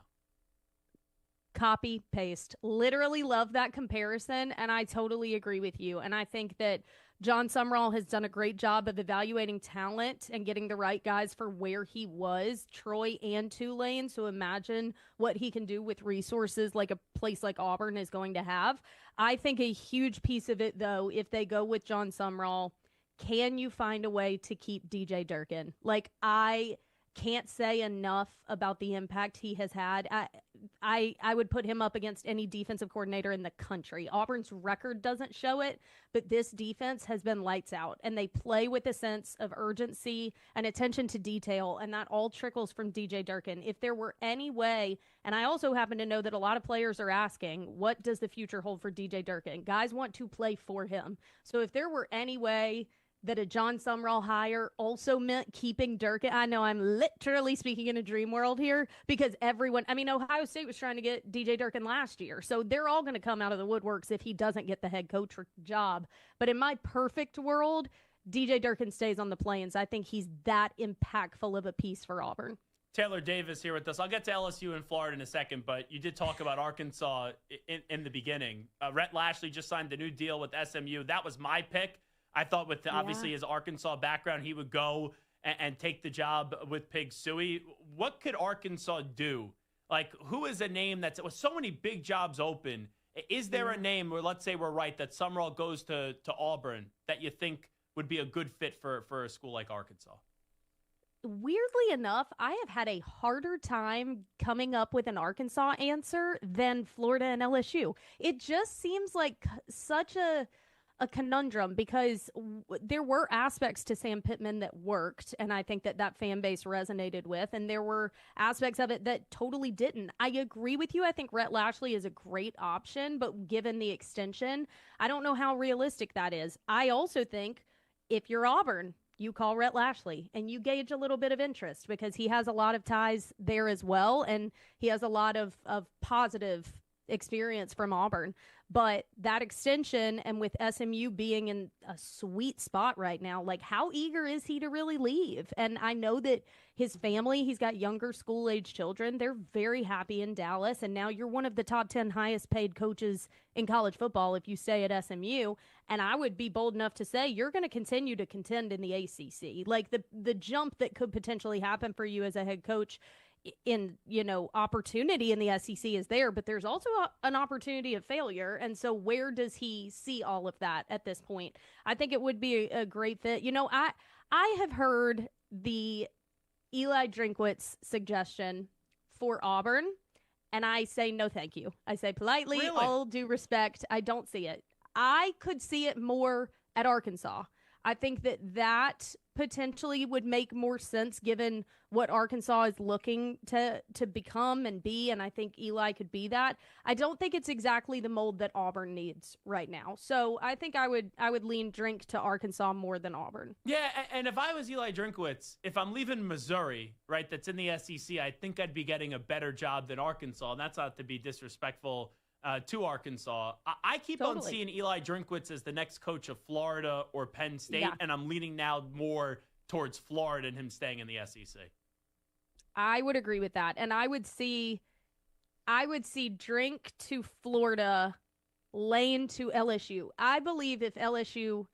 Copy, paste. Literally love that comparison, and I totally agree with you. And I think that John Sumrall has done a great job of evaluating talent and getting the right guys for where he was, Troy and Tulane. So imagine what he can do with resources like a place like Auburn is going to have. I think a huge piece of it, though, if they go with John Sumrall, can you find a way to keep DJ Durkin? Like, I can't say enough about the impact he has had. I would put him up against any defensive coordinator in the country. Auburn's record doesn't show it, but this defense has been lights out, and they play with a sense of urgency and attention to detail, and that all trickles from DJ Durkin. If there were any way, and I also happen to know that a lot of players are asking, what does the future hold for DJ Durkin? Guys want to play for him. So if there were any way that a John Sumrall hire also meant keeping Durkin. I know I'm literally speaking in a dream world here because Ohio State was trying to get DJ Durkin last year. So they're all going to come out of the woodworks if he doesn't get the head coach job. But in my perfect world, DJ Durkin stays on the Plains. I think he's that impactful of a piece for Auburn. Taylor Davis here with us. I'll get to LSU in Florida in a second, but you did talk about Arkansas in the beginning. Rhett Lashley just signed the new deal with SMU. That was my pick. I thought with obviously his Arkansas background, he would go and take the job with Pig Sooie. What could Arkansas do? Like, who is a name that's with so many big jobs open? Is there a name where, let's say we're right, that Sumrall goes to Auburn that you think would be a good fit for a school like Arkansas? Weirdly enough, I have had a harder time coming up with an Arkansas answer than Florida and LSU. It just seems like such a conundrum because there were aspects to Sam Pittman that worked, and I think that fan base resonated with, and there were aspects of it that totally didn't. I agree with you. I think Rhett Lashley is a great option, but given the extension, I don't know how realistic that is. I also think if you're Auburn, you call Rhett Lashley and you gauge a little bit of interest because he has a lot of ties there as well, and he has a lot of positive experience from Auburn. But that extension, and with SMU being in a sweet spot right now, like, how eager is he to really leave? And I know that his family, he's got younger school-age children. They're very happy in Dallas. And now you're one of the top 10 highest paid coaches in college football if you stay at SMU. And I would be bold enough to say you're going to continue to contend in the ACC. Like, the jump that could potentially happen for you as a head coach in opportunity in the SEC is there, but there's also an opportunity of failure. And so where does he see all of that at this point? I think it would be a great fit. I have heard the Eli Drinkwitz suggestion for Auburn, and I say no thank you. I say politely, Really? all due respect, I don't see it. I could see it more at Arkansas. I think that potentially would make more sense given what Arkansas is looking to become and be, and I think Eli could be that. I don't think it's exactly the mold that Auburn needs right now. So I think I would lean Drink to Arkansas more than Auburn. Yeah, and if I was Eli Drinkwitz, if I'm leaving Missouri, right, that's in the SEC, I think I'd be getting a better job than Arkansas, and that's not to be disrespectful to Arkansas. I keep on seeing Eli Drinkwitz as the next coach of Florida or Penn State, and I'm leaning now more towards Florida and him staying in the SEC. I would agree with that, and I would see Drink to Florida, Lane to LSU. I believe if LSU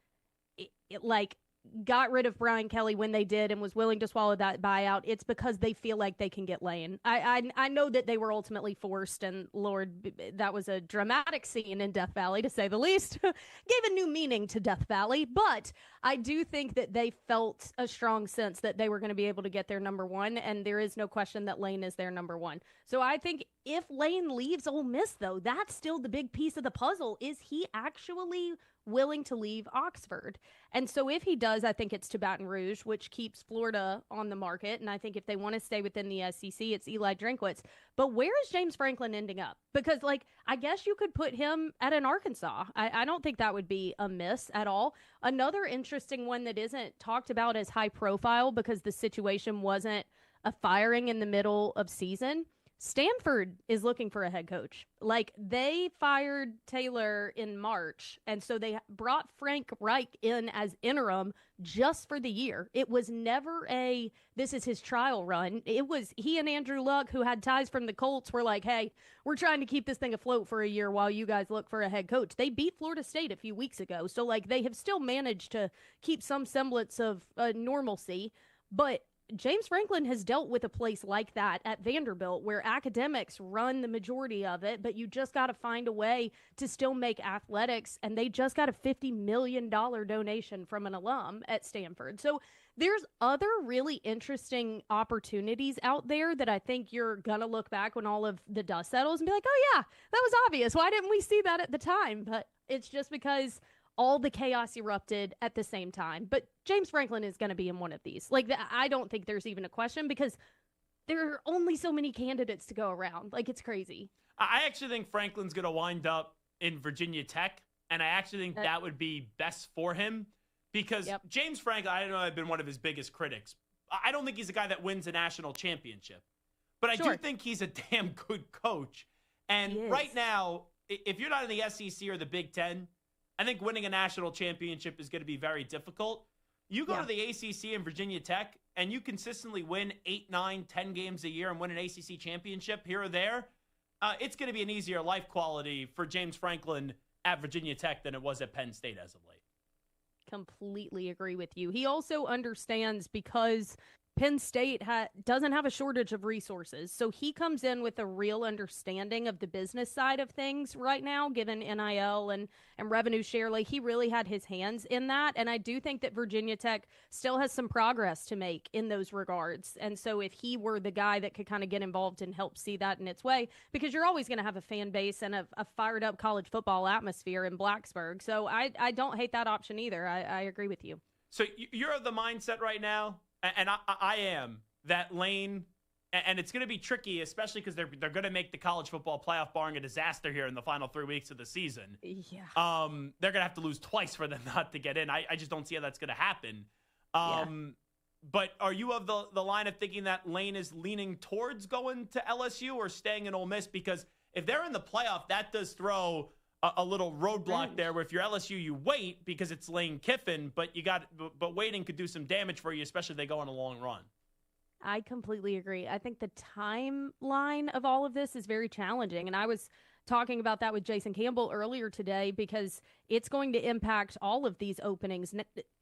got rid of Brian Kelly when they did and was willing to swallow that buyout, it's because they feel like they can get Lane. I know that they were ultimately forced, and Lord, that was a dramatic scene in Death Valley, to say the least. Gave a new meaning to Death Valley, but I do think that they felt a strong sense that they were going to be able to get their number one, and there is no question that Lane is their number one. So I think if Lane leaves Ole Miss, though, that's still the big piece of the puzzle. Is he actually willing to leave Oxford? And so if he does, I think it's to Baton Rouge, which keeps Florida on the market. And I think if they want to stay within the SEC, it's Eli Drinkwitz. But where is James Franklin ending up? Because, I guess you could put him at an Arkansas. I don't think that would be a miss at all. Another interesting one that isn't talked about as high profile because the situation wasn't a firing in the middle of season. Stanford is looking for a head coach. They fired Taylor in March, and so they brought Frank Reich in as interim just for the year. It was never this is his trial run. It was he and Andrew Luck, who had ties from the Colts, were like, hey, we're trying to keep this thing afloat for a year while you guys look for a head coach. They beat Florida State a few weeks ago, so they have still managed to keep some semblance of normalcy, but James Franklin has dealt with a place like that at Vanderbilt where academics run the majority of it, but you just got to find a way to still make athletics, and they just got a $50 million donation from an alum at Stanford. So there's other really interesting opportunities out there that I think you're going to look back when all of the dust settles and be like, oh yeah, that was obvious. Why didn't we see that at the time? But it's just because all the chaos erupted at the same time. But James Franklin is going to be in one of these. I don't think there's even a question because there are only so many candidates to go around. It's crazy. I actually think Franklin's going to wind up in Virginia Tech, and I actually think that would be best for him because James Franklin, I know I've been one of his biggest critics. I don't think he's a guy that wins a national championship, but I do think he's a damn good coach. And right now, if you're not in the SEC or the Big Ten, I think winning a national championship is going to be very difficult. You go to the ACC and Virginia Tech, and you consistently win 8, 9, 10 games a year and win an ACC championship here or there, it's going to be an easier life quality for James Franklin at Virginia Tech than it was at Penn State as of late. Completely agree with you. He also understands because Penn State doesn't have a shortage of resources. So he comes in with a real understanding of the business side of things right now, given NIL and revenue share. He really had his hands in that. And I do think that Virginia Tech still has some progress to make in those regards. And so if he were the guy that could kind of get involved and help see that in its way, because you're always going to have a fan base and a fired up college football atmosphere in Blacksburg. So I don't hate that option either. I agree with you. So you're of the mindset right now, and I am, that Lane, and it's going to be tricky, especially because they're going to make the college football playoff barring a disaster here in the final 3 weeks of the season. Yeah. They're going to have to lose twice for them not to get in. I just don't see how that's going to happen. But are you of the line of thinking that Lane is leaning towards going to LSU or staying in Ole Miss? Because if they're in the playoff, that does throw a little roadblock there where if you're LSU, you wait because it's Lane Kiffin, but waiting could do some damage for you, especially if they go on a long run. I completely agree. I think the timeline of all of this is very challenging. And I was talking about that with Jason Campbell earlier today because it's going to impact all of these openings.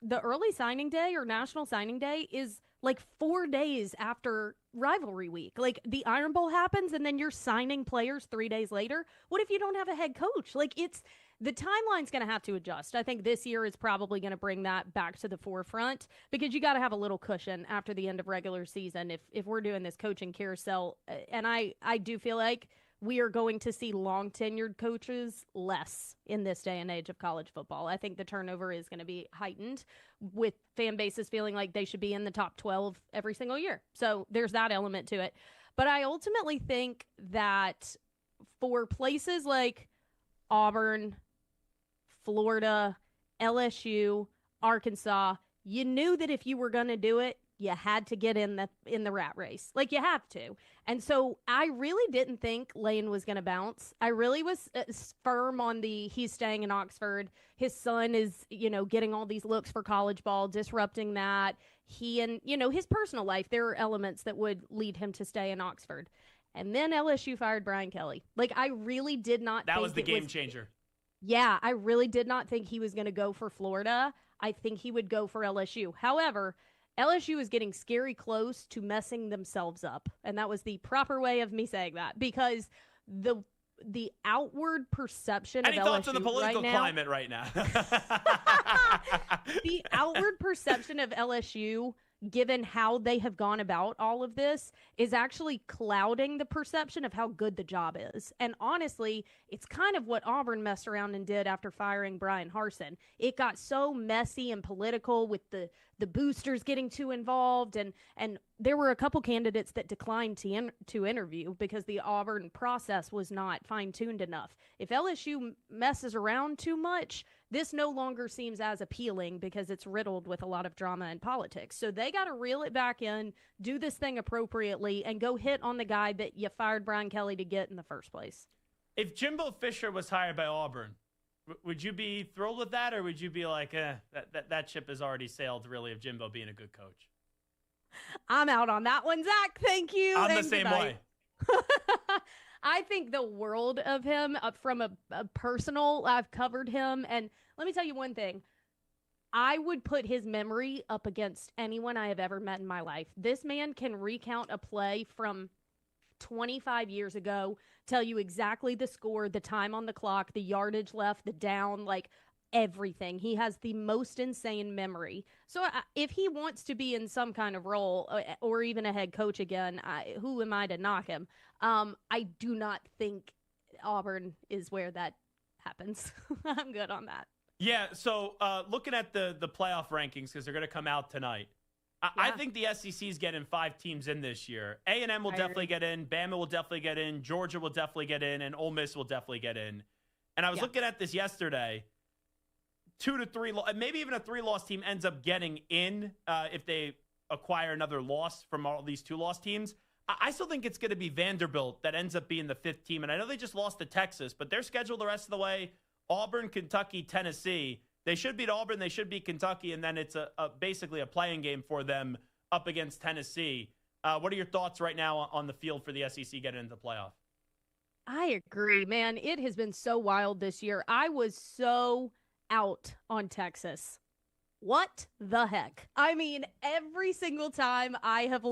The early signing day or national signing day is like 4 days after rivalry week. Like the Iron Bowl happens and then you're signing players 3 days later. What if you don't have a head coach? Like the timeline's going to have to adjust. I think this year is probably going to bring that back to the forefront because you got to have a little cushion after the end of regular season if we're doing this coaching carousel. And I do feel like we are going to see long-tenured coaches less in this day and age of college football. I think the turnover is going to be heightened with fan bases feeling like they should be in the top 12 every single year. So there's that element to it. But I ultimately think that for places like Auburn, Florida, LSU, Arkansas, you knew that if you were going to do it, you had to get in the rat race. Like, you have to. And so I really didn't think Lane was going to bounce. I really was firm on he's staying in Oxford. His son is, getting all these looks for college ball, disrupting that. He and, his personal life, there are elements that would lead him to stay in Oxford. And then LSU fired Brian Kelly. Like, I really did not think that was the game changer. Yeah, I really did not think he was going to go for Florida. I think he would go for LSU. However, LSU is getting scary close to messing themselves up. And that was the proper way of me saying that because the outward perception Any of thoughts LSU on the political right now, climate right now? the outward perception of LSU, given how they have gone about all of this, is actually clouding the perception of how good the job is. And honestly, it's kind of what Auburn messed around and did after firing Brian Harsin. It got so messy and political with the boosters getting too involved, and there were a couple candidates that declined to interview because the Auburn process was not fine-tuned enough. If LSU messes around too much, this no longer seems as appealing because it's riddled with a lot of drama and politics. So they got to reel it back in, do this thing appropriately, and go hit on the guy that you fired Brian Kelly to get in the first place. If Jimbo Fisher was hired by Auburn, would you be thrilled with that, or would you be like, that ship has already sailed, really, of Jimbo being a good coach? I'm out on that one, Zach. Thank you. I'm the same way. I think the world of him from a personal, I've covered him. And let me tell you one thing. I would put his memory up against anyone I have ever met in my life. This man can recount a play from 25 years ago, tell you exactly the score, the time on the clock, the yardage left, the down, like everything. He has the most insane memory. So if he wants to be in some kind of role or even a head coach again, who am I to knock him? I do not think Auburn is where that happens. I'm good on that. Yeah, so looking at the playoff rankings, because they're going to come out tonight, I think the SEC is getting 5 teams in this year. A&M will definitely get in. Bama will definitely get in. Georgia will definitely get in. And Ole Miss will definitely get in. And I was looking at this yesterday. 2 to 3, maybe even a 3-loss team ends up getting in if they acquire another loss from all these 2-loss teams. I still think it's going to be Vanderbilt that ends up being the 5th team. And I know they just lost to Texas, but they're scheduled the rest of the way. Auburn, Kentucky, Tennessee. They should beat Auburn. They should beat Kentucky. And then it's basically a playing game for them up against Tennessee. What are your thoughts right now on the field for the SEC getting into the playoff? I agree, man. It has been so wild this year. I was so out on Texas. What the heck? I mean, every single time I have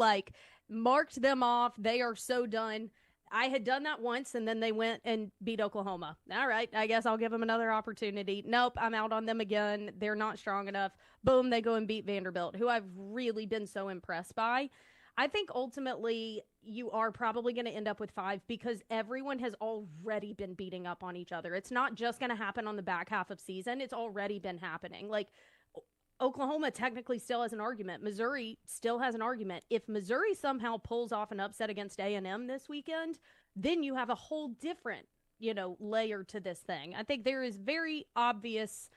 marked them off, they are so done. I had done that once, and then they went and beat Oklahoma. All right, I guess I'll give them another opportunity. Nope, I'm out on them again. They're not strong enough. Boom, they go and beat Vanderbilt, who I've really been so impressed by. I think ultimately you are probably going to end up with 5 because everyone has already been beating up on each other. It's not just going to happen on the back half of season. It's already been happening. Like, Oklahoma technically still has an argument. Missouri still has an argument. If Missouri somehow pulls off an upset against A&M this weekend, then you have a whole different, layer to this thing. I think there is very obvious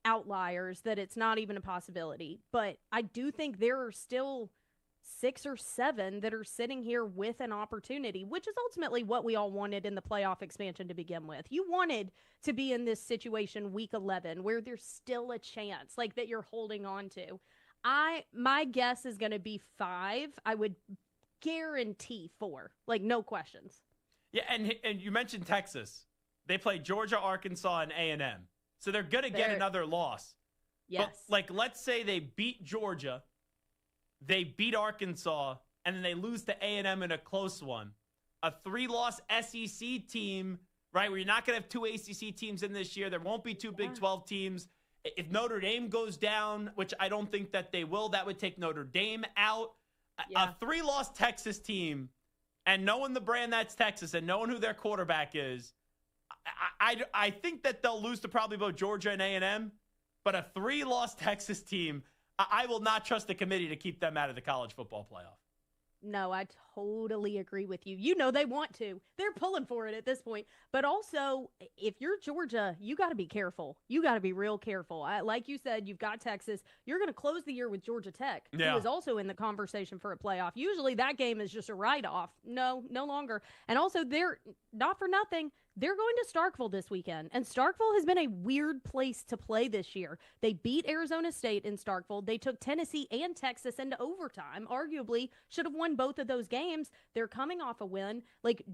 outliers that it's not even a possibility. But I do think there are still 6 or 7 that are sitting here with an opportunity, which is ultimately what we all wanted in the playoff expansion to begin with. You wanted to be in this situation week 11 where there's still a chance that you're holding on to. My guess is going to be 5. I would guarantee 4, no questions. Yeah, and you mentioned Texas. They play Georgia, Arkansas, and A&M. So they're going to get another loss. Yes. But, let's say they beat Georgia, they beat Arkansas, and then they lose to A&M in a close one. A 3-loss SEC team, right, where you're not going to have 2 ACC teams in this year. There won't be 2 Big 12 teams. If Notre Dame goes down, which I don't think that they will, that would take Notre Dame out. A 3-loss Texas team, and knowing the brand that's Texas and knowing who their quarterback is, I think that they'll lose to probably both Georgia and A&M. But a 3-loss Texas team, I will not trust the committee to keep them out of the college football playoff. No, I totally agree with you. You know they want to. They're pulling for it at this point. But also, if you're Georgia, you got to be careful. You got to be real careful. Like you said, you've got Texas. You're going to close the year with Georgia Tech, who is also in the conversation for a playoff. Usually that game is just a write-off. No longer. And also, they're not for nothing. They're going to Starkville this weekend, and Starkville has been a weird place to play this year. They beat Arizona State in Starkville. They took Tennessee and Texas into overtime. Arguably, should have won both of those games. They're coming off a win.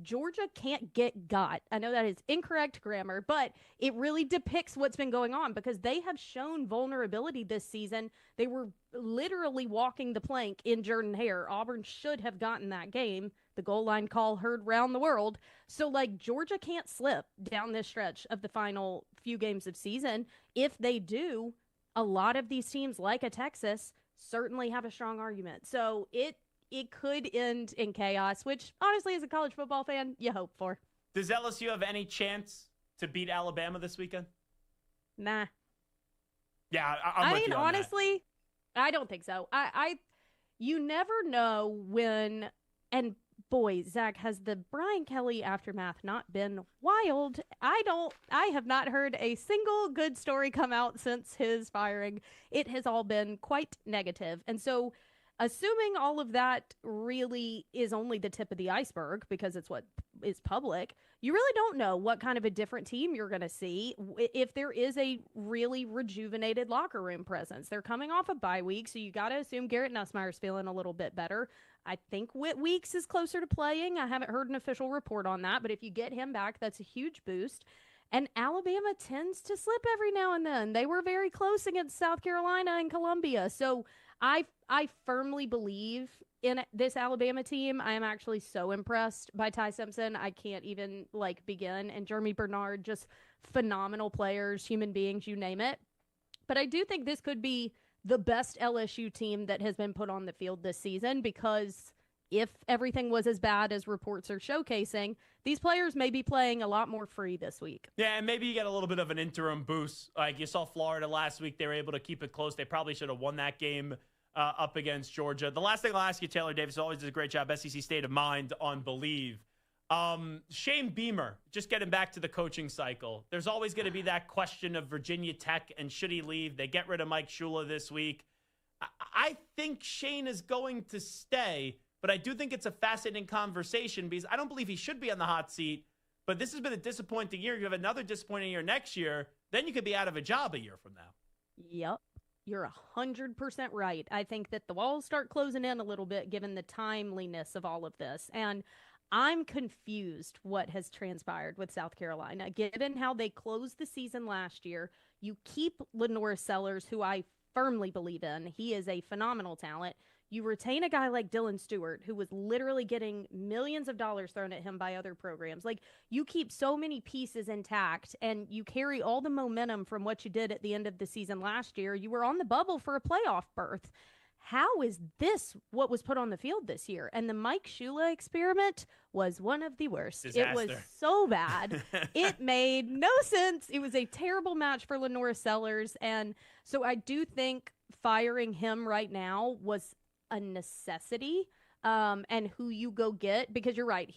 Georgia can't get got. I know that is incorrect grammar, but it really depicts what's been going on because they have shown vulnerability this season. They were literally walking the plank in Jordan-Hare. Auburn should have gotten that game. The goal line call heard round the world. So, Georgia can't slip down this stretch of the final few games of season. If they do, a lot of these teams, like a Texas, certainly have a strong argument. So, it could end in chaos, which, honestly, as a college football fan, you hope for. Does LSU have any chance to beat Alabama this weekend? Nah. Yeah, I'm with you on honestly, I don't think so. You never know when, and boy, Zach, has the Brian Kelly aftermath not been wild? I have not heard a single good story come out since his firing. It has all been quite negative. And so, assuming all of that really is only the tip of the iceberg because it's what is public, you really don't know what kind of a different team you're going to see if there is a really rejuvenated locker room presence. They're coming off a bye week, so you got to assume Garrett Nussmeier's feeling a little bit better. I think Whit Weeks is closer to playing. I haven't heard an official report on that, but if you get him back, that's a huge boost. And Alabama tends to slip every now and then. They were very close against South Carolina and Columbia. So I firmly believe in this Alabama team. I am actually so impressed by Ty Simpson. I can't even begin. And Jeremy Bernard, just phenomenal players, human beings, you name it. But I do think this could be the best LSU team that has been put on the field this season because if everything was as bad as reports are showcasing, these players may be playing a lot more free this week. Yeah, and maybe you get a little bit of an interim boost. Like you saw Florida last week. They were able to keep it close. They probably should have won that game up against Georgia. The last thing I'll ask you, Taylor Davis, always does a great job, SEC State of Mind on Believe. Shane Beamer, just getting back to the coaching cycle. There's always going to be that question of Virginia Tech and should he leave? They get rid of Mike Shula this week. I think Shane is going to stay, but I do think it's a fascinating conversation because I don't believe he should be on the hot seat, but this has been a disappointing year. You have another disappointing year next year, then you could be out of a job a year from now. Yep. You're 100% right. I think that the walls start closing in a little bit given the timeliness of all of this. And I'm confused what has transpired with South Carolina. Given how they closed the season last year, you keep Lenora Sellers, who I firmly believe in. He is a phenomenal talent. You retain a guy like Dylan Stewart, who was literally getting millions of dollars thrown at him by other programs. You keep so many pieces intact, and you carry all the momentum from what you did at the end of the season last year. You were on the bubble for a playoff berth. How is this what was put on the field this year? And the Mike Shula experiment was one of the worst. Disaster. It was so bad. It made no sense. It was a terrible match for Lenora Sellers. And so I do think firing him right now was a necessity. And who you go get, because you're right.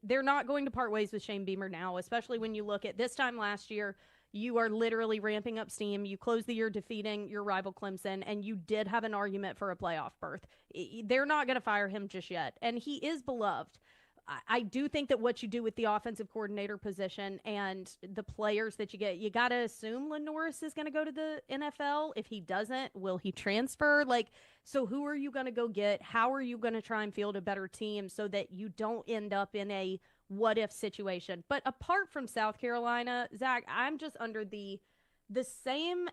They're not going to part ways with Shane Beamer now, especially when you look at this time last year. You are literally ramping up steam. You closed the year defeating your rival Clemson, and you did have an argument for a playoff berth. They're not going to fire him just yet, and he is beloved. I do think that what you do with the offensive coordinator position and the players that you get, you got to assume Norris is going to go to the NFL. If he doesn't, will he transfer? So who are you going to go get? How are you going to try and field a better team so that you don't end up in a what if situation. But apart from South Carolina, Zach, I'm just under the same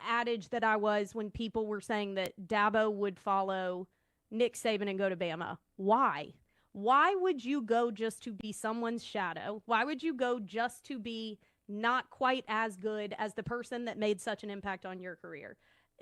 adage that I was when people were saying that Dabo would follow Nick Saban and go to Bama. Why? Why would you go just to be someone's shadow? Why would you go just to be not quite as good as the person that made such an impact on your career?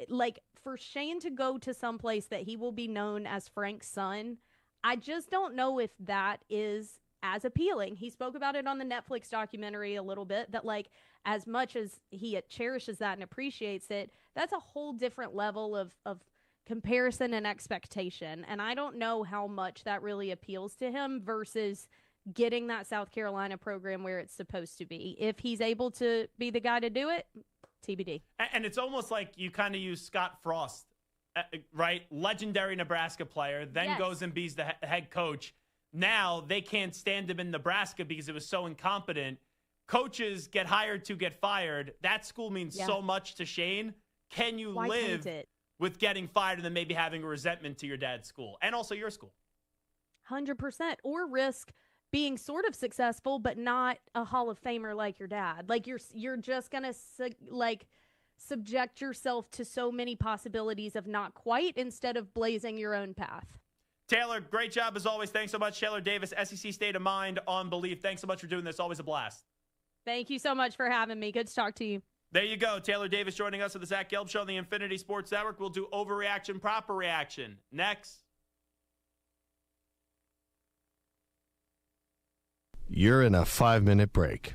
Like, for Shane to go to some place that he will be known as Frank's son, I just don't know if that is as appealing. He spoke about it on the Netflix documentary a little bit, that like, as much as he cherishes that and appreciates it, that's a whole different level of comparison and expectation. And I don't know how much that really appeals to him versus getting that South Carolina program where it's supposed to be. If he's able to be the guy to do it, TBD. And it's almost like you kind of use Scott Frost, right? Legendary Nebraska player, then goes and be's the head coach. Now they can't stand him in Nebraska because it was so incompetent. Coaches get hired to get fired. That school means so much to Shane. Can you live with getting fired and then maybe having a resentment to your dad's school and also your school? 100%. Or risk being sort of successful, but not a Hall of Famer like your dad. Like you're just going to subject yourself to so many possibilities of not quite instead of blazing your own path. Taylor, great job as always. Thanks so much. Taylor Davis, SEC State of Mind on Belief. Thanks so much for doing this. Always a blast. Thank you so much for having me. Good to talk to you. There you go. Taylor Davis joining us at the Zach Gelb Show on the Infinity Sports Network. We'll do overreaction, proper reaction next. You're in a 5-minute break.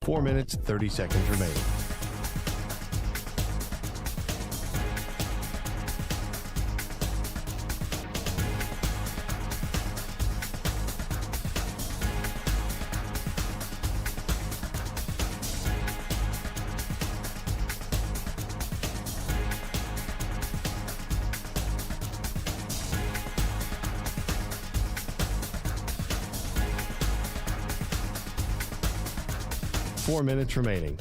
Four minutes, 30 seconds remaining. Four minutes remaining.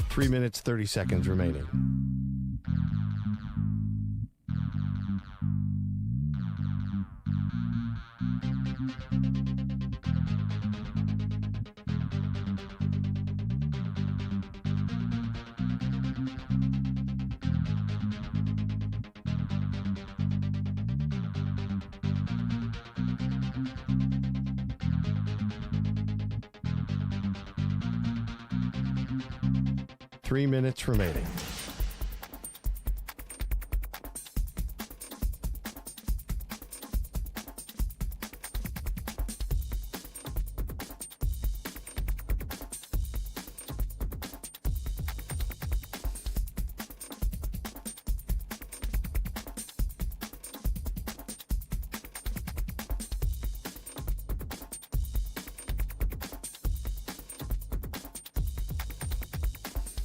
Three minutes, 30 seconds remaining. Three minutes remaining.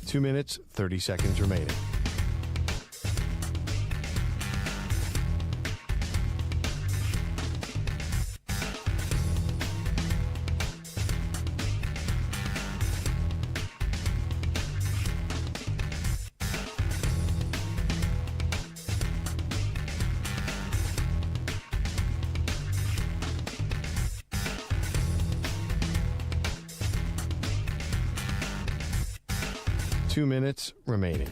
Two minutes, 30 seconds remaining. Two minutes remaining.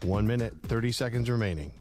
1 minute, 30 seconds remaining.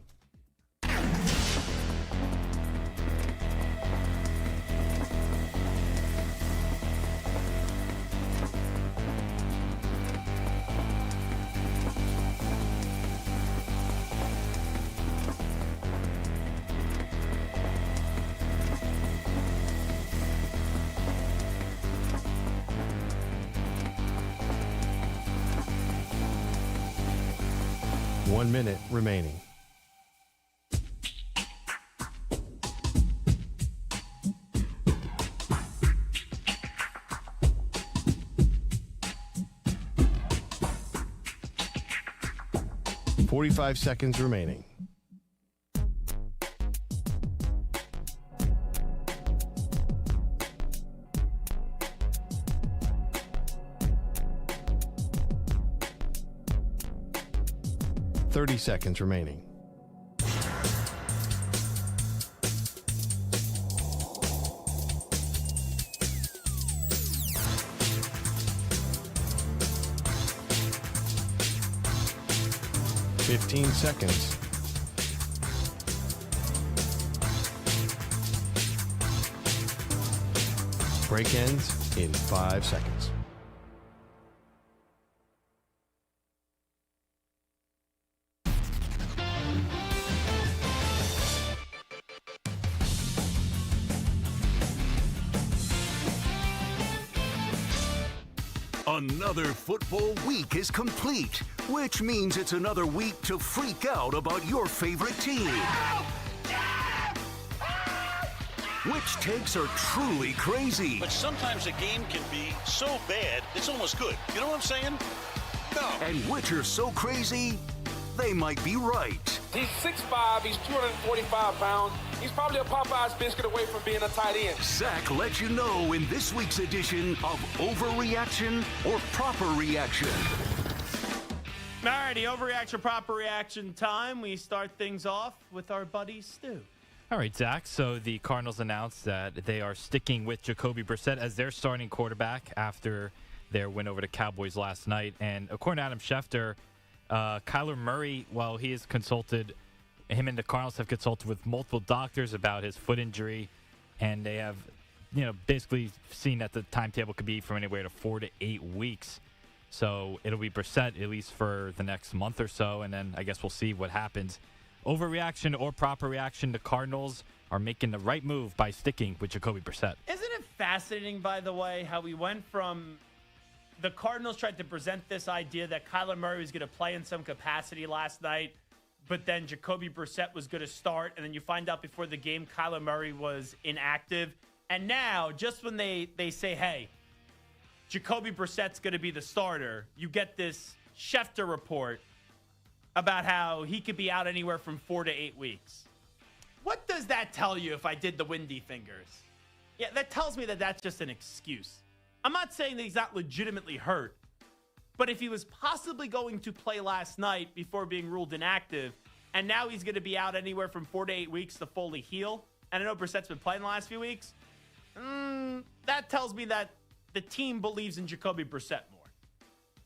One minute remaining. "45 seconds remaining. "30 seconds remaining. "15 seconds. Break ends in 5 seconds. Another football week is complete, which means it's another week to freak out about your favorite team. Which takes are truly crazy. But sometimes a game can be so bad, it's almost good. You know what I'm saying? No. And which are so crazy, they might be right. He's 6'5", he's 245 pounds. He's probably a Popeye's biscuit away from being a tight end. Zach lets you know in this week's edition of Overreaction or Proper Reaction. Alrighty, overreaction, proper reaction time. We start things off with our buddy Stu. All right, Zach. So the Cardinals announced that they are sticking with Jacoby Brissett as their starting quarterback after their win over the Cowboys last night. And according to Adam Schefter, Kyler Murray, while he has consulted, him and the Cardinals have consulted with multiple doctors about his foot injury, and they have, basically seen that the timetable could be from anywhere to 4 to 8 weeks. So it'll be Brissett at least for the next month or so, and then I guess we'll see what happens. Overreaction or proper reaction, the Cardinals are making the right move by sticking with Jacoby Brissett. Isn't it fascinating, by the way, how we went from the Cardinals tried to present this idea that Kyler Murray was going to play in some capacity last night, but then Jacoby Brissett was going to start, and then you find out before the game Kyler Murray was inactive. And now, just when they say, hey, Jacoby Brissett's going to be the starter, you get this Schefter report about how he could be out anywhere from 4 to 8 weeks. What does that tell you if I did the windy fingers? Yeah, that tells me that that's just an excuse. I'm not saying that he's not legitimately hurt, but if he was possibly going to play last night before being ruled inactive, and now he's going to be out anywhere from 4 to 8 weeks to fully heal, and I know Brissett's been playing the last few weeks, that tells me that the team believes in Jacoby Brissett more.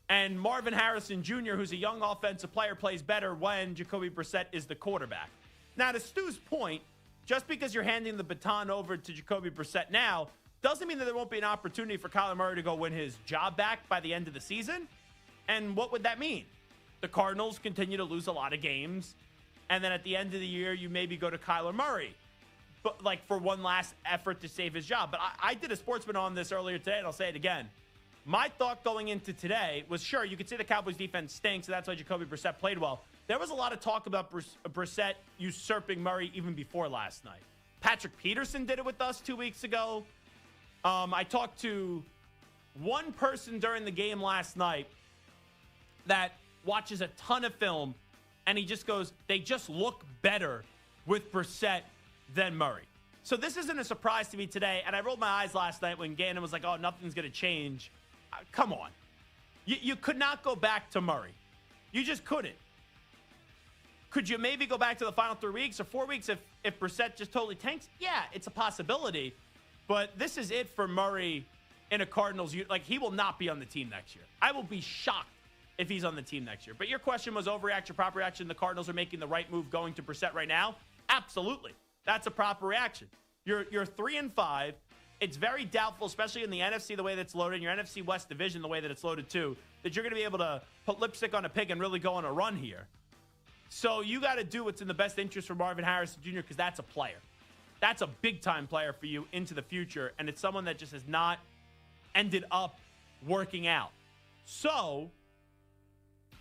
And Marvin Harrison Jr., who's a young offensive player, plays better when Jacoby Brissett is the quarterback. Now, to Stu's point, just because you're handing the baton over to Jacoby Brissett now doesn't mean that there won't be an opportunity for Kyler Murray to go win his job back by the end of the season. And what would that mean? The Cardinals continue to lose a lot of games, and then at the end of the year, you maybe go to Kyler Murray, but like for one last effort to save his job. But I did a Sportsman on this earlier today, and I'll say it again. My thought going into today was, sure, you could say the Cowboys defense stinks, and that's why Jacoby Brissett played well. There was a lot of talk about Brissett usurping Murray even before last night. Patrick Peterson did it with us 2 weeks ago. I talked to one person during the game last night that watches a ton of film, and he just goes, they just look better with Brissett than Murray. So this isn't a surprise to me today, and I rolled my eyes last night when Gannon was like, oh, nothing's going to change. Come on. You could not go back to Murray. You just couldn't. Could you maybe go back to the final 3 weeks or 4 weeks if Brissett just totally tanks? Yeah, it's a possibility. But this is it for Murray in a Cardinals. Like, he will not be on the team next year. I will be shocked if he's on the team next year. But your question was overreaction, proper reaction. The Cardinals are making the right move going to Brissett right now. Absolutely. That's a proper reaction. You're 3-5. It's very doubtful, especially in the NFC, the way that's loaded, in your NFC West division, the way that it's loaded too, that you're going to be able to put lipstick on a pig and really go on a run here. So you got to do what's in the best interest for Marvin Harrison Jr. because that's a player. That's a big-time player for you into the future, and it's someone that just has not ended up working out. So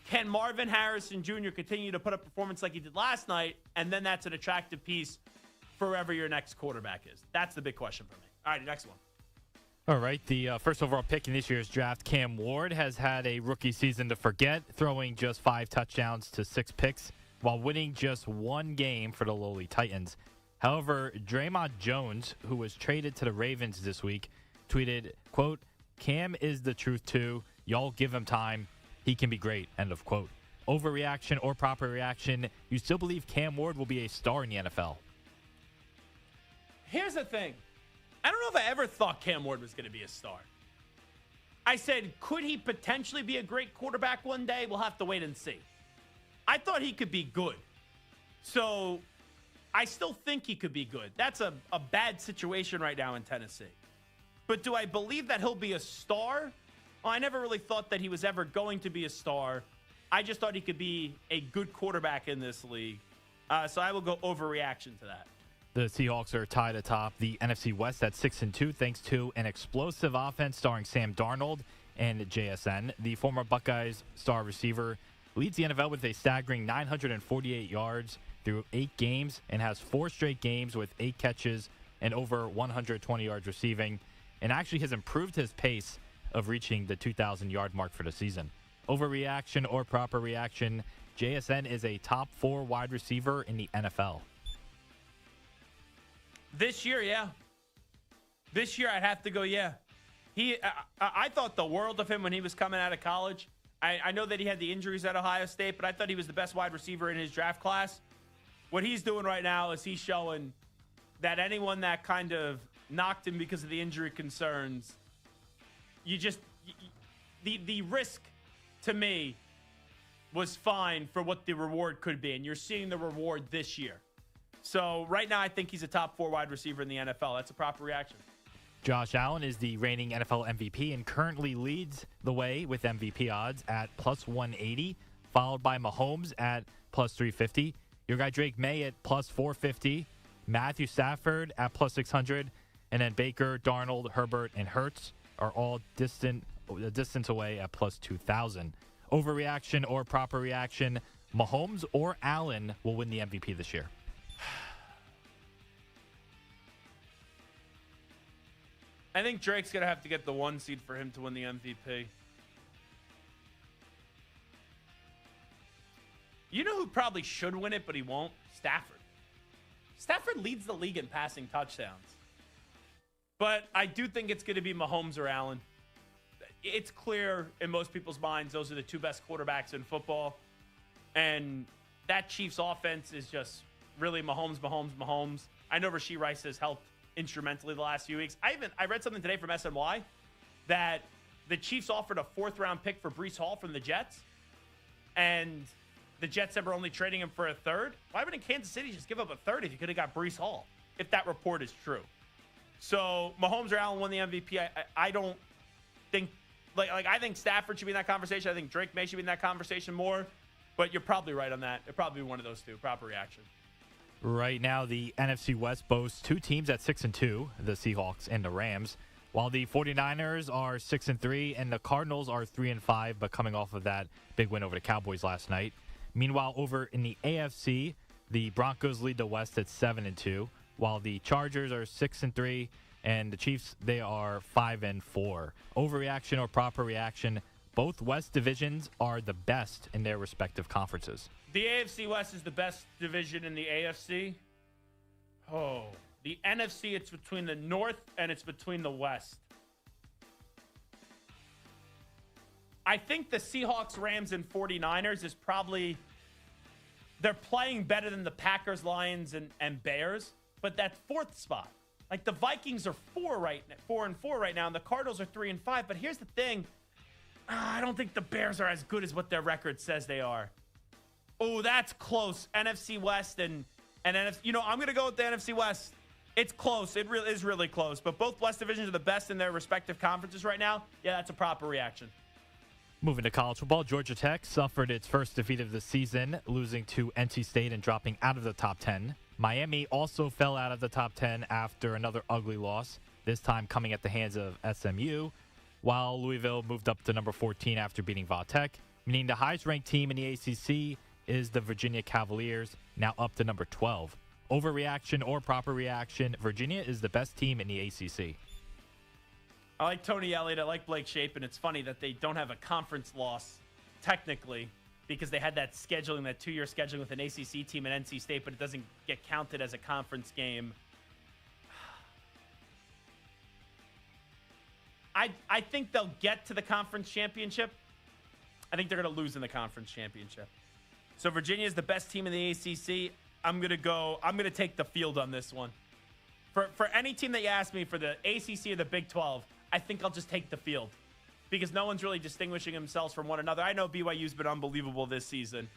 can Marvin Harrison Jr. continue to put up performance like he did last night, and then that's an attractive piece for whoever your next quarterback is? That's the big question for me. All right, next one. All right, the first overall pick in this year's draft, Cam Ward, has had a rookie season to forget, throwing just 5 touchdowns to 6 picks while winning just 1 game for the lowly Titans. However, Draymond Jones, who was traded to the Ravens this week, tweeted, quote, "Cam is the truth too. Y'all give him time. He can be great," end of quote. Overreaction or proper reaction, you still believe Cam Ward will be a star in the NFL? Here's the thing. I don't know if I ever thought Cam Ward was going to be a star. I said, could he potentially be a great quarterback one day? We'll have to wait and see. I thought he could be good. So I still think he could be good. That's a bad situation right now in Tennessee. But do I believe that he'll be a star? Well, I never really thought that he was ever going to be a star. I just thought he could be a good quarterback in this league. So I will go overreaction to that. The Seahawks are tied atop the NFC West at 6-2 thanks to an explosive offense starring Sam Darnold and JSN. The former Buckeyes star receiver leads the NFL with a staggering 948 yards through 8 games and has 4 straight games with 8 catches and over 120 yards receiving, and actually has improved his pace of reaching the 2,000-yard mark for the season. Overreaction or proper reaction, JSN is a top 4 wide receiver in the NFL. This year, yeah. This year, I'd have to go, yeah. I thought the world of him when he was coming out of college. I know that he had the injuries at Ohio State, but I thought he was the best wide receiver in his draft class. What he's doing right now is he's showing that anyone that kind of knocked him because of the injury concerns, the risk to me was fine for what the reward could be, and you're seeing the reward this year. So right now, I think he's a top 4 wide receiver in the NFL. That's a proper reaction. Josh Allen is the reigning NFL MVP and currently leads the way with MVP odds at plus 180, followed by Mahomes at plus 350. Your guy Drake May at plus 450, Matthew Stafford at plus 600, and then Baker, Darnold, Herbert, and Hurts are all a distance away at plus 2,000. Overreaction or proper reaction, Mahomes or Allen will win the MVP this year. I think Drake's going to have to get the 1 seed for him to win the MVP. You know who probably should win it, but he won't? Stafford. Stafford leads the league in passing touchdowns. But I do think it's going to be Mahomes or Allen. It's clear in most people's minds those are the 2 best quarterbacks in football. And that Chiefs offense is just really Mahomes. I know Rashee Rice has helped instrumentally the last few weeks. I read something today from SNY that the Chiefs offered a 4th-round pick for Breece Hall from the Jets, and the Jets said we're only trading him for a 3rd. Why wouldn't Kansas City just give up a 3rd if you could have got Breece Hall, if that report is true? So Mahomes or Allen won the MVP. I don't think I think Stafford should be in that conversation. I think Drake May should be in that conversation more, but you're probably right on that. It'd probably be one of those 2. Proper reaction. Right now, the NFC West boasts 2 teams at 6-2, the Seahawks and the Rams, while the 49ers are 6-3 and the Cardinals are 3-5, but coming off of that big win over the Cowboys last night. Meanwhile, over in the AFC, the Broncos lead the West at 7-2, while the Chargers are 6-3 and the Chiefs, they are 5-4. Overreaction or proper reaction, both West divisions are the best in their respective conferences. The AFC West is the best division in the AFC. Oh, the NFC, it's between the North and it's between the West. I think the Seahawks, Rams, and 49ers is probably, they're playing better than the Packers, Lions, and Bears, but that 4th spot. Like the Vikings are 4-4 right now, and the Cardinals are 3-5. But here's the thing. I don't think the Bears are as good as what their record says they are. Oh, that's close. NFC West and NFC. You know, I'm going to go with the NFC West. It's close. It really is really close. But both West divisions are the best in their respective conferences right now. Yeah, that's a proper reaction. Moving to college football, Georgia Tech suffered its first defeat of the season, losing to NC State and dropping out of the top 10. Miami also fell out of the top 10 after another ugly loss, this time coming at the hands of SMU, while Louisville moved up to number 14 after beating Va Tech, meaning the highest-ranked team in the ACC is the Virginia Cavaliers, now up to number 12. Overreaction or proper reaction, Virginia is the best team in the ACC. I like Tony Elliott. I like Blake Shapen. It's funny that they don't have a conference loss, technically, because they had that scheduling, that 2-year scheduling with an ACC team at NC State, but it doesn't get counted as a conference game. I think they'll get to the conference championship. I think they're going to lose in the conference championship. So Virginia is the best team in the ACC. I'm going to take the field on this one. For any team that you ask me for the ACC or the Big 12, I think I'll just take the field because no one's really distinguishing themselves from one another. I know BYU's been unbelievable this season,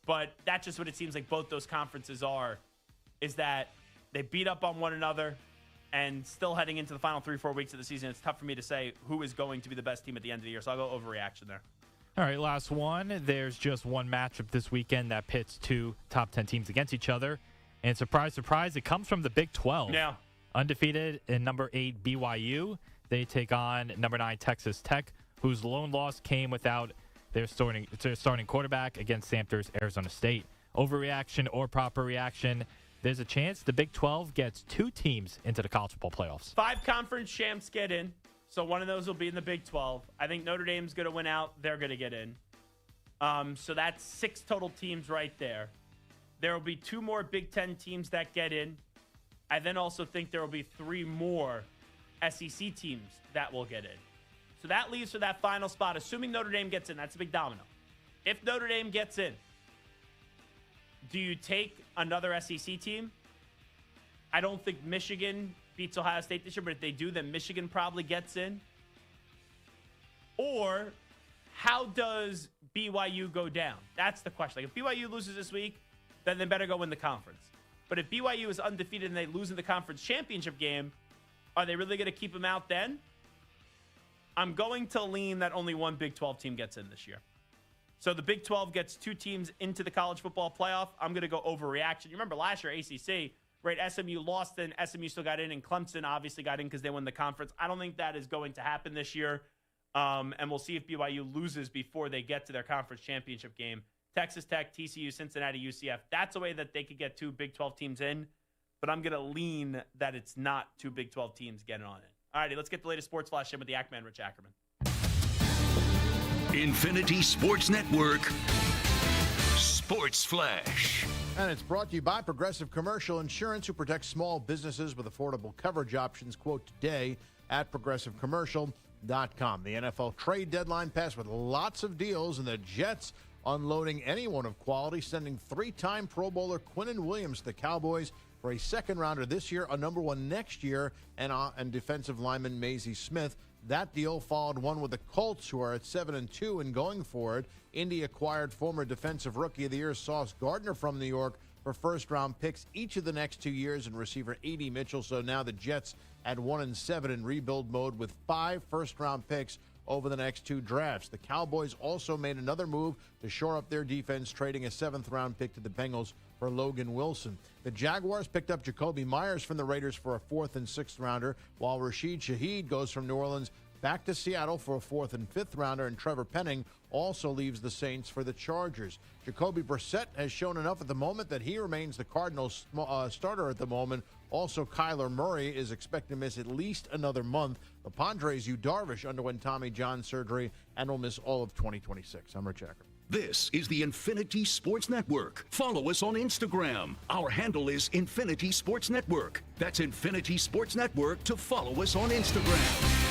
but that's just what it seems like both those conferences are, is that they beat up on one another, and still heading into the final 3-4 weeks of the season, it's tough for me to say who is going to be the best team at the end of the year, so I'll go overreaction there. All right, last one. There's just one matchup this weekend that pits two top 10 teams against each other, and surprise, surprise, it comes from the Big 12. Yeah. Undefeated in number 8 BYU. They take on number 9 Texas Tech, whose lone loss came without their starting quarterback against Samter's Arizona State. Overreaction or proper reaction, there's a chance the Big 12 gets 2 teams into the college football playoffs. 5 conference champs get in, so one of those will be in the Big 12. I think Notre Dame's going to win out. They're going to get in. So that's 6 total teams right there. There will be 2 more Big 10 teams that get in. I then also think there will be 3 more SEC teams that will get in. So that leaves for that final spot, assuming Notre Dame gets in. That's a big domino. If Notre Dame gets in, do you take another SEC team? I don't think Michigan beats Ohio State this year, but if they do, then Michigan probably gets in. Or how does BYU go down? That's the question. Like, if BYU loses this week, then they better go win the conference. But if BYU is undefeated and they lose in the conference championship game, are they really going to keep them out then? I'm going to lean that only one Big 12 team gets in this year. So the Big 12 gets 2 teams into the college football playoff. I'm going to go overreaction. You remember last year, ACC, right? SMU lost and SMU still got in, and Clemson obviously got in because they won the conference. I don't think that is going to happen this year. And we'll see if BYU loses before they get to their conference championship game. Texas Tech, TCU, Cincinnati, UCF. That's a way that they could get 2 Big 12 teams in. But I'm going to lean that it's not 2 Big 12 teams getting on it. All righty, let's get the latest sports flash in with the Ackman, Rich Ackerman. Infinity Sports Network Sports Flash. And it's brought to you by Progressive Commercial Insurance, who protects small businesses with affordable coverage options. Quote today at progressivecommercial.com. The NFL trade deadline passed with lots of deals, and the Jets unloading anyone of quality, sending 3-time Pro Bowler Quinnen Williams to the Cowboys for a second-rounder this year, a number 1 next year, and defensive lineman Maisie Smith. That deal followed one with the Colts, who are at 7-2 and going for it. Indy acquired former Defensive Rookie of the Year Sauce Gardner from New York for first-round picks each of the next 2 years, and receiver A.D. Mitchell. So now the Jets at 1-7 in rebuild mode with 5 first-round picks over the next 2 drafts. The Cowboys also made another move to shore up their defense, trading a 7th-round pick to the Bengals for Logan Wilson. The Jaguars picked up Jacoby Myers from the Raiders for a 4th and 6th rounder, while Rashid Shaheed goes from New Orleans back to Seattle for a 4th and 5th rounder, and Trevor Penning also leaves the Saints for the Chargers. Jacoby Brissett has shown enough at the moment that he remains the Cardinals starter at the moment. Also, Kyler Murray is expected to miss at least another month. The Padres' Yu Darvish underwent Tommy John surgery and will miss all of 2026. I'm Rich Ackerman. This is the Infinity Sports Network. Follow us on Instagram. Our handle is Infinity Sports Network. That's Infinity Sports Network to follow us on Instagram.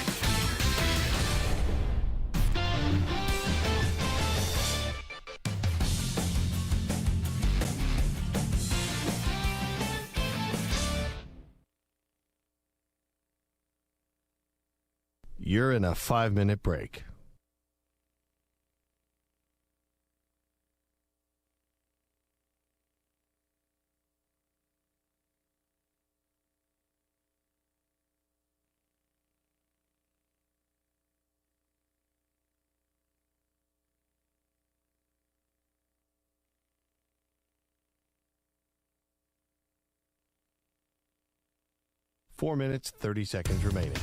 You're in a 5-minute break. 4 minutes, 30 seconds remaining.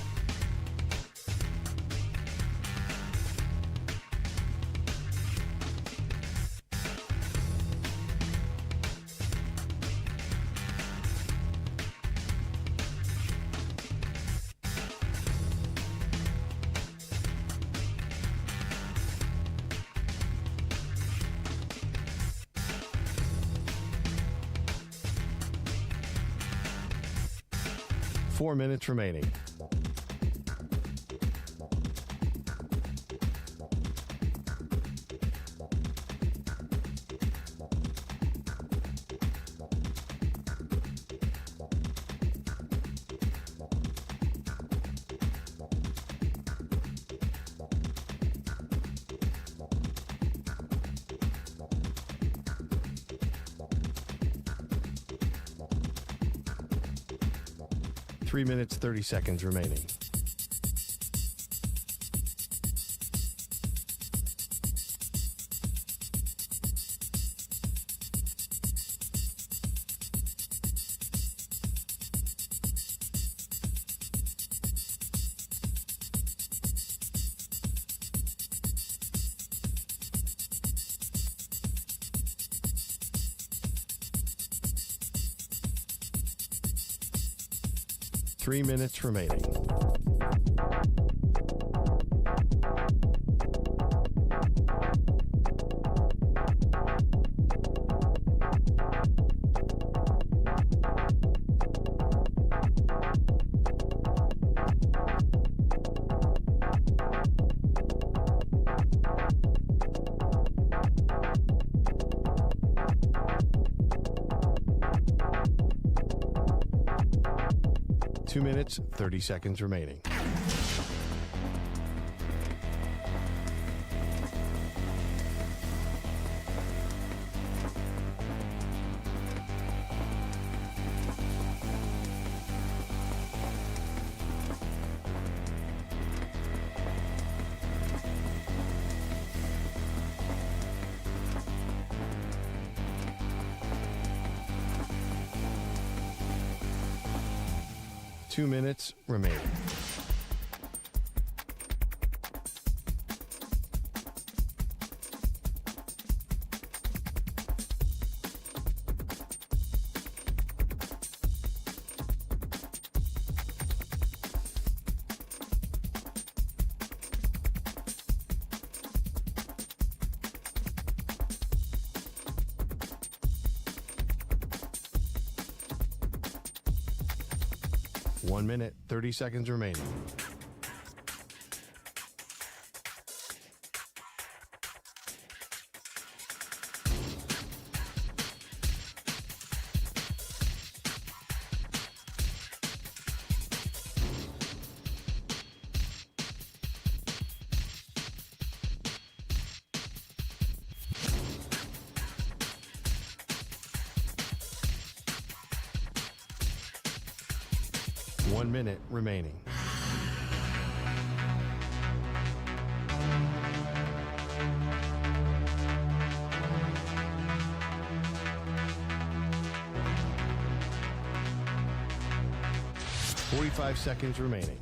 Four minutes remaining. Three minutes, 30 seconds remaining. Three minutes remaining. Two minutes, 30 seconds remaining. Two minutes remaining. One minute, 30 seconds remaining. One minute remaining. .45 seconds remaining.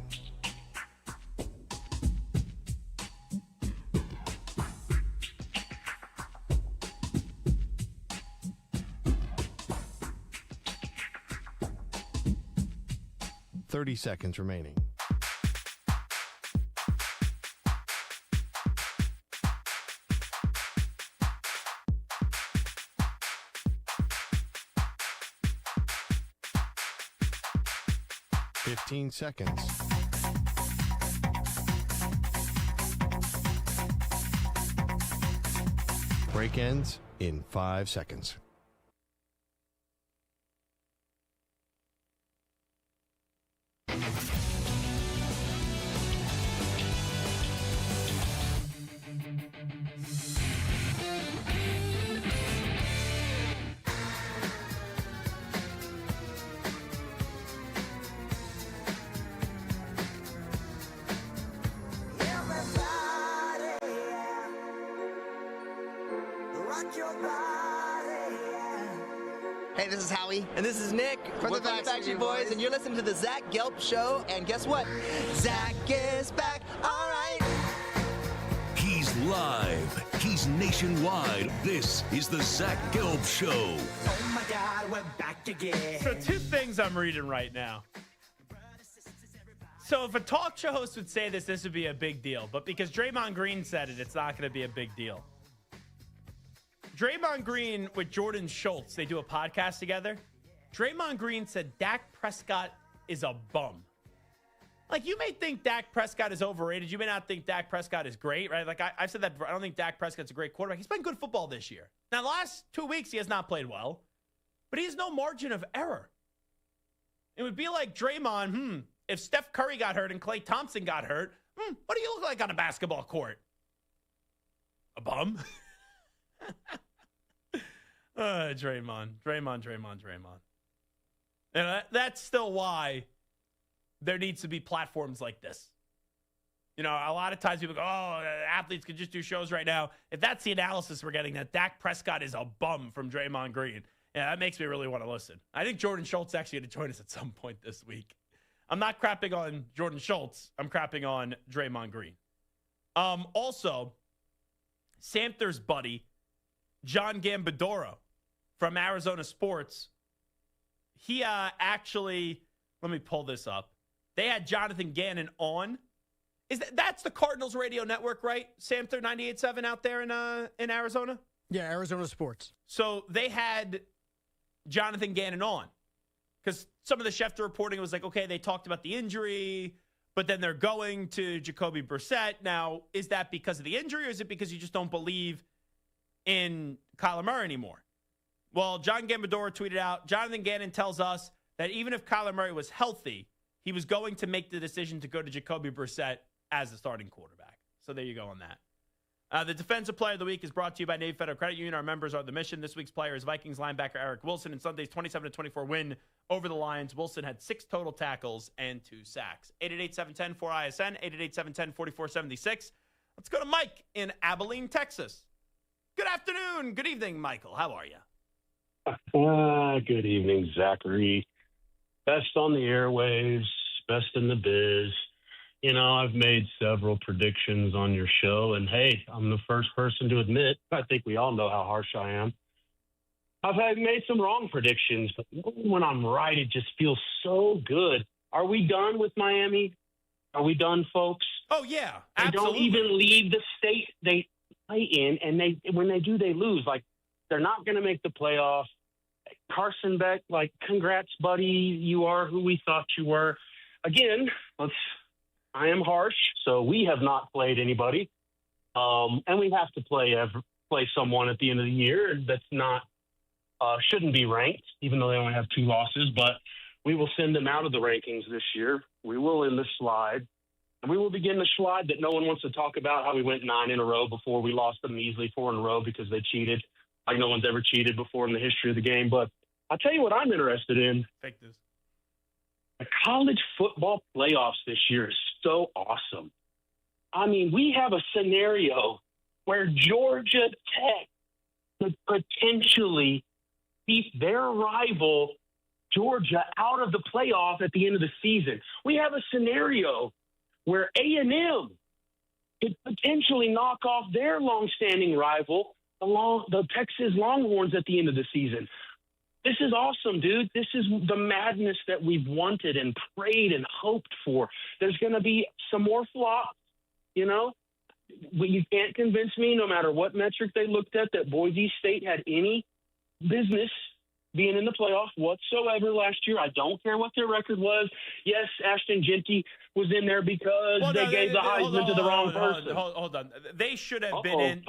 .30 seconds remaining. .15 seconds. Break ends in 5 seconds. Rock your body. Hey, this is Howie. And this is Nick from the Backstreet Boys. And you're listening to the Zach Gelb Show. And guess what? Zach is back. All right. He's live. He's nationwide. This is the Zach Gelb Show. Oh my God, we're back again. So 2 things I'm reading right now. So if a talk show host would say this would be a big deal. But because Draymond Green said it, it's not going to be a big deal. Draymond Green with Jordan Schultz, they do a podcast together. Draymond Green said Dak Prescott is a bum. Like, you may think Dak Prescott is overrated. You may not think Dak Prescott is great, right? Like, I've said that before. I don't think Dak Prescott's a great quarterback. He's playing good football this year. Now, the last 2 weeks, he has not played well. But he has no margin of error. It would be like Draymond, if Steph Curry got hurt and Klay Thompson got hurt, what do you look like on a basketball court? A bum? Draymond. And that's still why there needs to be platforms like this. You know, a lot of times people go, athletes could just do shows right now. If that's the analysis we're getting, that Dak Prescott is a bum from Draymond Green, yeah, that makes me really want to listen. I think Jordan Schultz actually going to join us at some point this week. I'm not crapping on Jordan Schultz. I'm crapping on Draymond Green. Also, Samter's buddy, John Gambadoro from Arizona Sports, he actually, let me pull this up. They had Jonathan Gannon on. That's the Cardinals radio network, right? Samter 98.7 out there in Arizona? Yeah, Arizona Sports. So they had Jonathan Gannon on because some of the Schefter reporting was like, okay, they talked about the injury, but then they're going to Jacoby Brissett. Now, is that because of the injury or is it because you just don't believe in Kyler Murray anymore? Well, John Gambadoro tweeted out, Jonathan Gannon tells us that even if Kyler Murray was healthy, he was going to make the decision to go to Jacoby Brissett as the starting quarterback. So there you go on that. The Defensive Player of the Week is brought to you by Navy Federal Credit Union. Our members are the mission. This week's player is Vikings linebacker Eric Wilson. In Sunday's 27-24 win over the Lions, Wilson had 6 total tackles and 2 sacks. 888-710-4ISN, 888-710-4476. Let's go to Mike in Abilene, Texas. Good afternoon. Good evening, Michael. How are you? Good evening, Zachary. Best on the airwaves, best in the biz. You know, I've made several predictions on your show, and hey, I'm the first person to admit, I think we all know how harsh I am. I've made some wrong predictions, but when I'm right, it just feels so good. Are we done with Miami? Are we done, folks? Oh, yeah, absolutely. They don't even leave the state they play in, and when they do, they lose. Like, they're not going to make the playoffs. Carson Beck, like, congrats, buddy. You are who we thought you were. Again, I am harsh, so we have not played anybody. And we have to play someone at the end of the year that's not shouldn't be ranked, even though they only have 2 losses. But we will send them out of the rankings this year. We will end the slide. And we will begin the slide that no one wants to talk about, how we went 9 in a row before we lost a measly 4 in a row because they cheated. Like no one's ever cheated before in the history of the game. But I'll tell you what I'm interested in. Fake this. The college football playoffs this year is so awesome. I mean, we have a scenario where Georgia Tech could potentially beat their rival, Georgia, out of the playoff at the end of the season. We have a scenario where A&M could potentially knock off their longstanding rival, the Texas Longhorns, at the end of the season. This is awesome, dude. This is the madness that we've wanted and prayed and hoped for. There's going to be some more flops, you know. But you can't convince me, no matter what metric they looked at, that Boise State had any business being in the playoff whatsoever last year. I don't care what their record was. Yes, Ashton Genty was in there because they gave the Heisman to the wrong person. Hold on. They should have been in.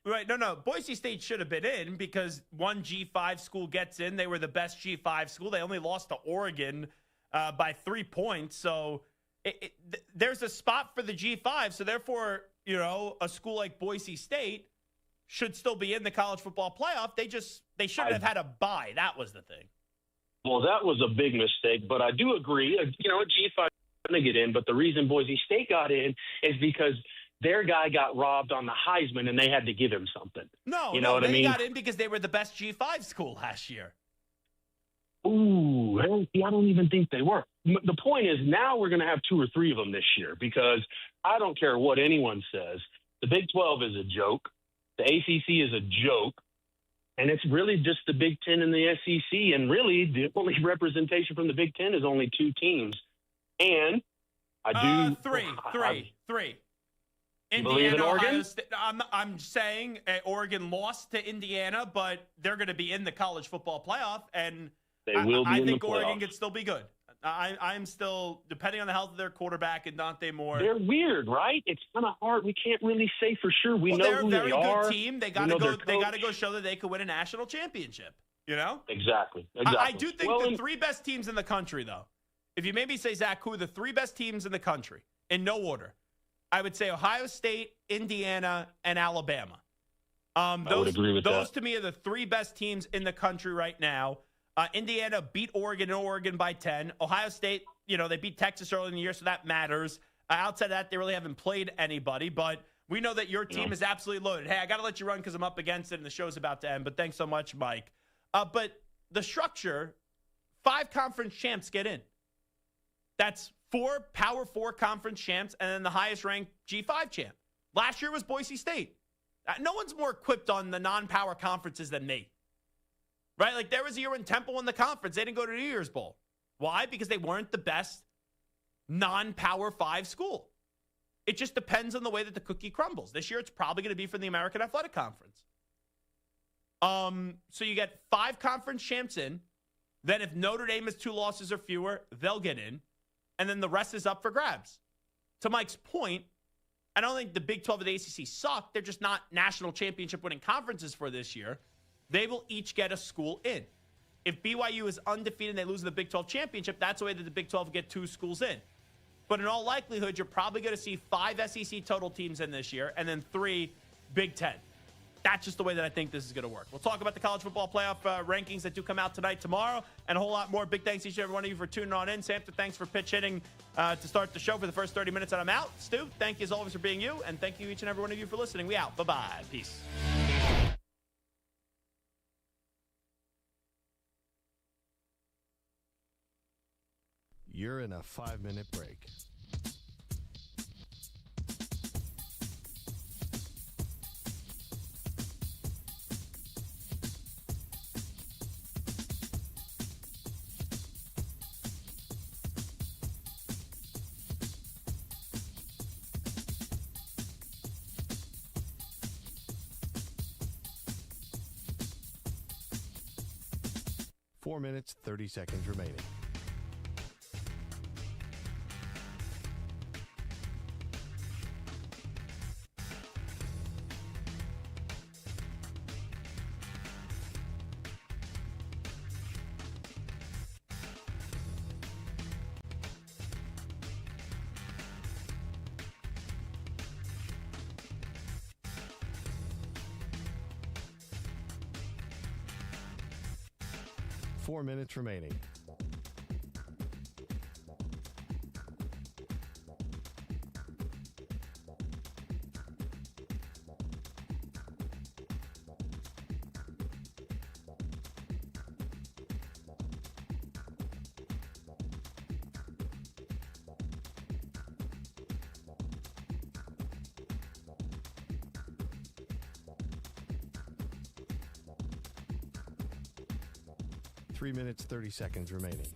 Right. No. Boise State should have been in because one G5 school gets in. They were the best G5 school. They only lost to Oregon by 3 points. So there's a spot for the G5. So therefore, you know, a school like Boise State should still be in the college football playoff. They shouldn't have had a bye. That was the thing. Well, that was a big mistake, but I do agree. You know, G5 going to get in, but the reason Boise State got in is because their guy got robbed on the Heisman, and they had to give him something. No, you know what I mean? They got in because they were the best G5 school last year. Ooh, I don't even think they were. The point is now we're going to have 2 or 3 of them this year because I don't care what anyone says. The Big 12 is a joke. The ACC is a joke. And it's really just the Big 10 and the SEC. And really, the only representation from the Big 10 is only 2 teams. And I do. Three. You believe in Oregon? Ohio State. I'm saying Oregon lost to Indiana, but they're going to be in the college football playoff. And they will be I in the think Oregon playoffs. could still be good. I'm still, depending on the health of their quarterback and Dante Moore. They're weird, right? It's kind of hard. We can't really say for sure. We know they're who a very they are. good team. They got to go. They got to go show that they could win a national championship. You know? Exactly. I do think the 3 best teams in the country, though. If you maybe say, Zach, who are the 3 best teams in the country in no order? I would say Ohio State, Indiana, and Alabama. I would agree with that. Those to me are the 3 best teams in the country right now. Indiana beat Oregon and Oregon by 10. Ohio State, they beat Texas early in the year, so that matters. Outside of that, they really haven't played anybody, but we know that your team is absolutely loaded. Hey, I got to let you run because I'm up against it and the show's about to end, but thanks so much, Mike. But the structure, 5 conference champs get in. That's 4 Power 4 conference champs and then the highest ranked G5 champ. Last year was Boise State. No one's more equipped on the non-power conferences than me. Right? Like there was a year when Temple won the conference. They didn't go to the New Year's Bowl. Why? Because they weren't the best non-Power 5 school. It just depends on the way that the cookie crumbles. This year it's probably going to be for the American Athletic Conference. So you get 5 conference champs in. Then if Notre Dame has 2 losses or fewer, they'll get in. And then the rest is up for grabs. To Mike's point, I don't think the Big 12 and the ACC suck. They're just not national championship winning conferences for this year. They will each get a school in. If BYU is undefeated and they lose the Big 12 championship, that's the way that the Big 12 will get 2 schools in. But in all likelihood, you're probably going to see 5 SEC total teams in this year and then 3 Big 10. That's just the way that I think this is going to work. We'll talk about the college football playoff rankings that do come out tonight, tomorrow, and a whole lot more. Big thanks to each and every one of you for tuning on in. Samter, thanks for pitch hitting to start the show for the first 30 minutes that I'm out. Stu, thank you as always for being you, and thank you each and every one of you for listening. We out. Bye-bye. Peace. You're in a 5-minute break. Four minutes, 30 seconds remaining. Four minutes remaining. Three minutes, 30 seconds remaining.